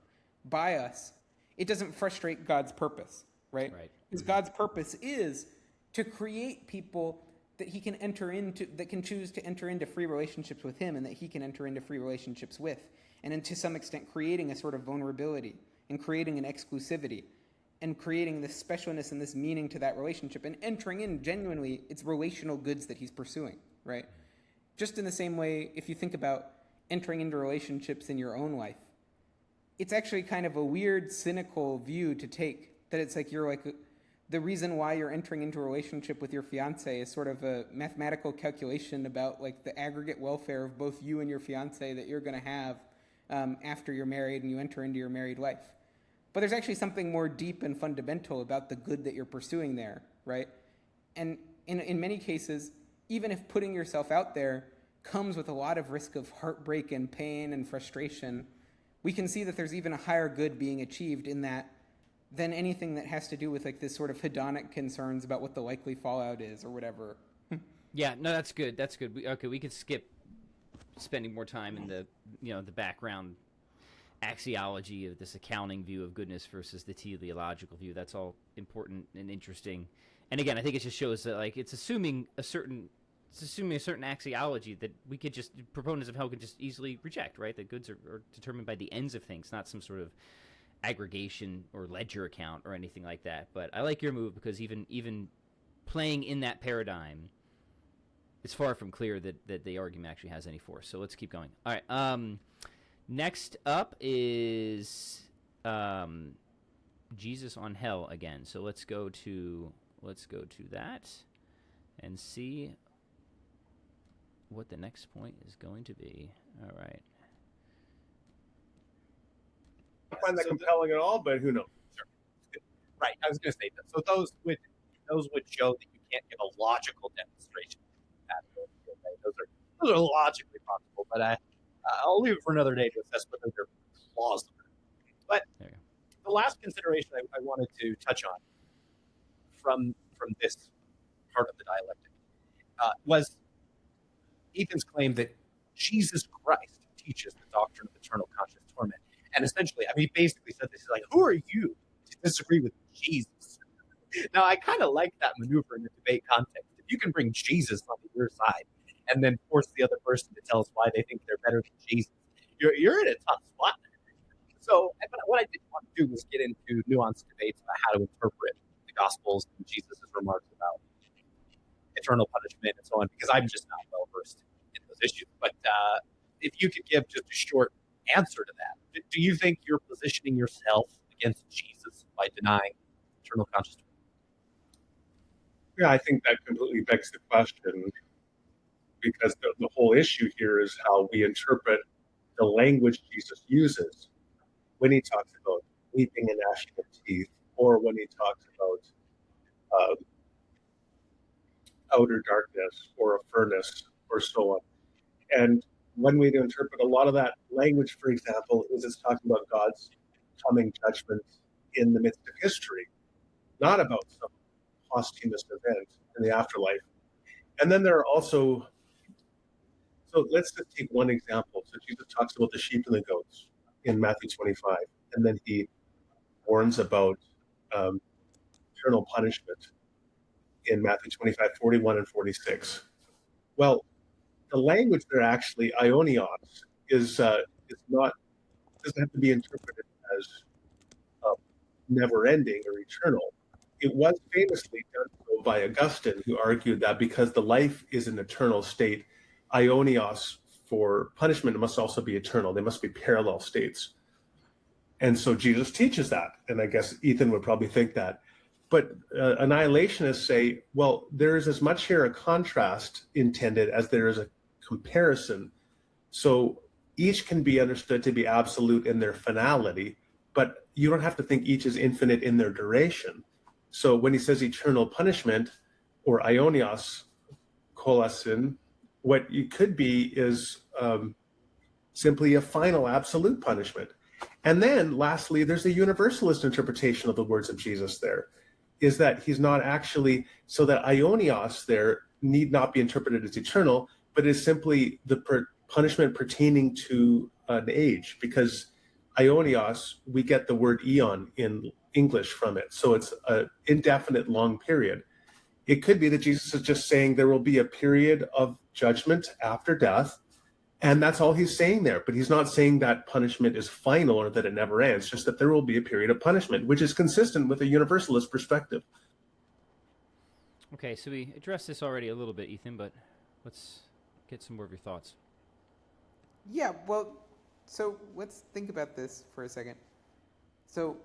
by us, it doesn't frustrate God's purpose, right? Because God's purpose is to create people that he can enter into, that can choose to enter into free relationships with him and that he can enter into free relationships with. And then to some extent creating a sort of vulnerability and creating an exclusivity and creating this specialness and this meaning to that relationship and entering in genuinely its relational goods that he's pursuing, right? Just in the same way, if you think about entering into relationships in your own life, it's actually kind of a weird, cynical view to take, that it's you're the reason why you're entering into a relationship with your fiance is sort of a mathematical calculation about the aggregate welfare of both you and your fiance that you're going to have after you're married and you enter into your married life. But there's actually something more deep and fundamental about the good that you're pursuing there, right? And in many cases, even if putting yourself out there comes with a lot of risk of heartbreak and pain and frustration, we can see that there's even a higher good being achieved in that than anything that has to do with this sort of hedonic concerns about what the likely fallout is or whatever. Yeah, no, that's good. That's good. We could skip spending more time in the background axiology of this accounting view of goodness versus the teleological view. That's all important and interesting. And again, I think it just shows that it's assuming a certain axiology that we could just, proponents of hell could just easily reject, right? That goods are determined by the ends of things, not some sort of aggregation or ledger account or anything like that. But I like your move because even playing in that paradigm, it's far from clear that the argument actually has any force. So let's keep going. All right. Next up is Jesus on hell again. So let's go to that and see what the next point is going to be. All right. I find that compelling at all, but who knows? Sure. Right. I was going to say that. So those would show that you can't give a logical demonstration. Those are logically possible, but I'll leave it for another day to assess whether they're plausible. But the last consideration I wanted to touch on from this part of the dialectic was Ethan's claim that Jesus Christ teaches the doctrine of eternal conscious torment. And essentially, he basically said this, he's who are you to disagree with Jesus? Now, I kind of like that maneuver in the debate context. If you can bring Jesus onto your side and then force the other person to tell us why they think they're better than Jesus, you're in a tough spot. So what I didn't want to do was get into nuanced debates about how to interpret the Gospels and Jesus' remarks about eternal punishment and so on, because I'm just not well versed in those issues. But if you could give just a short answer to that, do you think you're positioning yourself against Jesus by denying eternal consciousness? Yeah, I think that completely begs the question, because the whole issue here is how we interpret the language Jesus uses when he talks about weeping and gnashing of teeth, or when he talks about outer darkness or a furnace or so on. And when we interpret a lot of that language, for example, is it's talking about God's coming judgment in the midst of history, not about some posthumous event in the afterlife. And then there are also, so let's just take one example. So Jesus talks about the sheep and the goats in Matthew 25, and then he warns about eternal punishment in Matthew 25, 41 and 46. Well, the language there actually, aionios, is not, doesn't have to be interpreted as never-ending or eternal. It was famously done so by Augustine, who argued that because the life is an eternal state, aionios for punishment must also be eternal. They must be parallel states. And so Jesus teaches that, and I guess Ethan would probably think that. But annihilationists say, well, there is as much here a contrast intended as there is a comparison. So each can be understood to be absolute in their finality, but you don't have to think each is infinite in their duration. So when he says eternal punishment or aionios kolasin, what you could be is simply a final absolute punishment. And then lastly, there's a universalist interpretation of the words of Jesus there, is that he's not actually, so that aionios there need not be interpreted as eternal, but is simply the punishment pertaining to an age, because aionios, we get the word eon in English from it. So it's an indefinite long period. It could be that Jesus is just saying there will be a period of judgment after death, and that's all he's saying there. But he's not saying that punishment is final or that it never ends, just that there will be a period of punishment, which is consistent with a universalist perspective. Okay, so we addressed this already a little bit, Ethan, but let's get some more of your thoughts. Yeah, well, so let's think about this for a second. So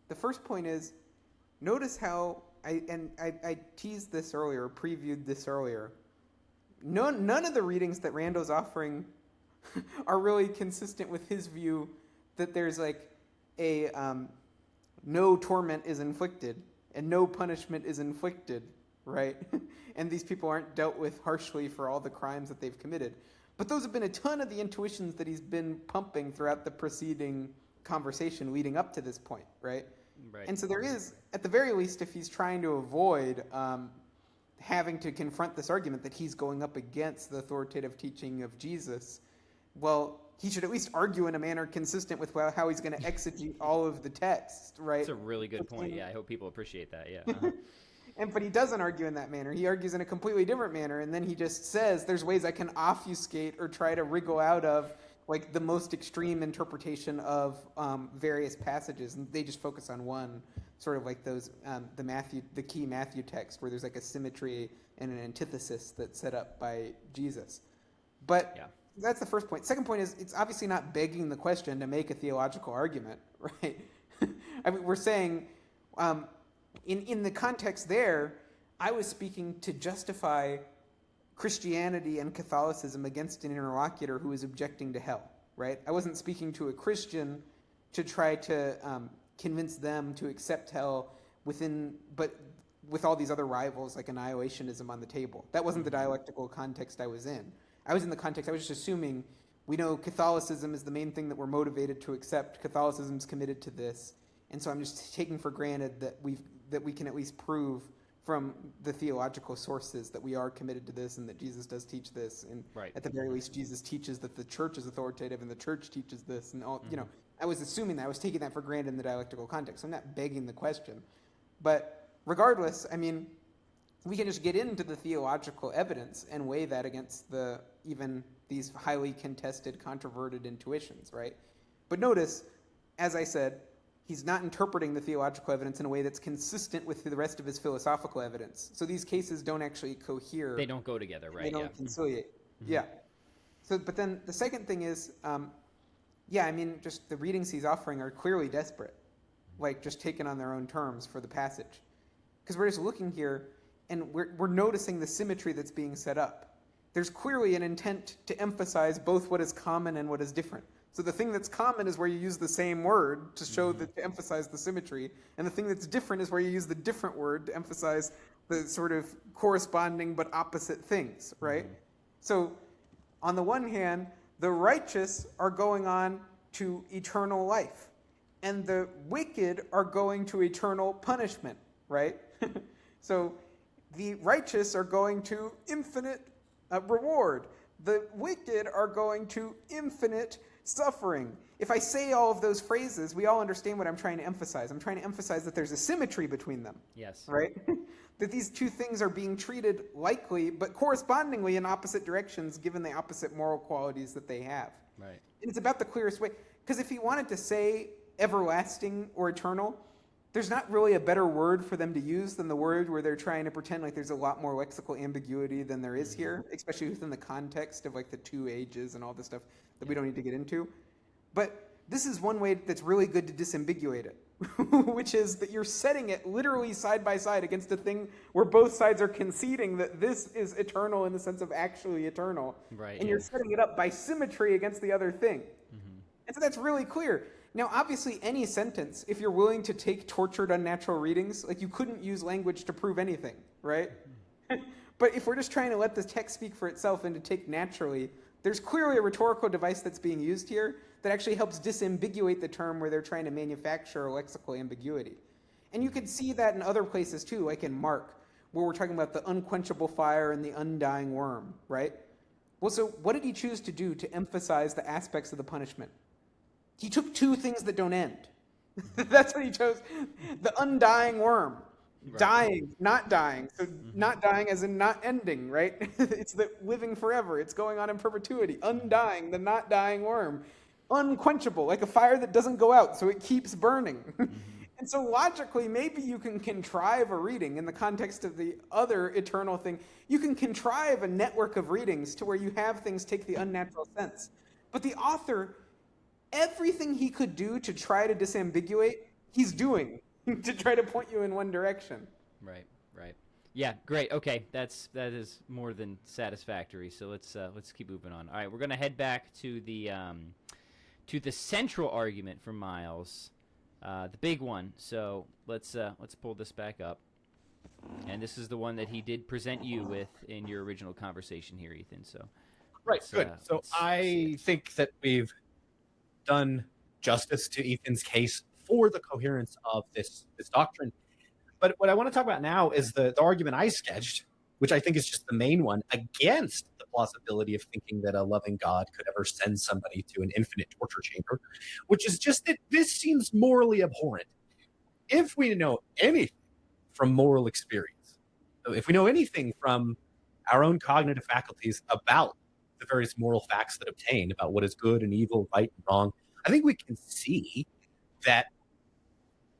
the first point is, notice how, I teased this earlier, previewed this earlier. None of the readings that Randall's offering are really consistent with his view that there's like a no torment is inflicted and no punishment is inflicted, right? And these people aren't dealt with harshly for all the crimes that they've committed. But those have been a ton of the intuitions that he's been pumping throughout the preceding conversation leading up to this point, right? Right. And so there is, at the very least, if he's trying to avoid having to confront this argument that he's going up against the authoritative teaching of Jesus, well, he should at least argue in a manner consistent with how he's going to exegete all of the text, right? That's a really good point. Yeah, I hope people appreciate that. Yeah. Uh-huh. But he doesn't argue in that manner. He argues in a completely different manner, and then he just says there's ways I can obfuscate or try to wriggle out of like the most extreme interpretation of various passages, and they just focus on one, sort of like those the key Matthew text where there's like a symmetry and an antithesis that's set up by Jesus. But yeah. That's the first point. Second point is it's obviously not begging the question to make a theological argument, right? I mean, we're saying in the context there, I was speaking to justify Christianity and Catholicism against an interlocutor who is objecting to hell, right? I wasn't speaking to a Christian to try to convince them to accept hell but with all these other rivals like annihilationism on the table. That wasn't the dialectical context I was in. I was in the context, I was just assuming we know Catholicism is the main thing that we're motivated to accept. Catholicism's committed to this. And so I'm just taking for granted that we can at least prove from the theological sources that we are committed to this and that Jesus does teach this. And right. At the very least, Jesus teaches that the church is authoritative and the church teaches this. And all, you know, I was assuming that. I was taking that for granted in the dialectical context. I'm not begging the question. But regardless, I mean, we can just get into the theological evidence and weigh that against even these highly contested, controverted intuitions, right? But notice, as I said, he's not interpreting the theological evidence in a way that's consistent with the rest of his philosophical evidence. So these cases don't actually cohere. They don't go together, right? They don't conciliate. Mm-hmm. Yeah. So, but then the second thing is, I mean, just the readings he's offering are clearly desperate, like just taken on their own terms for the passage. Because we're just looking here, and we're noticing the symmetry that's being set up. there's clearly an intent to emphasize both what is common and what is different. So the thing that's common is where you use the same word to show that, to emphasize the symmetry, and the thing that's different is where you use the different word to emphasize the sort of corresponding but opposite things, right? So on the one hand, the righteous are going on to eternal life, and the wicked are going to eternal punishment, right? So the righteous are going to infinite reward. The wicked are going to infinite suffering. If I say all of those phrases, we all understand what I'm trying to emphasize. I'm trying to emphasize that there's a symmetry between them. Yes. Right? That these two things are being treated likely, but correspondingly in opposite directions, given the opposite moral qualities that they have. Right. And it's about the clearest way. Because if he wanted to say everlasting or eternal, there's not really a better word for them to use than the word where they're trying to pretend like there's a lot more lexical ambiguity than there is here, especially within the context of like the two ages and all this stuff that we don't need to get into. But this is one way that's really good to disambiguate it, which is that you're setting it literally side by side against a thing where both sides are conceding that this is eternal in the sense of actually eternal. Right. And you're setting it up by symmetry against the other thing. And so that's really clear. Now, obviously, any sentence, if you're willing to take tortured, unnatural readings, like you couldn't use language to prove anything, right? But if we're just trying to let the text speak for itself and to take naturally, there's clearly a rhetorical device that's being used here that actually helps disambiguate the term where they're trying to manufacture a lexical ambiguity. And you can see that in other places too, like in Mark, where we're talking about the unquenchable fire and the undying worm, right? Well, so what did he choose to do to emphasize the aspects of the punishment? He took two things that don't end. That's what he chose. The undying worm. Right. Dying, not dying. So not dying as in not ending, right? It's the living forever. It's going on in perpetuity. Undying, the not dying worm. Unquenchable, like a fire that doesn't go out, so it keeps burning. And so logically, maybe you can contrive a reading in the context of the other eternal thing. You can contrive a network of readings to where you have things take the unnatural sense. But the author, everything he could do to try to disambiguate, he's doing to try to point you in one direction. Right. Yeah, great. Okay, that is more than satisfactory. So let's keep moving on. All right, we're gonna head back to the central argument for Miles, the big one. So let's pull this back up, and this is the one that he did present you with in your original conversation here, Ethan. So right, good. So I think that we've done justice to Ethan's case for the coherence of this doctrine. But what I want to talk about now is the argument I sketched, which I think is just the main one, against the plausibility of thinking that a loving God could ever send somebody to an infinite torture chamber, which is just that this seems morally abhorrent. If we know anything from moral experience, if we know anything from our own cognitive faculties about the various moral facts that obtain about what is good and evil, right and wrong, I think we can see that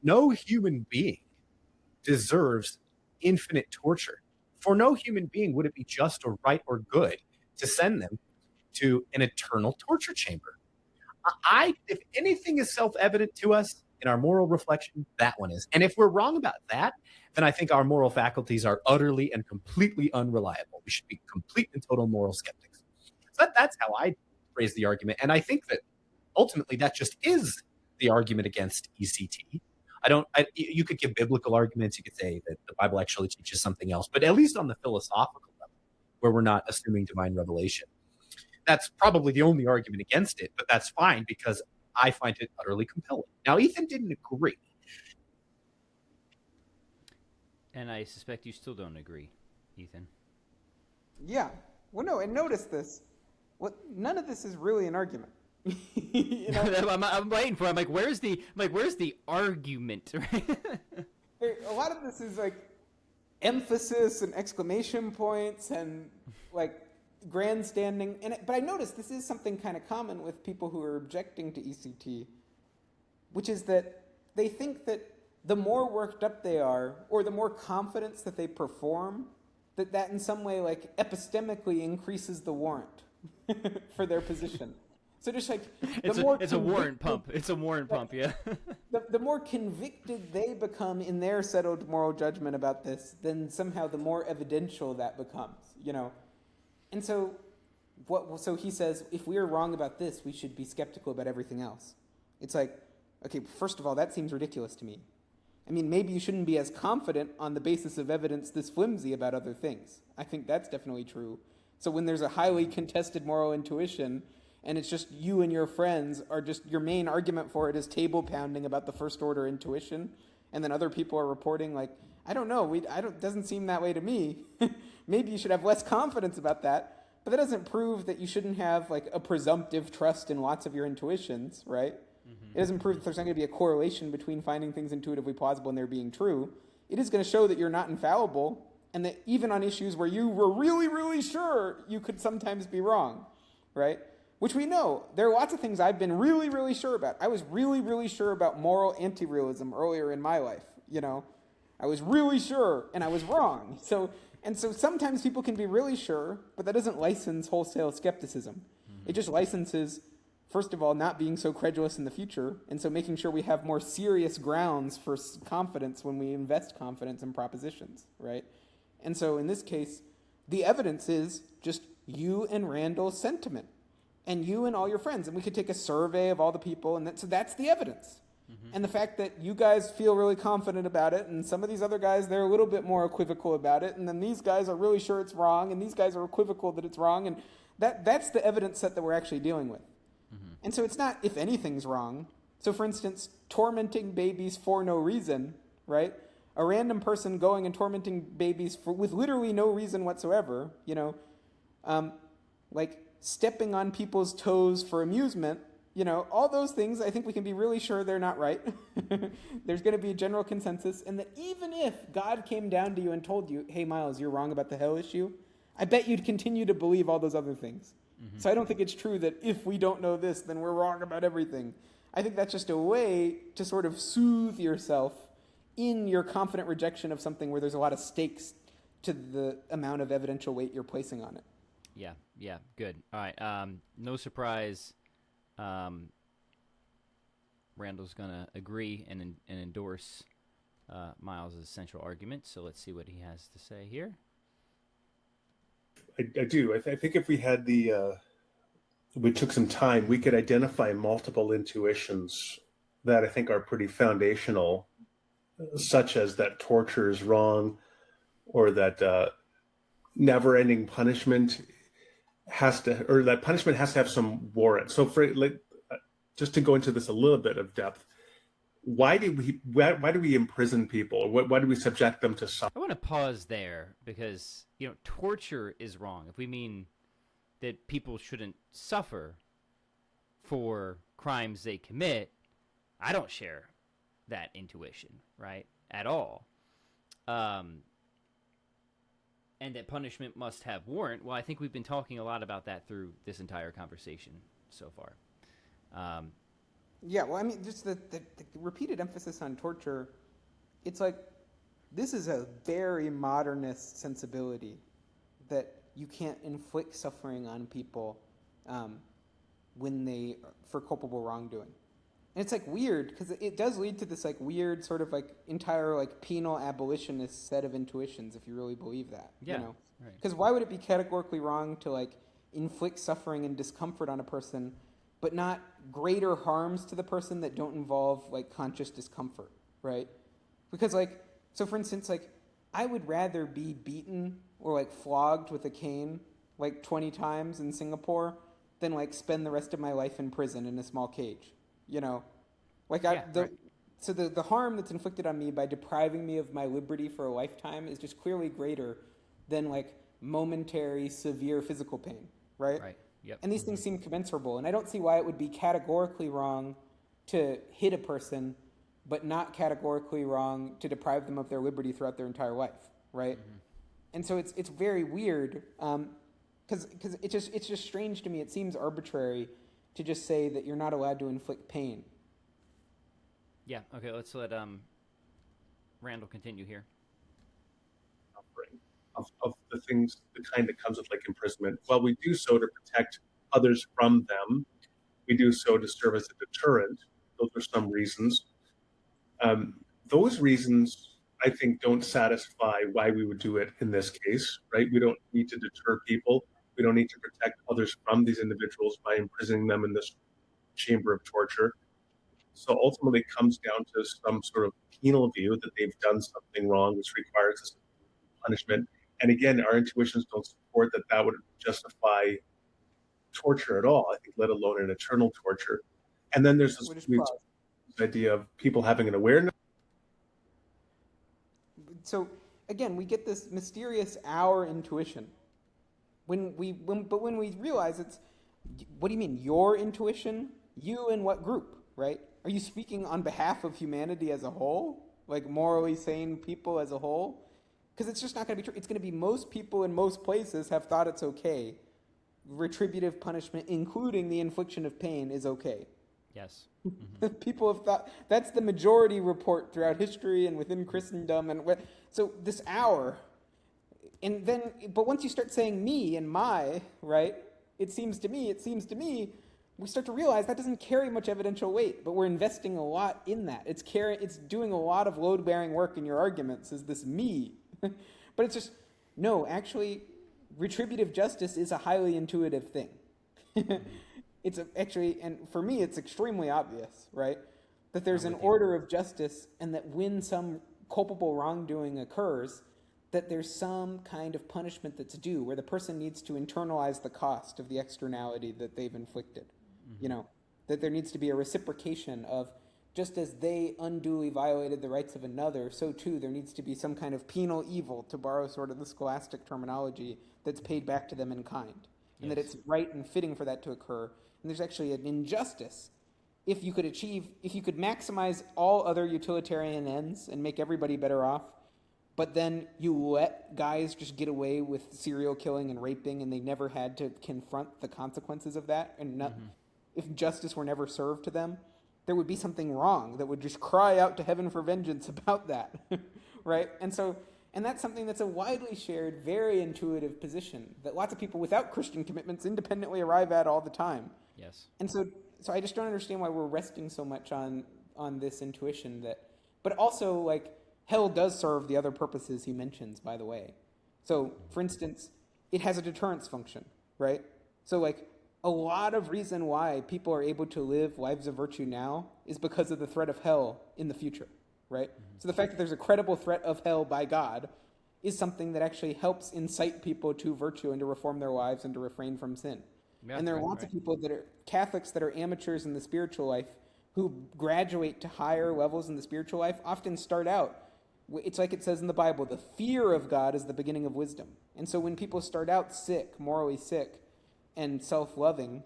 no human being deserves infinite torture. For no human being would it be just or right or good to send them to an eternal torture chamber. If anything is self-evident to us in our moral reflection, that one is. And if we're wrong about that, then I think our moral faculties are utterly and completely unreliable. We should be complete and total moral skeptics. So that's how I phrase the argument. And I think that ultimately that just is the argument against ECT. You could give biblical arguments. You could say that the Bible actually teaches something else, but at least on the philosophical level, where we're not assuming divine revelation, that's probably the only argument against it, but that's fine because I find it utterly compelling. Now, Ethan didn't agree. And I suspect you still don't agree, Ethan. Yeah. Well, no, and notice this. None of this is really an argument. You know? I'm waiting for it. I'm like, where's the argument? A lot of this is like emphasis and exclamation points and like grandstanding. But I noticed this is something kind of common with people who are objecting to ECT, which is that they think that the more worked up they are, or the more confidence that they perform, that in some way like epistemically increases the warrant for their position. So just like it's a warrant pump. It's a warrant pump, yeah. The more convicted they become in their settled moral judgment about this, then somehow the more evidential that becomes, you know. And so so he says, if we are wrong about this, we should be skeptical about everything else. It's like, okay, first of all, that seems ridiculous to me. I mean, maybe you shouldn't be as confident on the basis of evidence this flimsy about other things. I think that's definitely true. So when there's a highly contested moral intuition, and it's just you and your friends are just, your main argument for it is table pounding about the first order intuition, and then other people are reporting like, I don't know, doesn't seem that way to me. Maybe you should have less confidence about that. But that doesn't prove that you shouldn't have like a presumptive trust in lots of your intuitions, right? It doesn't prove that there's not going to be a correlation between finding things intuitively plausible and there being true. It is going to show that you're not infallible, and that even on issues where you were really, really sure, you could sometimes be wrong, right? Which we know. There are lots of things I've been really, really sure about. I was really, really sure about moral anti-realism earlier in my life, you know? I was really sure, and I was wrong. So sometimes people can be really sure, but that doesn't license wholesale skepticism. It just licenses, first of all, not being so credulous in the future, and so making sure we have more serious grounds for confidence when we invest confidence in propositions, right? And so in this case, the evidence is just you and Randal's sentiment, and you and all your friends. And we could take a survey of all the people, and so that's the evidence. And the fact that you guys feel really confident about it, and some of these other guys, they're a little bit more equivocal about it, and then these guys are really sure it's wrong, and these guys are equivocal that it's wrong, and that's the evidence set that we're actually dealing with. And so it's not if anything's wrong. So for instance, tormenting babies for no reason, right? A random person going and tormenting babies with literally no reason whatsoever, you know, like stepping on people's toes for amusement, you know, all those things, I think we can be really sure they're not right. There's going to be a general consensus. And that even if God came down to you and told you, hey, Miles, you're wrong about the hell issue, I bet you'd continue to believe all those other things. So I don't think it's true that if we don't know this, then we're wrong about everything. I think that's just a way to sort of soothe yourself in your confident rejection of something where there's a lot of stakes to the amount of evidential weight you're placing on it. Yeah, good. All right, no surprise. Randall's going to agree and endorse Miles' central argument, so let's see what he has to say here. I do. I think if we had we took some time, we could identify multiple intuitions that I think are pretty foundational, such as that torture is wrong, or that never-ending punishment that punishment has to have some warrant. So for just to go into this a little bit of depth, why do we imprison people? Why do we subject them to suffering? I want to pause there because, you know, torture is wrong. If we mean that people shouldn't suffer for crimes they commit, I don't share that intuition, right, at all. And that punishment must have warrant. Well, I think we've been talking a lot about that through this entire conversation so far. Yeah, well, I mean, just the repeated emphasis on torture, it's like, this is a very modernist sensibility that you can't inflict suffering on people for culpable wrongdoing. And it's like weird, because it does lead to this like weird sort of like entire like penal abolitionist set of intuitions, if you really believe that. Yeah, you know? right. Because why would it be categorically wrong to like inflict suffering and discomfort on a person, but not greater harms to the person that don't involve like conscious discomfort, right? Because like, so for instance, like I would rather be beaten or like flogged with a cane like 20 times in Singapore than like spend the rest of my life in prison in a small cage, you know? Like So the harm that's inflicted on me by depriving me of my liberty for a lifetime is just clearly greater than like momentary severe physical pain, right? Right. Yep. And these things seem commensurable, and I don't see why it would be categorically wrong to hit a person, but not categorically wrong to deprive them of their liberty throughout their entire life, right? And so it's very weird, because it's just strange to me. It seems arbitrary to just say that you're not allowed to inflict pain. Yeah. Okay. Let's let Randall continue here. Of the things, the kind that comes with like imprisonment. While we do so to protect others from them, we do so to serve as a deterrent. Those are some reasons. Those reasons, I think, don't satisfy why we would do it in this case, right? We don't need to deter people. We don't need to protect others from these individuals by imprisoning them in this chamber of torture. So ultimately it comes down to some sort of penal view that they've done something wrong, which requires this punishment. And again, our intuitions don't support that that would justify torture at all, I think, let alone an eternal torture. And then there's this idea of people having an awareness. So again, we get this mysterious our intuition. But when we realize it's, what do you mean, your intuition? You in what group, right? Are you speaking on behalf of humanity as a whole? Like morally sane people as a whole? Because it's just not going to be true. It's going to be most people in most places have thought it's okay. Retributive punishment, including the infliction of pain, is okay. Yes. Mm-hmm. People have thought, that's the majority report throughout history and within Christendom. And so this our, and then, but once you start saying me and my, right, it seems to me, we start to realize that doesn't carry much evidential weight, but we're investing a lot in that. It's doing a lot of load-bearing work in your arguments, is this me. But it's just, no, actually, retributive justice is a highly intuitive thing. And for me, it's extremely obvious, right? That there's an order of justice, and that when some culpable wrongdoing occurs, that there's some kind of punishment that's due, where the person needs to internalize the cost of the externality that they've inflicted. You know, that there needs to be a reciprocation of, just as they unduly violated the rights of another, so too there needs to be some kind of penal evil, to borrow sort of the scholastic terminology, that's paid back to them in kind. And that it's right and fitting for that to occur. And there's actually an injustice. If you could maximize all other utilitarian ends and make everybody better off, but then you let guys just get away with serial killing and raping, and they never had to confront the consequences of that, and if justice were never served to them, there would be something wrong that would just cry out to heaven for vengeance about that, right? And that's something that's a widely shared, very intuitive position that lots of people without Christian commitments independently arrive at all the time. Yes. And so I just don't understand why we're resting so much on this intuition but also, like, hell does serve the other purposes he mentions, by the way. So, for instance, it has a deterrence function, right? So, like, a lot of reason why people are able to live lives of virtue now is because of the threat of hell in the future, right? So the fact that there's a credible threat of hell by God is something that actually helps incite people to virtue and to reform their lives and to refrain from sin. Yeah, and there are lots of people that are Catholics that are amateurs in the spiritual life who graduate to higher levels in the spiritual life, often start out, it's like it says in the Bible, the fear of God is the beginning of wisdom. And so when people start out sick, morally sick, and self-loving,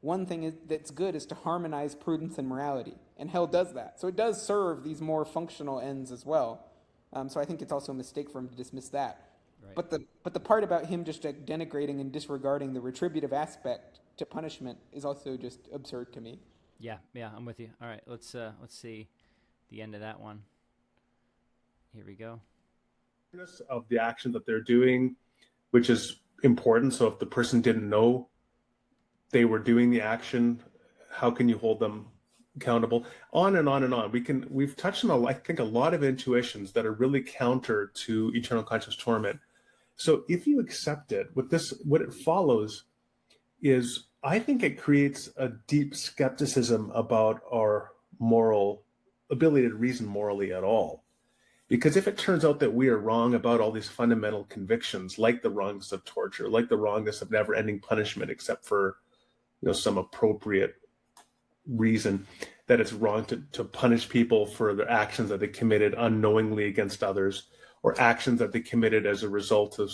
one thing that's good is to harmonize prudence and morality. And hell does that. So it does serve these more functional ends as well. So I think it's also a mistake for him to dismiss that. Right. But the part about him just denigrating and disregarding the retributive aspect to punishment is also just absurd to me. Yeah, I'm with you. All right, let's see the end of that one. Here we go. Of the action that they're doing, which is important. So if the person didn't know they were doing the action, how can you hold them accountable? On and on and on. We've touched on, I think, a lot of intuitions that are really counter to eternal conscious torment. So if you accept it, what it follows is, I think it creates a deep skepticism about our moral ability to reason morally at all. Because if it turns out that we are wrong about all these fundamental convictions, like the wrongness of torture, like the wrongness of never-ending punishment, except for, some appropriate reason, that it's wrong to punish people for the actions that they committed unknowingly against others, or actions that they committed as a result of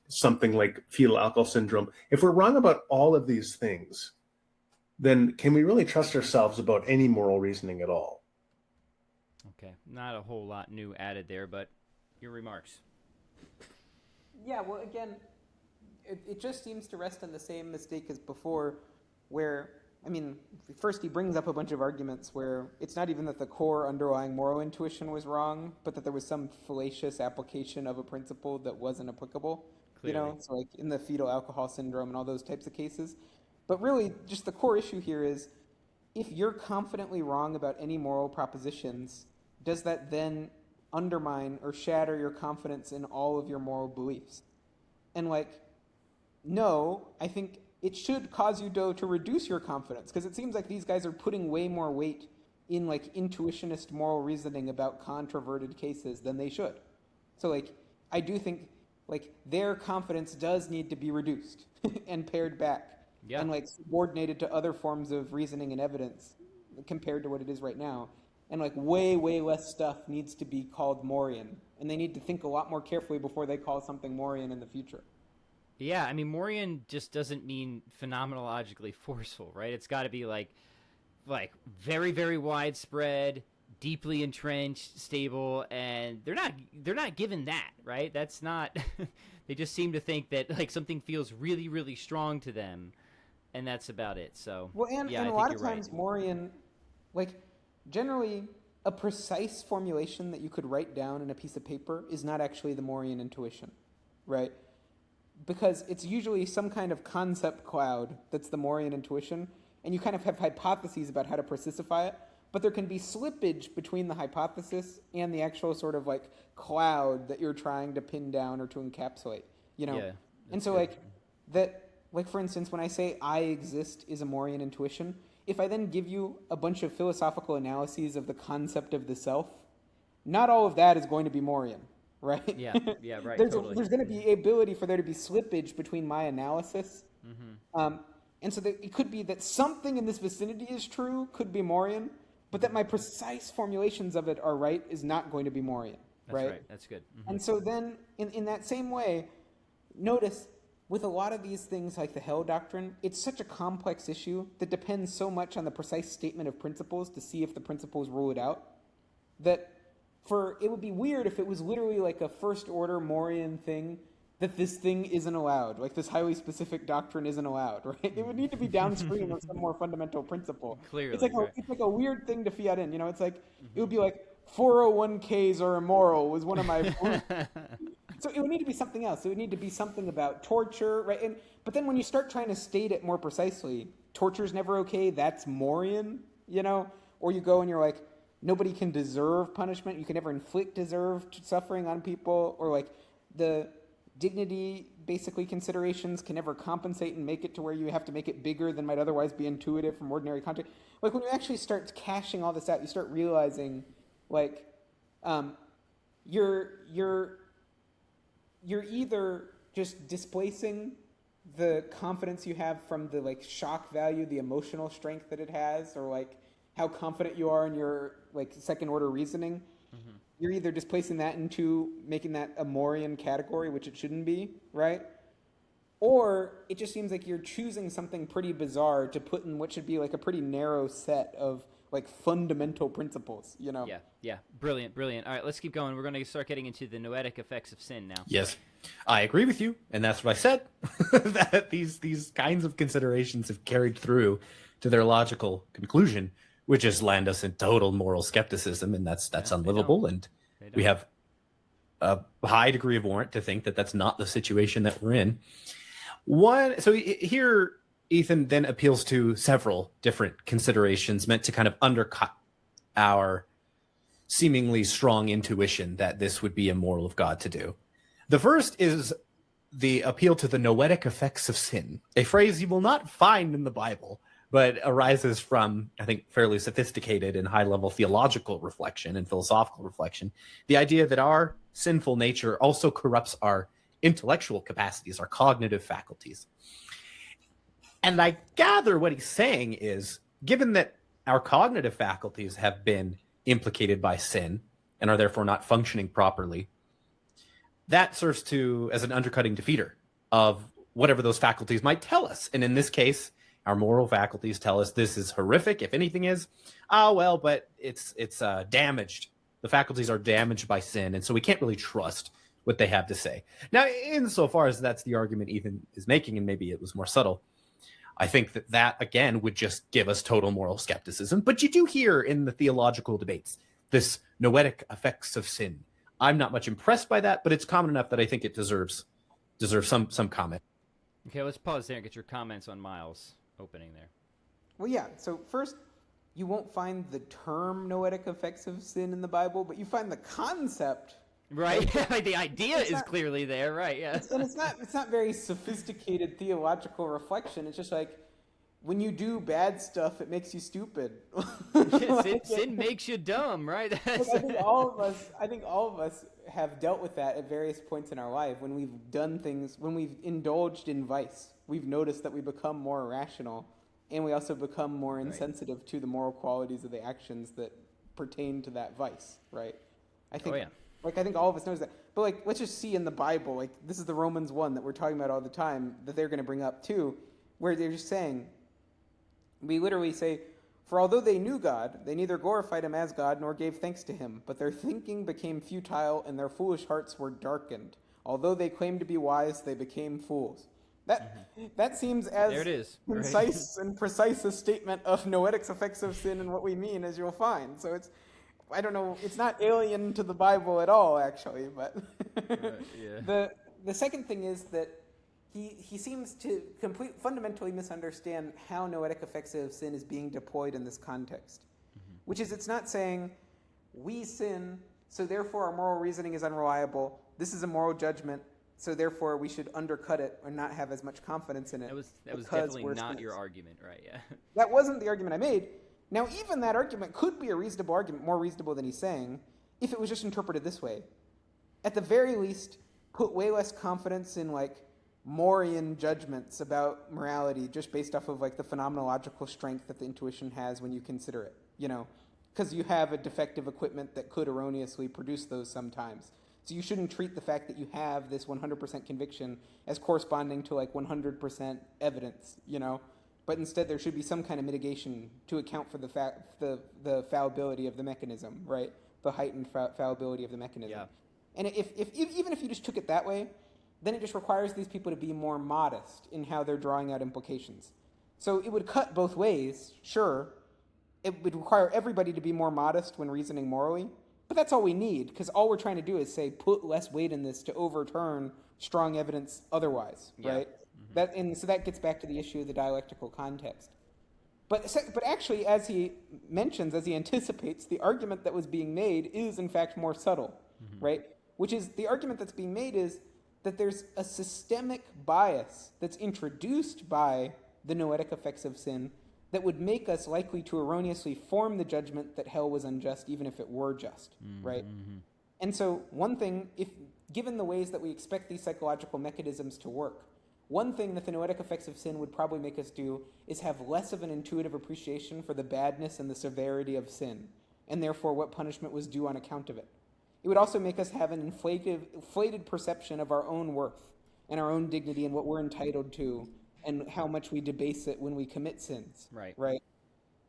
something like fetal alcohol syndrome. If we're wrong about all of these things, then can we really trust ourselves about any moral reasoning at all? Okay, not a whole lot new added there, but your remarks. Yeah, well, again, it just seems to rest on the same mistake as before, where, first he brings up a bunch of arguments where it's not even that the core underlying moral intuition was wrong, but that there was some fallacious application of a principle that wasn't applicable. Clearly. So like in the fetal alcohol syndrome and all those types of cases. But really, just the core issue here is, if you're confidently wrong about any moral propositions, does that then undermine or shatter your confidence in all of your moral beliefs? And no, I think it should cause you to reduce your confidence, because it seems like these guys are putting way more weight in like intuitionist moral reasoning about controverted cases than they should. So like I do think like their confidence does need to be reduced and pared back and like subordinated to other forms of reasoning and evidence compared to what it is right now. And like way less stuff needs to be called Morian, and they need to think a lot more carefully before they call something Morian in the future. Yeah, I mean, Morian just doesn't mean phenomenologically forceful, right? It's got to be like very, very widespread, deeply entrenched, stable, and they're not given that, right? That's not. They just seem to think that like something feels really, really strong to them, and that's about it. So well, and a lot of times Morian, like generally a precise formulation that you could write down in a piece of paper is not actually the Morian intuition, right? Because it's usually some kind of concept cloud that's the Morian intuition, and you kind of have hypotheses about how to precify it, but there can be slippage between the hypothesis and the actual sort of like cloud that you're trying to pin down or to encapsulate, you know? Yeah, and so like that, like for instance, when I say I exist is a Morian intuition, if I then give you a bunch of philosophical analyses of the concept of the self, not all of that is going to be Morian, right? Yeah, right. there's totally. there's going to be ability for there to be slippage between my analysis. And so that it could be that something in this vicinity is true, could be Morian, but that my precise formulations of it are right is not going to be Morian, That's right. That's good. And so then in that same way, notice with a lot of these things like the hell doctrine, it's such a complex issue that depends so much on the precise statement of principles to see if the principles rule it out, that it would be weird if it was literally like a first order Morian thing that this thing isn't allowed, like this highly specific doctrine isn't allowed, right? It would need to be downstream of some more fundamental principle. Clearly, it's like a weird thing to fiat in, you know. It's like it would be like 401ks are immoral was one of my. So it would need to be something else. It would need to be something about torture, right? But then when you start trying to state it more precisely, torture's never okay. That's Morian, you know. Or you go and you're like, nobody can deserve punishment. You can never inflict deserved suffering on people, or like the dignity basically considerations can never compensate and make it to where you have to make it bigger than might otherwise be intuitive from ordinary context. Like when you actually start cashing all this out, you start realizing like you're either just displacing the confidence you have from the like shock value, the emotional strength that it has, or like how confident you are in your like second order reasoning. You're either displacing that into making that a Morian category, which it shouldn't be, right? Or it just seems like you're choosing something pretty bizarre to put in what should be like a pretty narrow set of like fundamental principles, you know? Yeah. Brilliant. All right, let's keep going. We're going to start getting into the noetic effects of sin now. Yes, I agree with you, and that's what I said. That these kinds of considerations have carried through to their logical conclusion, which is land us in total moral skepticism, and that's unlivable. And we have a high degree of warrant to think that that's not the situation that we're in. So here, Ethan then appeals to several different considerations meant to kind of undercut our seemingly strong intuition that this would be immoral of God to do. The first is the appeal to the noetic effects of sin, a phrase you will not find in the Bible, but arises from, I think, fairly sophisticated and high-level theological reflection and philosophical reflection. The idea that our sinful nature also corrupts our intellectual capacities, our cognitive faculties. And I gather what he's saying is, given that our cognitive faculties have been implicated by sin and are therefore not functioning properly, that serves as an undercutting defeater of whatever those faculties might tell us. And in this case, our moral faculties tell us this is horrific. If anything is, but it's damaged. The faculties are damaged by sin, and so we can't really trust what they have to say. Now, insofar as that's the argument Ethan is making, and maybe it was more subtle, I think that again would just give us total moral skepticism. But you do hear in the theological debates this noetic effects of sin. I'm not much impressed by that, but it's common enough that I think it deserves some comment. Okay, let's pause there and get your comments on Miles' opening there. Well, yeah. So first, you won't find the term noetic effects of sin in the Bible, but you find the concept Right. Like the idea It's is not- clearly there. Right. Yeah. and it's not very sophisticated theological reflection. It's just like, when you do bad stuff, it makes you stupid. Sin makes you dumb, right? Look, I think all of us have dealt with that at various points in our life when we've done things, when we've indulged in vice. We've noticed that we become more irrational, and we also become more insensitive to the moral qualities of the actions that pertain to that vice, right? I think, I think all of us knows that. But like, let's just see in the Bible, like this is the Romans 1 that we're talking about all the time that they're going to bring up too, where they're just saying, we literally say, for although they knew God, they neither glorified him as God nor gave thanks to him, but their thinking became futile and their foolish hearts were darkened. Although they claimed to be wise, they became fools. That seems as there it is. concise and precise a statement of Noetic Effects of Sin and what we mean as you'll find. So it's, I don't know, it's not alien to the Bible at all, actually. But the second thing is that he seems to fundamentally misunderstand how Noetic Effects of Sin is being deployed in this context, which is, it's not saying we sin, so therefore our moral reasoning is unreliable. This is a moral judgment, so therefore we should undercut it or not have as much confidence in it. That was definitely not your argument, right? Yeah. That wasn't the argument I made. Now, even that argument could be a reasonable argument, more reasonable than he's saying, if it was just interpreted this way. At the very least, put way less confidence in like Morean judgments about morality just based off of like the phenomenological strength that the intuition has when you consider it, you know, because you have a defective equipment that could erroneously produce those sometimes. So you shouldn't treat the fact that you have this 100% conviction as corresponding to like 100% evidence, you know, but instead there should be some kind of mitigation to account for the fallibility of the mechanism, right? The heightened fallibility of the mechanism. Yeah. And even if you just took it that way, then it just requires these people to be more modest in how they're drawing out implications. So it would cut both ways, sure. It would require everybody to be more modest when reasoning morally, but that's all we need, because all we're trying to do is say put less weight in this to overturn strong evidence otherwise, right? So that gets back to the issue of the dialectical context. But actually, as he mentions, as he anticipates, the argument that was being made is in fact more subtle, right? Which is, the argument that's being made is that there's a systemic bias that's introduced by the Noetic Effects of Sin that would make us likely to erroneously form the judgment that hell was unjust, even if it were just, right? And so one thing, given the ways that we expect these psychological mechanisms to work, one thing that the Noetic Effects of Sin would probably make us do is have less of an intuitive appreciation for the badness and the severity of sin, and therefore what punishment was due on account of it. It would also make us have an inflated perception of our own worth and our own dignity and what we're entitled to and how much we debase it when we commit sins. Right?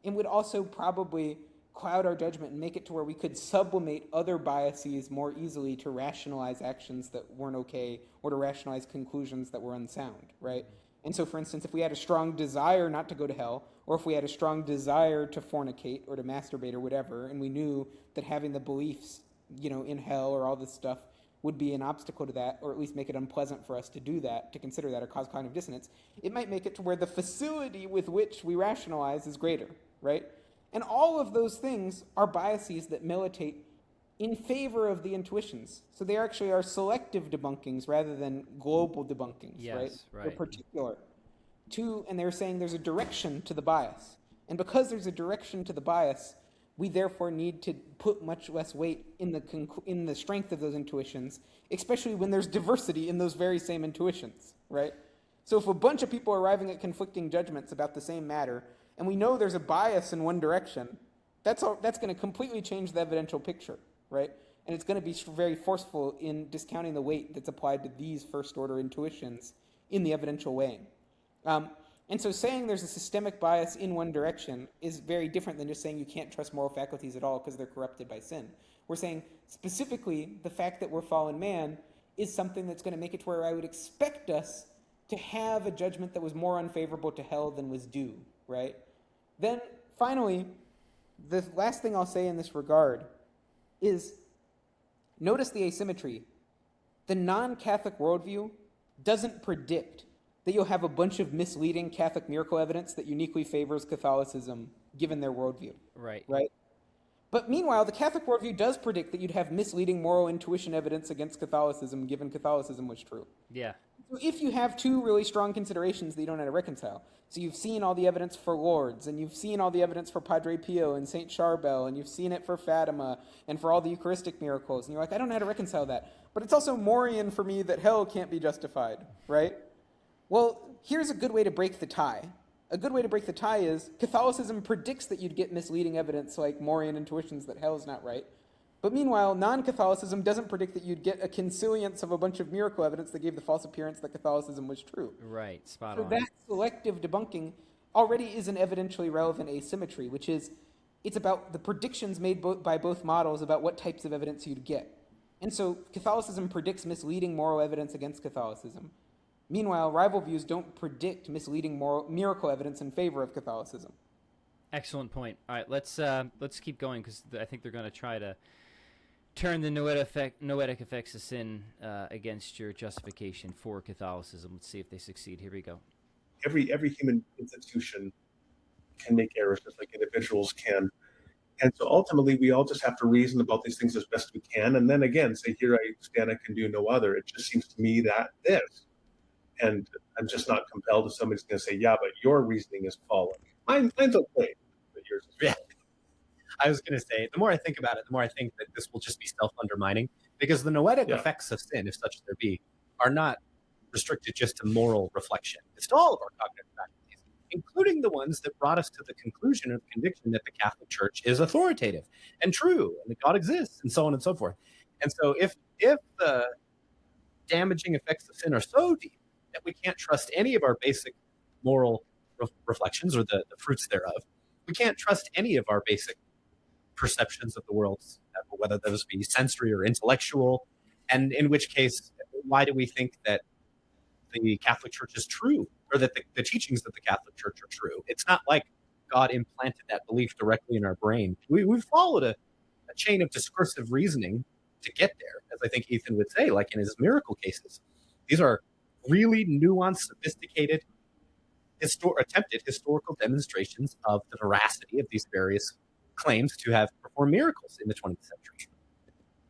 It would also probably cloud our judgment and make it to where we could sublimate other biases more easily to rationalize actions that weren't okay or to rationalize conclusions that were unsound, right? And so, for instance, if we had a strong desire not to go to hell, or if we had a strong desire to fornicate or to masturbate or whatever, and we knew that having the beliefs, you know, in hell or all this stuff would be an obstacle to that, or at least make it unpleasant for us to do that, to consider that, or cause cognitive dissonance, it might make it to where the facility with which we rationalize is greater, right? And all of those things are biases that militate in favor of the intuitions. So they actually are selective debunkings rather than global debunkings, right? They're particular. And they're saying there's a direction to the bias. And because there's a direction to the bias, we therefore need to put much less weight in the strength of those intuitions, especially when there's diversity in those very same intuitions, right? So if a bunch of people are arriving at conflicting judgments about the same matter, and we know there's a bias in one direction, that's going to completely change the evidential picture, right? And it's going to be very forceful in discounting the weight that's applied to these first-order intuitions in the evidential weighing. And so saying there's a systemic bias in one direction is very different than just saying you can't trust moral faculties at all because they're corrupted by sin. We're saying specifically the fact that we're fallen man is something that's going to make it to where I would expect us to have a judgment that was more unfavorable to hell than was due, right? Then, finally, the last thing I'll say in this regard is notice the asymmetry. The non-Catholic worldview doesn't predict that you'll have a bunch of misleading Catholic miracle evidence that uniquely favors Catholicism given their worldview. Right? But meanwhile, the Catholic worldview does predict that you'd have misleading moral intuition evidence against Catholicism, given Catholicism was true. Yeah. So if you have two really strong considerations that you don't know how to reconcile, so you've seen all the evidence for Lourdes, and you've seen all the evidence for Padre Pio and Saint Charbel, and you've seen it for Fatima, and for all the Eucharistic miracles, and you're like, I don't know how to reconcile that. But it's also Morian for me that hell can't be justified, right? Well, here's a good way to break the tie. A good way to break the tie is Catholicism predicts that you'd get misleading evidence like Morian intuitions that hell's not right. But meanwhile, non-Catholicism doesn't predict that you'd get a consilience of a bunch of miracle evidence that gave the false appearance that Catholicism was true. Right, spot So on. that selective debunking already is an evidentially relevant asymmetry, which is it's about the predictions made by both models about what types of evidence you'd get. And so Catholicism predicts misleading moral evidence against Catholicism. Meanwhile, rival views don't predict misleading miracle evidence in favor of Catholicism. Excellent point. All right, let's keep going because I think they're going to try to turn the Noetic Effects of Sin against your justification for Catholicism. Let's see if they succeed. Here we go. Every human institution can make errors just like individuals can. And so ultimately, we all just have to reason about these things as best we can. And then again, say, here I stand, I can do no other. It just seems to me that this. And I'm just not compelled if somebody's going to say, yeah, but your reasoning is falling. Mine's okay, but yours is Yeah. I was going to say, the more I think about it, the more I think that this will just be self-undermining, because the noetic effects of sin, if such there be, are not restricted just to moral reflection. It's to all of our cognitive faculties, including the ones that brought us to the conclusion or the conviction that the Catholic Church is authoritative and true, and that God exists, and so on and so forth. And so if the damaging effects of sin are so deep that we can't trust any of our basic moral reflections or the fruits thereof, we can't trust any of our basic perceptions of the world, whether those be sensory or intellectual, and in which case, why do we think that the Catholic Church is true, or that the teachings of the Catholic Church are true? It's not like God implanted that belief directly in our brain. We've followed a chain of discursive reasoning to get there, as I think Ethan would say, like in his miracle cases. These are really nuanced, sophisticated, attempted historical demonstrations of the veracity of these various claims to have performed miracles in the 20th century.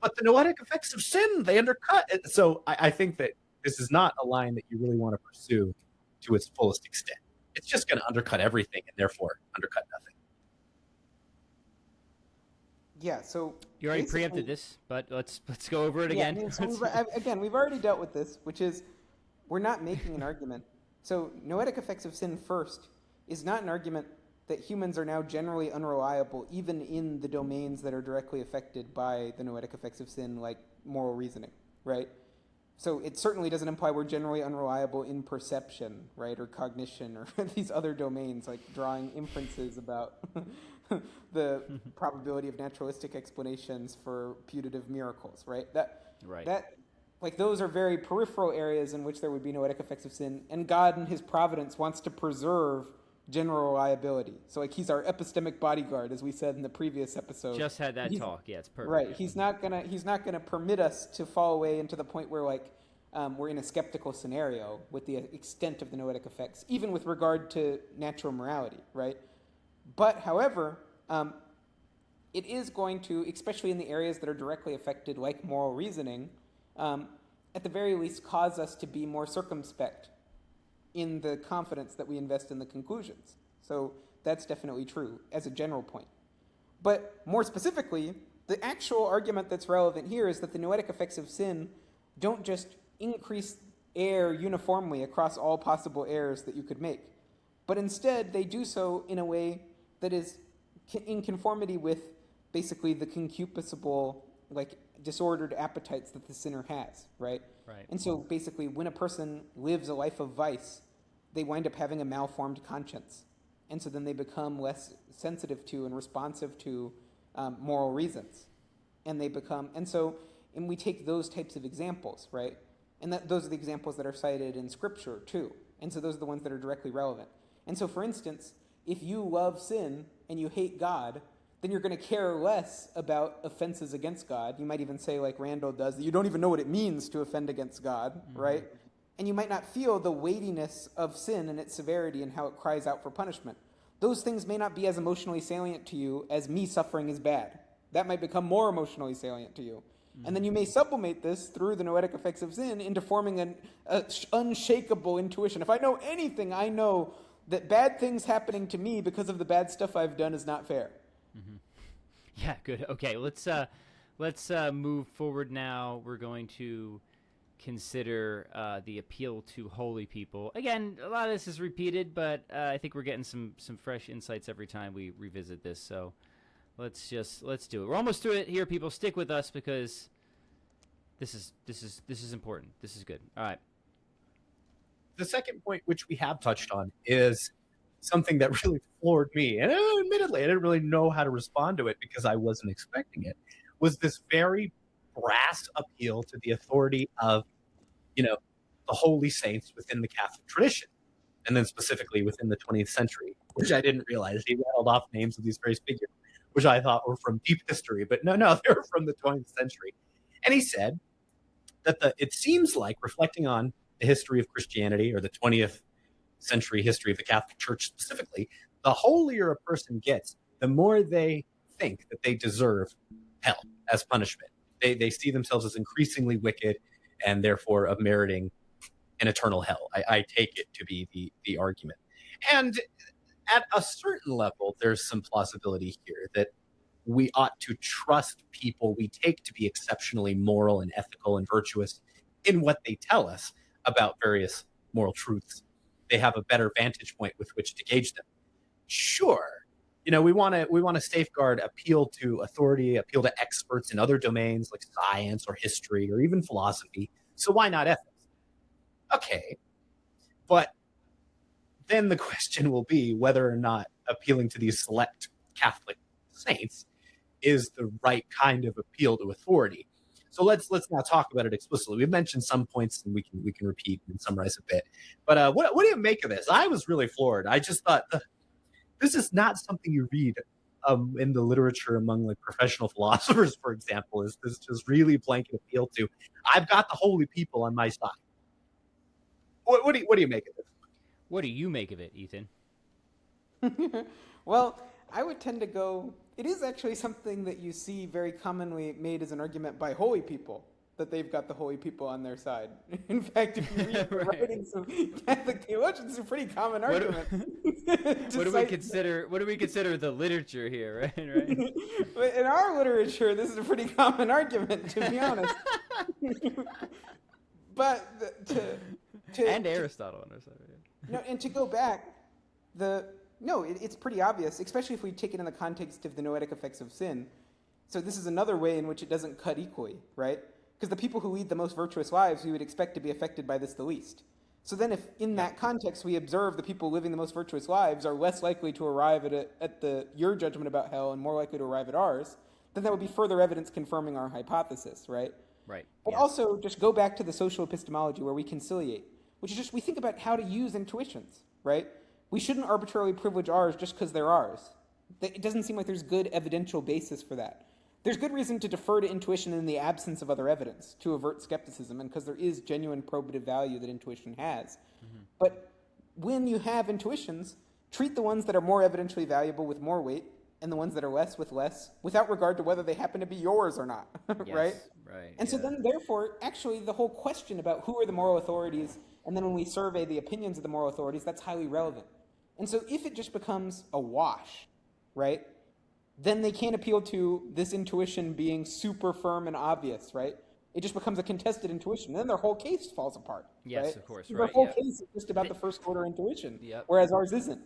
But the noetic effects of sin, they undercut it. So I think that this is not a line that you really want to pursue to its fullest extent. It's just going to undercut everything and therefore undercut nothing. Yeah, so You already preempted this, but let's go over it again. I mean, so we've already dealt with this, which is we're not making an argument. So noetic effects of sin first is not an argument that humans are now generally unreliable, even in the domains that are directly affected by the noetic effects of sin, like moral reasoning, right? So it certainly doesn't imply we're generally unreliable in perception, right, or cognition, or these other domains, like drawing inferences about the probability of naturalistic explanations for putative miracles, right? Like those are very peripheral areas in which there would be noetic effects of sin, and God in his providence wants to preserve general reliability. So like he's our epistemic bodyguard, as we said in the previous episode. Just had that talk. Yeah, it's perfect. Right. He's not gonna permit us to fall away into the point where like we're in a skeptical scenario with the extent of the noetic effects, even with regard to natural morality, right? But however, it is going to, especially in the areas that are directly affected, like moral reasoning, at the very least cause us to be more circumspect in the confidence that we invest in the conclusions. So that's definitely true as a general point. But more specifically, the actual argument that's relevant here is that the noetic effects of sin don't just increase error uniformly across all possible errors that you could make, but instead they do so in a way that is in conformity with basically the concupiscible, like disordered appetites that the sinner has, right? Right. And so basically when a person lives a life of vice, they wind up having a malformed conscience. And so then they become less sensitive to and responsive to moral reasons. And we take those types of examples, right? And those are the examples that are cited in Scripture too. And so those are the ones that are directly relevant. And so for instance, if you love sin and you hate God, then you're going to care less about offenses against God. You might even say, like Randal does, that you don't even know what it means to offend against God, right? And you might not feel the weightiness of sin and its severity and how it cries out for punishment. Those things may not be as emotionally salient to you as me suffering is bad, That might become more emotionally salient to you. And then you may sublimate this through the Noetic Effects of Sin into forming an unshakable intuition. If I know anything, I know that bad things happening to me because of the bad stuff I've done is not fair. Mm-hmm. Yeah, good. Okay, let's move forward now. We're going to consider the appeal to holy people. Again, a lot of this is repeated, but I think we're getting some fresh insights every time we revisit this. So let's do it. We're almost through it here, people. Stick with us because this is important. This is good. All right. The second point, which we have touched on, is something that really floored me. And admittedly, I didn't really know how to respond to it because I wasn't expecting it, was this very brass appeal to the authority of, the holy saints within the Catholic tradition, and then specifically within the 20th century, which I didn't realize. He rattled off names of these various figures, which I thought were from deep history, but no, they were from the 20th century. And he said that it seems like, reflecting on the history of Christianity, or the 20th century history of the Catholic Church specifically, the holier a person gets, the more they think that they deserve hell as punishment. They see themselves as increasingly wicked and therefore of meriting an eternal hell. I take it to be the argument. And at a certain level, there's some plausibility here that we ought to trust people we take to be exceptionally moral and ethical and virtuous in what they tell us about various moral truths. They have a better vantage point with which to gauge them. Sure, we want to safeguard appeal to authority, appeal to experts in other domains like science or history or even philosophy. So why not ethics? Okay, but then the question will be whether or not appealing to these select Catholic saints is the right kind of appeal to authority. So let's now talk about it explicitly. We've mentioned some points, and we can repeat and summarize a bit. But what do you make of this? I was really floored. I just thought this is not something you read in the literature among like professional philosophers, for example. Is this just really blanket appeal to, I've got the holy people on my side? What do you make of it? What do you make of it, Ethan? Well, I would tend to go, it is actually something that you see very commonly made as an argument by holy people, that they've got the holy people on their side. In fact, if you read the writings of Catholic theologians, it's a pretty common argument. What do we consider the literature here, right? But in our literature, this is a pretty common argument, to be honest. But and Aristotle on our side. No, and to go back, it's pretty obvious, especially if we take it in the context of the Noetic Effects of Sin. So this is another way in which it doesn't cut equally, right? Because the people who lead the most virtuous lives, we would expect to be affected by this the least. So then if in that context we observe the people living the most virtuous lives are less likely to arrive at your judgment about hell and more likely to arrive at ours, then that would be further evidence confirming our hypothesis, right? Right. But also just go back to the social epistemology where we conciliate, which is just we think about how to use intuitions, right? We shouldn't arbitrarily privilege ours just because they're ours. It doesn't seem like there's good evidential basis for that. There's good reason to defer to intuition in the absence of other evidence, to avert skepticism, and because there is genuine probative value that intuition has. Mm-hmm. But when you have intuitions, treat the ones that are more evidentially valuable with more weight, and the ones that are less with less, without regard to whether they happen to be yours or not, yes, right? Right. And so then, therefore, actually the whole question about who are the moral authorities, and then when we survey the opinions of the moral authorities, that's highly relevant. And so if it just becomes a wash, right, then they can't appeal to this intuition being super firm and obvious, right? It just becomes a contested intuition. Then their whole case falls apart. Yes, right? of course. Their whole case is just about the first order intuition, Yep. whereas ours isn't.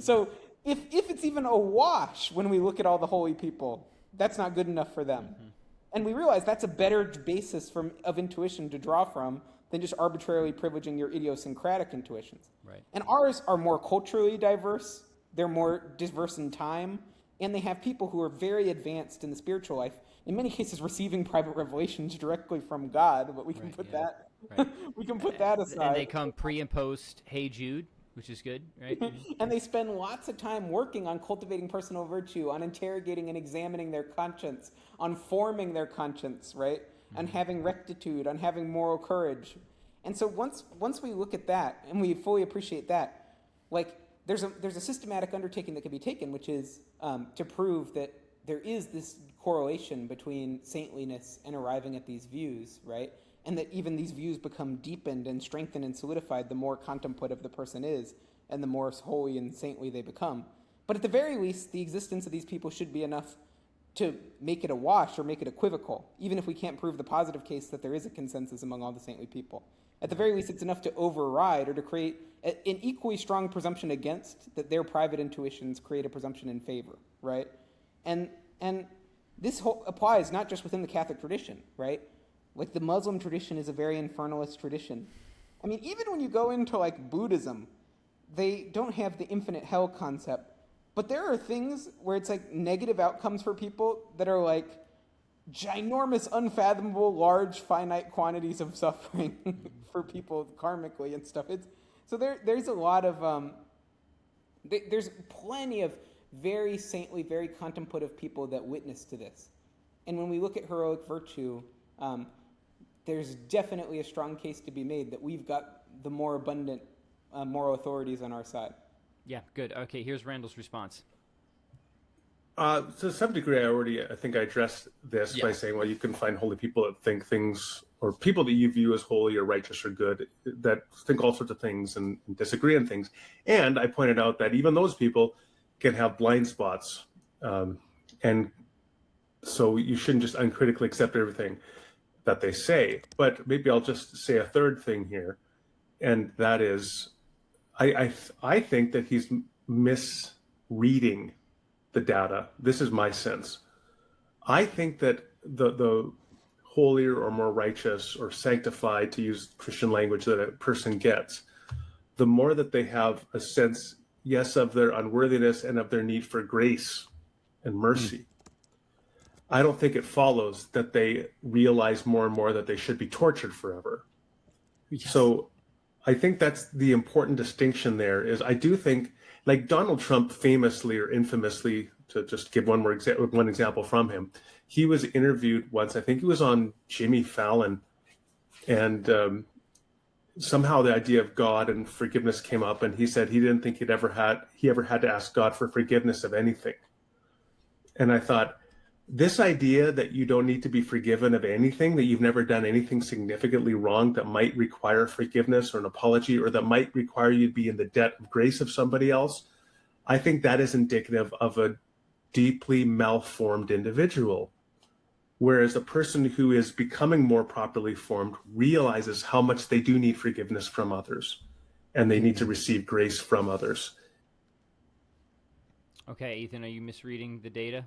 So if it's even a wash when we look at all the holy people, that's not good enough for them. Mm-hmm. And we realize that's a better basis of intuition to draw from than just arbitrarily privileging your idiosyncratic intuitions. Right. And ours are more culturally diverse. They're more diverse in time. And they have people who are very advanced in the spiritual life, in many cases receiving private revelations directly from God, but we can put that we can put that aside. And they come pre and post Hey Jude, which is good, right? And they spend lots of time working on cultivating personal virtue, on interrogating and examining their conscience, on forming their conscience, right? Mm-hmm. On having rectitude, on having moral courage. And so once we look at that and we fully appreciate that, like there's a systematic undertaking that can be taken, which is to prove that there is this correlation between saintliness and arriving at these views, right? And that even these views become deepened and strengthened and solidified the more contemplative the person is and the more holy and saintly they become. But at the very least, the existence of these people should be enough to make it a wash or make it equivocal, even if we can't prove the positive case that there is a consensus among all the saintly people. At the very least, it's enough to override or to create an equally strong presumption against that their private intuitions create a presumption in favor, right? And this applies not just within the Catholic tradition, right? Like the Muslim tradition is a very infernalist tradition. I mean, even when you go into like Buddhism, they don't have the infinite hell concept, but there are things where it's like negative outcomes for people that are like ginormous, unfathomable, large, finite quantities of suffering for people karmically and stuff. So there's a lot of, there's plenty of very saintly, very contemplative people that witness to this. And when we look at heroic virtue, there's definitely a strong case to be made that we've got the more abundant moral authorities on our side. Yeah, good. Okay, here's Randall's response. To some degree, I think I addressed this by saying, well, you can find holy people that think things, or people that you view as holy or righteous or good, that think all sorts of things and disagree on things. And I pointed out that even those people can have blind spots. And so you shouldn't just uncritically accept everything that they say. But maybe I'll just say a third thing here, and that is, I think that he's misreading the data. This is my sense. I think that the holier or more righteous or sanctified, to use Christian language, that a person gets, the more that they have a sense, yes, of their unworthiness and of their need for grace and mercy. I don't think it follows that they realize more and more that they should be tortured forever. Yes. So I think that's the important distinction there. Is I do think, like Donald Trump famously or infamously, to just give one example from him, he was interviewed once, I think he was on Jimmy Fallon, and somehow the idea of God and forgiveness came up, and he said he didn't think he ever had to ask God for forgiveness of anything. And I thought, this idea that you don't need to be forgiven of anything, that you've never done anything significantly wrong that might require forgiveness or an apology, or that might require you to be in the debt of grace of somebody else, I think that is indicative of a deeply malformed individual. Whereas a person who is becoming more properly formed realizes how much they do need forgiveness from others, and they need to receive grace from others. Okay, Ethan, are you misreading the data?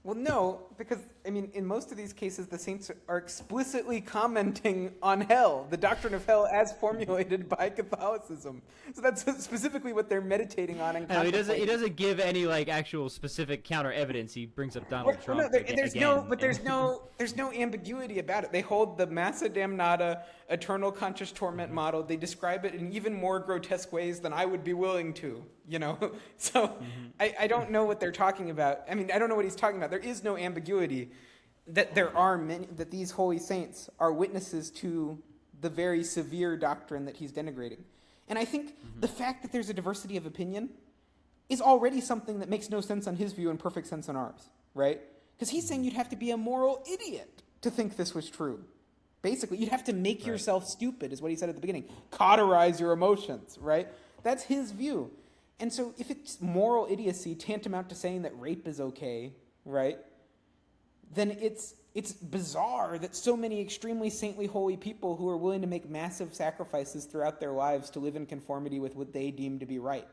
Well, no, because, I mean, in most of these cases, the saints are explicitly commenting on hell, the doctrine of hell as formulated by Catholicism. So that's specifically what they're meditating on. And no, he doesn't give any, like, actual specific counter evidence. He brings up Donald Trump there's no ambiguity about it. They hold the Massa damnata, eternal conscious torment model. They describe it in even more grotesque ways than I would be willing to, you know? So I don't know what they're talking about. I mean, I don't know what he's talking about. There is no ambiguity that that these holy saints are witnesses to the very severe doctrine that he's denigrating. And I think the fact that there's a diversity of opinion is already something that makes no sense on his view and perfect sense on ours, right? Because he's saying you'd have to be a moral idiot to think this was true. Basically, you'd have to make yourself stupid, is what he said at the beginning. Cauterize your emotions, right? That's his view. And so if it's moral idiocy tantamount to saying that rape is okay, right, then it's bizarre that so many extremely saintly, holy people who are willing to make massive sacrifices throughout their lives to live in conformity with what they deem to be right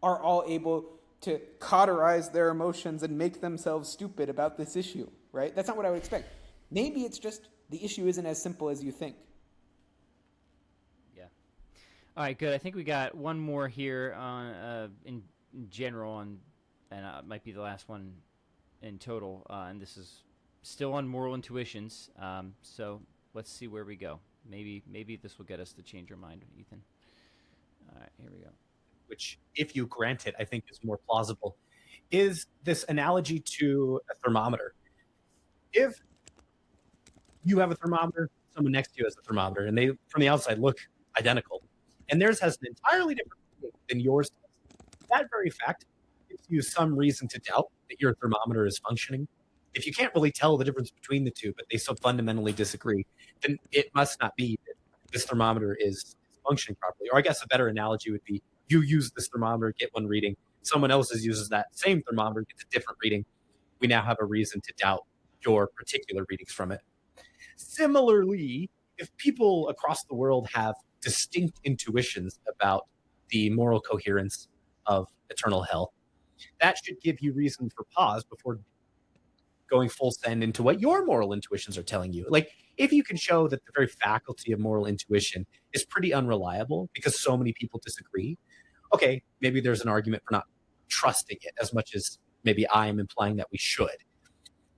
are all able to cauterize their emotions and make themselves stupid about this issue, right? That's not what I would expect. Maybe it's just the issue isn't as simple as you think. Yeah. All right, good. I think we got one more here on in general, and it might be the last one in total, and this is still on moral intuitions. So let's see where we go. Maybe this will get us to change our mind, Ethan. All right, here we go. Which, if you grant it, I think is more plausible, is this analogy to a thermometer. If you have a thermometer, someone next to you has a thermometer, and they, from the outside, look identical, and theirs has an entirely different reading than yours does, that very fact gives you some reason to doubt that your thermometer is functioning. If you can't really tell the difference between the two, but they so fundamentally disagree, then it must not be that this thermometer is functioning properly. Or I guess a better analogy would be you use this thermometer, get one reading, someone else uses that same thermometer, gets a different reading. We now have a reason to doubt your particular readings from it. Similarly, if people across the world have distinct intuitions about the moral coherence of eternal hell, that should give you reason for pause before going full send into what your moral intuitions are telling you. Like, if you can show that the very faculty of moral intuition is pretty unreliable because so many people disagree, okay, maybe there's an argument for not trusting it as much as maybe I am implying that we should.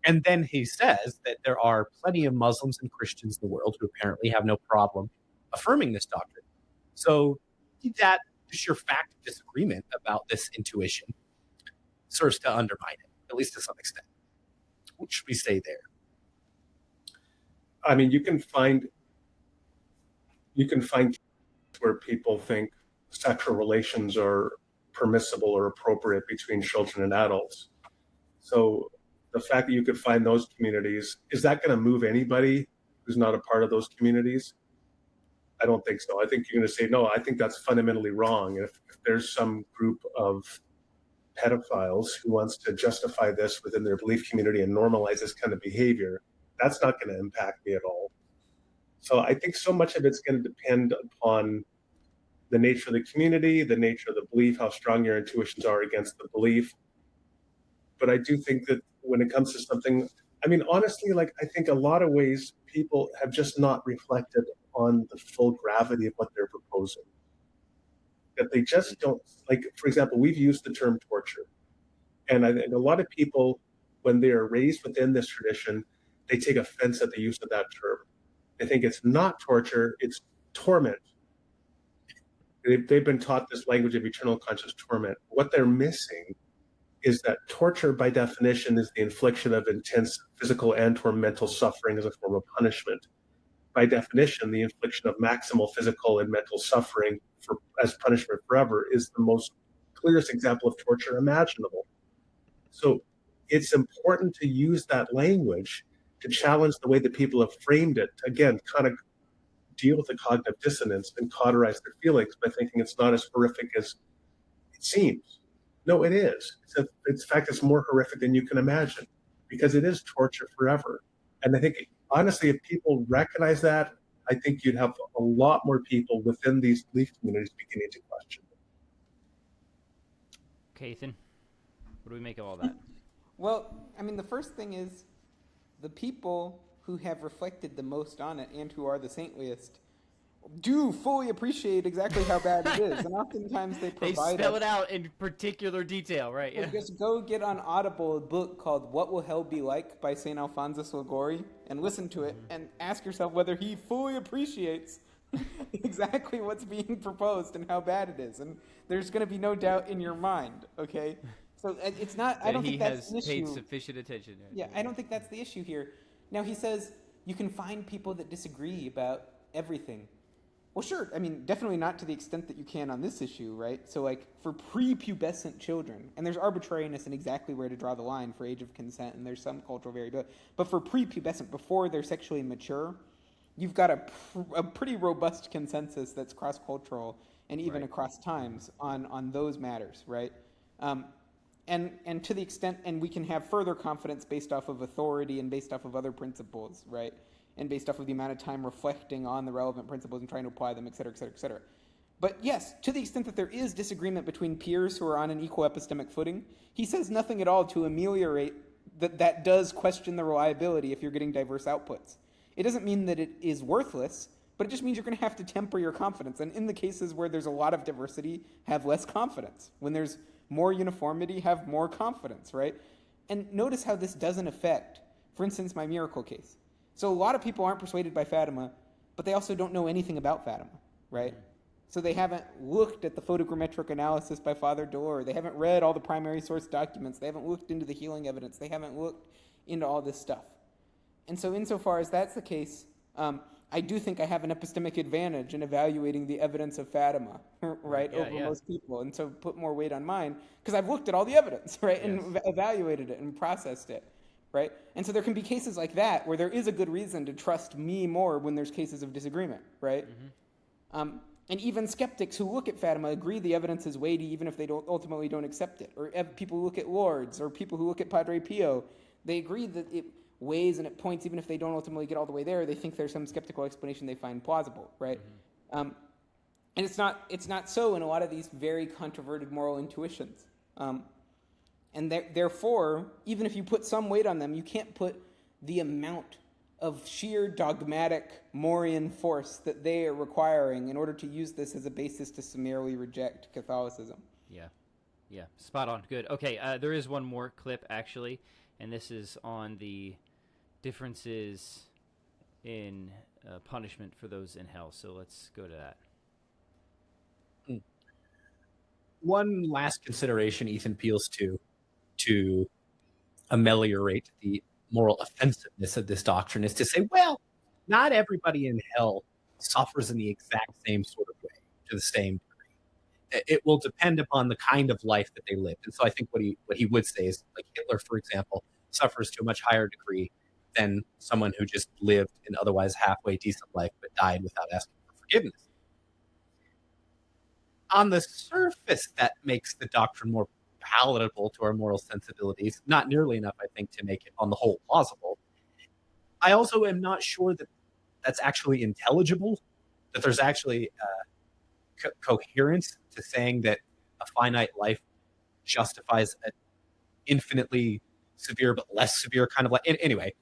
And then he says that there are plenty of Muslims and Christians in the world who apparently have no problem affirming this doctrine. So that just your fact of disagreement about this intuition serves to undermine it, at least to some extent. What should we say there? I mean, you can find where people think sexual relations are permissible or appropriate between children and adults. So the fact that you could find those communities, is that going to move anybody who's not a part of those communities? I don't think so. I think you're going to say, no, I think that's fundamentally wrong. If there's some group of pedophiles who wants to justify this within their belief community and normalize this kind of behavior, that's not going to impact me at all. So I think so much of it's going to depend upon the nature of the community, the nature of the belief, how strong your intuitions are against the belief. But I do think that when it comes to something, I mean, honestly, like, I think a lot of ways people have just not reflected on the full gravity of what they're proposing. That they just don't, like, for example, we've used the term torture. And I think a lot of people, when they are raised within this tradition, they take offense at the use of that term. They think it's not torture, it's torment. They've been taught this language of eternal conscious torment. What they're missing is that torture, by definition, is the infliction of intense physical and or mental suffering as a form of punishment. By definition, the infliction of maximal physical and mental suffering as punishment forever is the most clearest example of torture imaginable. So it's important to use that language to challenge the way that people have framed it, to, again, kind of deal with the cognitive dissonance and cauterize their feelings by thinking it's not as horrific as it seems. No, it is. In fact, it's more horrific than you can imagine, because it is torture forever. And I think, honestly, if people recognize that, I think you'd have a lot more people within these belief communities beginning to question it. Okay, Ethan, what do we make of all that? Well, I mean, the first thing is the people who have reflected the most on it and who are the saintliest do fully appreciate exactly how bad it is. And oftentimes they provide They spell it out in particular detail, right? Yeah. Just go get on Audible a book called What Will Hell Be Like by St. Alphonsus Liguori and listen to it and ask yourself whether he fully appreciates exactly what's being proposed and how bad it is. And there's going to be no doubt in your mind, okay? So it's not, I don't think that's the issue. He has paid sufficient attention. Yeah, I don't think that's the issue here. Now, he says you can find people that disagree about everything. Well, sure. I mean, definitely not to the extent that you can on this issue, right? So, like, for prepubescent children, and there's arbitrariness in exactly where to draw the line for age of consent, and there's some cultural variability. But for prepubescent, before they're sexually mature, you've got a pretty robust consensus that's cross-cultural and even across times on those matters, right? And to the extent, and we can have further confidence based off of authority and based off of other principles, right? And based off of the amount of time reflecting on the relevant principles and trying to apply them, et cetera, et cetera, et cetera. But yes, to the extent that there is disagreement between peers who are on an equal epistemic footing, he says nothing at all to ameliorate that does question the reliability if you're getting diverse outputs. It doesn't mean that it is worthless, but it just means you're going to have to temper your confidence. And in the cases where there's a lot of diversity, have less confidence. When there's more uniformity, have more confidence, right? And notice how this doesn't affect, for instance, my miracle case. So a lot of people aren't persuaded by Fatima, but they also don't know anything about Fatima, right? So they haven't looked at the photogrammetric analysis by Father Dore. They haven't read all the primary source documents. They haven't looked into the healing evidence. They haven't looked into all this stuff. And so insofar as that's the case, I do think I have an epistemic advantage in evaluating the evidence of Fatima, right, Yeah, over yeah. most people. And so put more weight on mine because I've looked at all the evidence, right, Yes. and evaluated it and processed it, right? And so there can be cases like that where there is a good reason to trust me more when there's cases of disagreement, right? And even skeptics who look at Fatima agree the evidence is weighty even if they ultimately don't accept it. Or people who look at Lourdes or people who look at Padre Pio, they agree that it weighs and it points even if they don't ultimately get all the way there. They think there's some skeptical explanation they find plausible, right? And it's not so in a lot of these very controverted moral intuitions. And therefore, even if you put some weight on them, you can't put the amount of sheer dogmatic Morean force that they are requiring in order to use this as a basis to summarily reject Catholicism. Yeah, spot on. Good. Okay, there is one more clip, actually, and this is on the differences in punishment for those in hell. So let's go to that. One last consideration Ethan appeals to ameliorate the moral offensiveness of this doctrine is to say, well, not everybody in hell suffers in the exact same sort of way, to the same degree. It will depend upon the kind of life that they lived. And so I think what he would say is, like Hitler, for example, suffers to a much higher degree than someone who just lived an otherwise halfway decent life but died without asking for forgiveness. On the surface, that makes the doctrine more palatable to our moral sensibilities. Not nearly enough, I think, to make it on the whole plausible. I also am not sure that that's actually intelligible, that there's actually coherence to saying that a finite life justifies an infinitely severe but less severe kind of life. Anyway,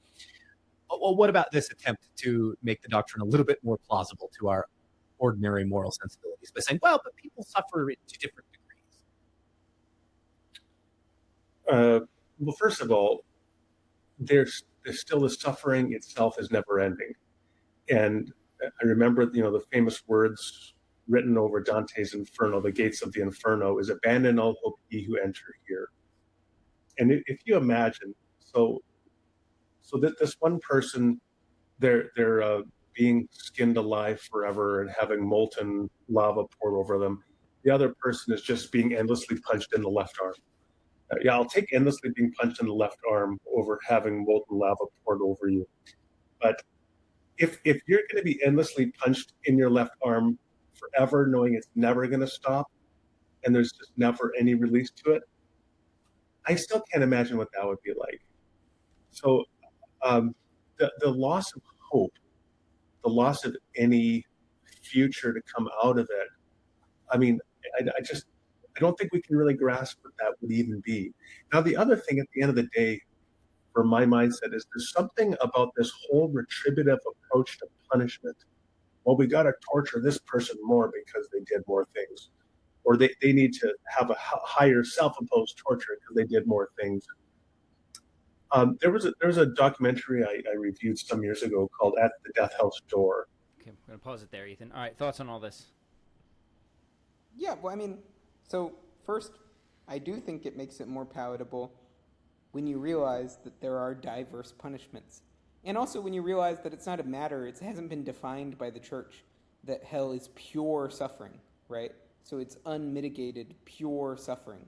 well, what about this attempt to make the doctrine a little bit more plausible to our ordinary moral sensibilities by saying, well, but people suffer to different degrees? Well, first of all, there's still the suffering itself is never ending. And I remember, the famous words written over Dante's Inferno, the gates of the Inferno, is abandon all hope ye who enter here. And if you imagine, so that this one person, they're being skinned alive forever and having molten lava poured over them. The other person is just being endlessly punched in the left arm. Yeah, I'll take endlessly being punched in the left arm over having molten lava poured over you. But if you're going to be endlessly punched in your left arm forever, knowing it's never going to stop, and there's just never any release to it, I still can't imagine what that would be like. So the loss of hope, the loss of any future to come out of it, I mean, I don't think we can really grasp what that would even be. Now, the other thing at the end of the day, for my mindset, is there's something about this whole retributive approach to punishment. Well, we got to torture this person more because they did more things. Or they need to have a higher self-imposed torture because they did more things. There was a documentary I reviewed some years ago called At the Death House Door. Okay, I'm going to pause it there, Ethan. All right, thoughts on all this? Yeah, well, I mean, so first, I do think it makes it more palatable when you realize that there are diverse punishments. And also when you realize that it's not a matter, it hasn't been defined by the church that hell is pure suffering, right? So it's unmitigated, pure suffering.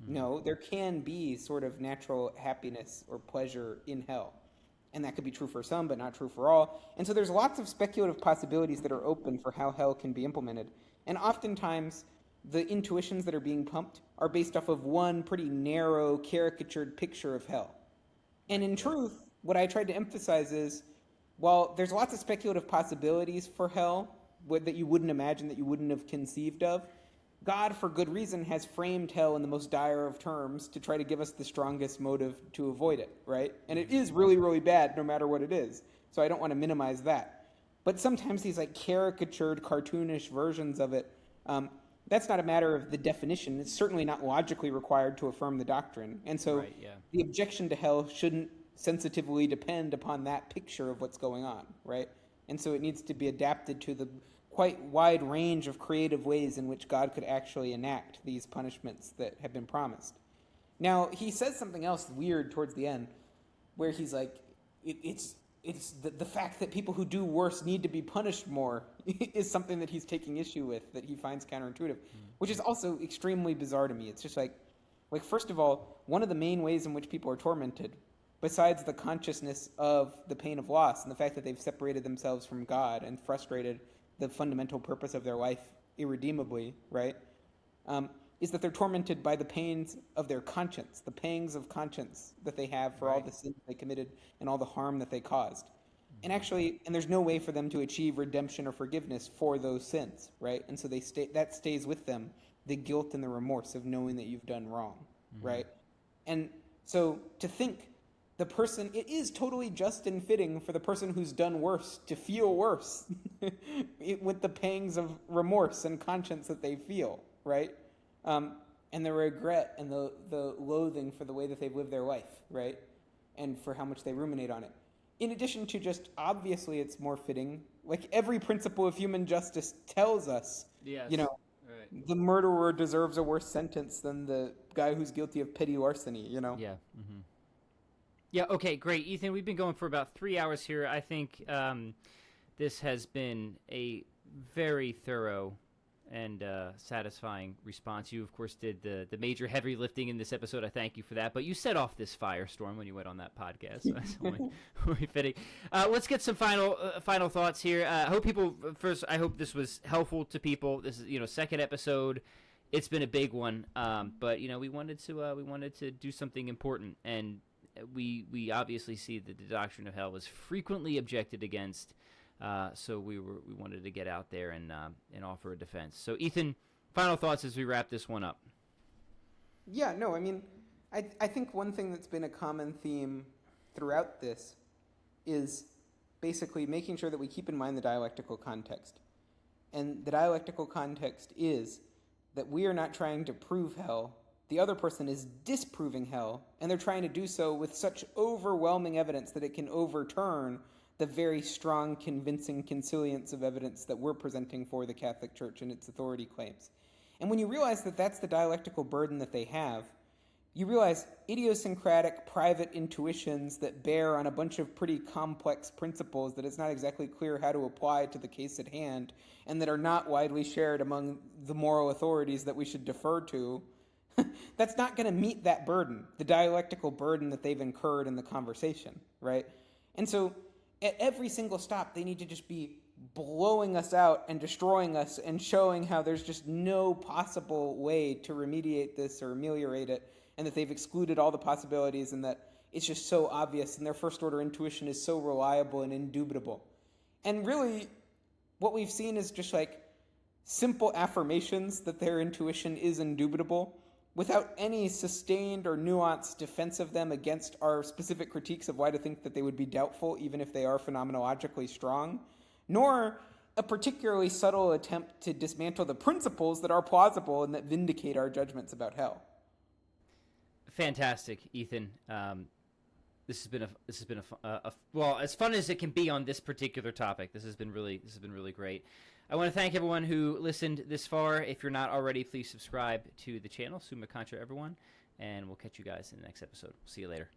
No, there can be sort of natural happiness or pleasure in hell. And that could be true for some, but not true for all. And so there's lots of speculative possibilities that are open for how hell can be implemented. And oftentimes, the intuitions that are being pumped are based off of one pretty narrow, caricatured picture of hell. And in truth, what I tried to emphasize is, while there's lots of speculative possibilities for hell that you wouldn't imagine, that you wouldn't have conceived of, God, for good reason, has framed hell in the most dire of terms to try to give us the strongest motive to avoid it, right? And it is really, really bad no matter what it is. So I don't want to minimize that. But sometimes these like caricatured, cartoonish versions of it, that's not a matter of the definition. It's certainly not logically required to affirm the doctrine. And so the objection to hell shouldn't sensitively depend upon that picture of what's going on, right? And so it needs to be adapted to the quite wide range of creative ways in which God could actually enact these punishments that have been promised. Now, he says something else weird towards the end, where he's like, it's it's the fact that people who do worse need to be punished more is something that he's taking issue with, that he finds counterintuitive, which is also extremely bizarre to me. It's just like first of all, one of the main ways in which people are tormented, besides the consciousness of the pain of loss and the fact that they've separated themselves from God and frustrated the fundamental purpose of their life irredeemably, right, is that they're tormented by the pains of their conscience, the pangs of conscience that they have for all the sins they committed and all the harm that they caused. And there's no way for them to achieve redemption or forgiveness for those sins, right? And so that stays with them, the guilt and the remorse of knowing that you've done wrong, right? And so to think it is totally just and fitting for the person who's done worse to feel worse with the pangs of remorse and conscience that they feel, right? And the regret and the loathing for the way that they've lived their life, right? And for how much they ruminate on it. In addition to just, obviously it's more fitting, like every principle of human justice tells us, the murderer deserves a worse sentence than the guy who's guilty of petty larceny, Yeah. Mm-hmm. Yeah, okay, great. Ethan, we've been going for about 3 hours here. I think this has been a very thorough and satisfying response. You, of course, did the major heavy lifting in this episode. I thank you for that. But you set off this firestorm when you went on that podcast. So that's only fitting. Let's get some final thoughts here. I hope this was helpful to people. This is second episode. It's been a big one, but we wanted to do something important, and we obviously see that the doctrine of hell was frequently objected against. So we wanted to get out there and offer a defense. So Ethan, final thoughts as we wrap this one up. Yeah, no, I mean, I think one thing that's been a common theme throughout this is basically making sure that we keep in mind the dialectical context. And the dialectical context is that we are not trying to prove hell. The other person is disproving hell, and they're trying to do so with such overwhelming evidence that it can overturn the very strong, convincing consilience of evidence that we're presenting for the Catholic Church and its authority claims. And when you realize that that's the dialectical burden that they have, you realize idiosyncratic private intuitions that bear on a bunch of pretty complex principles that it's not exactly clear how to apply to the case at hand, and that are not widely shared among the moral authorities that we should defer to, that's not going to meet that burden, the dialectical burden that they've incurred in the conversation, right? And so at every single stop, they need to just be blowing us out and destroying us and showing how there's just no possible way to remediate this or ameliorate it, and that they've excluded all the possibilities, and that it's just so obvious, and their first-order intuition is so reliable and indubitable. And really, what we've seen is just like simple affirmations that their intuition is indubitable, without any sustained or nuanced defense of them against our specific critiques of why to think that they would be doubtful, even if they are phenomenologically strong, nor a particularly subtle attempt to dismantle the principles that are plausible and that vindicate our judgments about hell. Fantastic, Ethan. This has been well, as fun as it can be on this particular topic. This has been really great. I want to thank everyone who listened this far. If you're not already, please subscribe to the channel, Summa Contra Everyone, and we'll catch you guys in the next episode. See you later.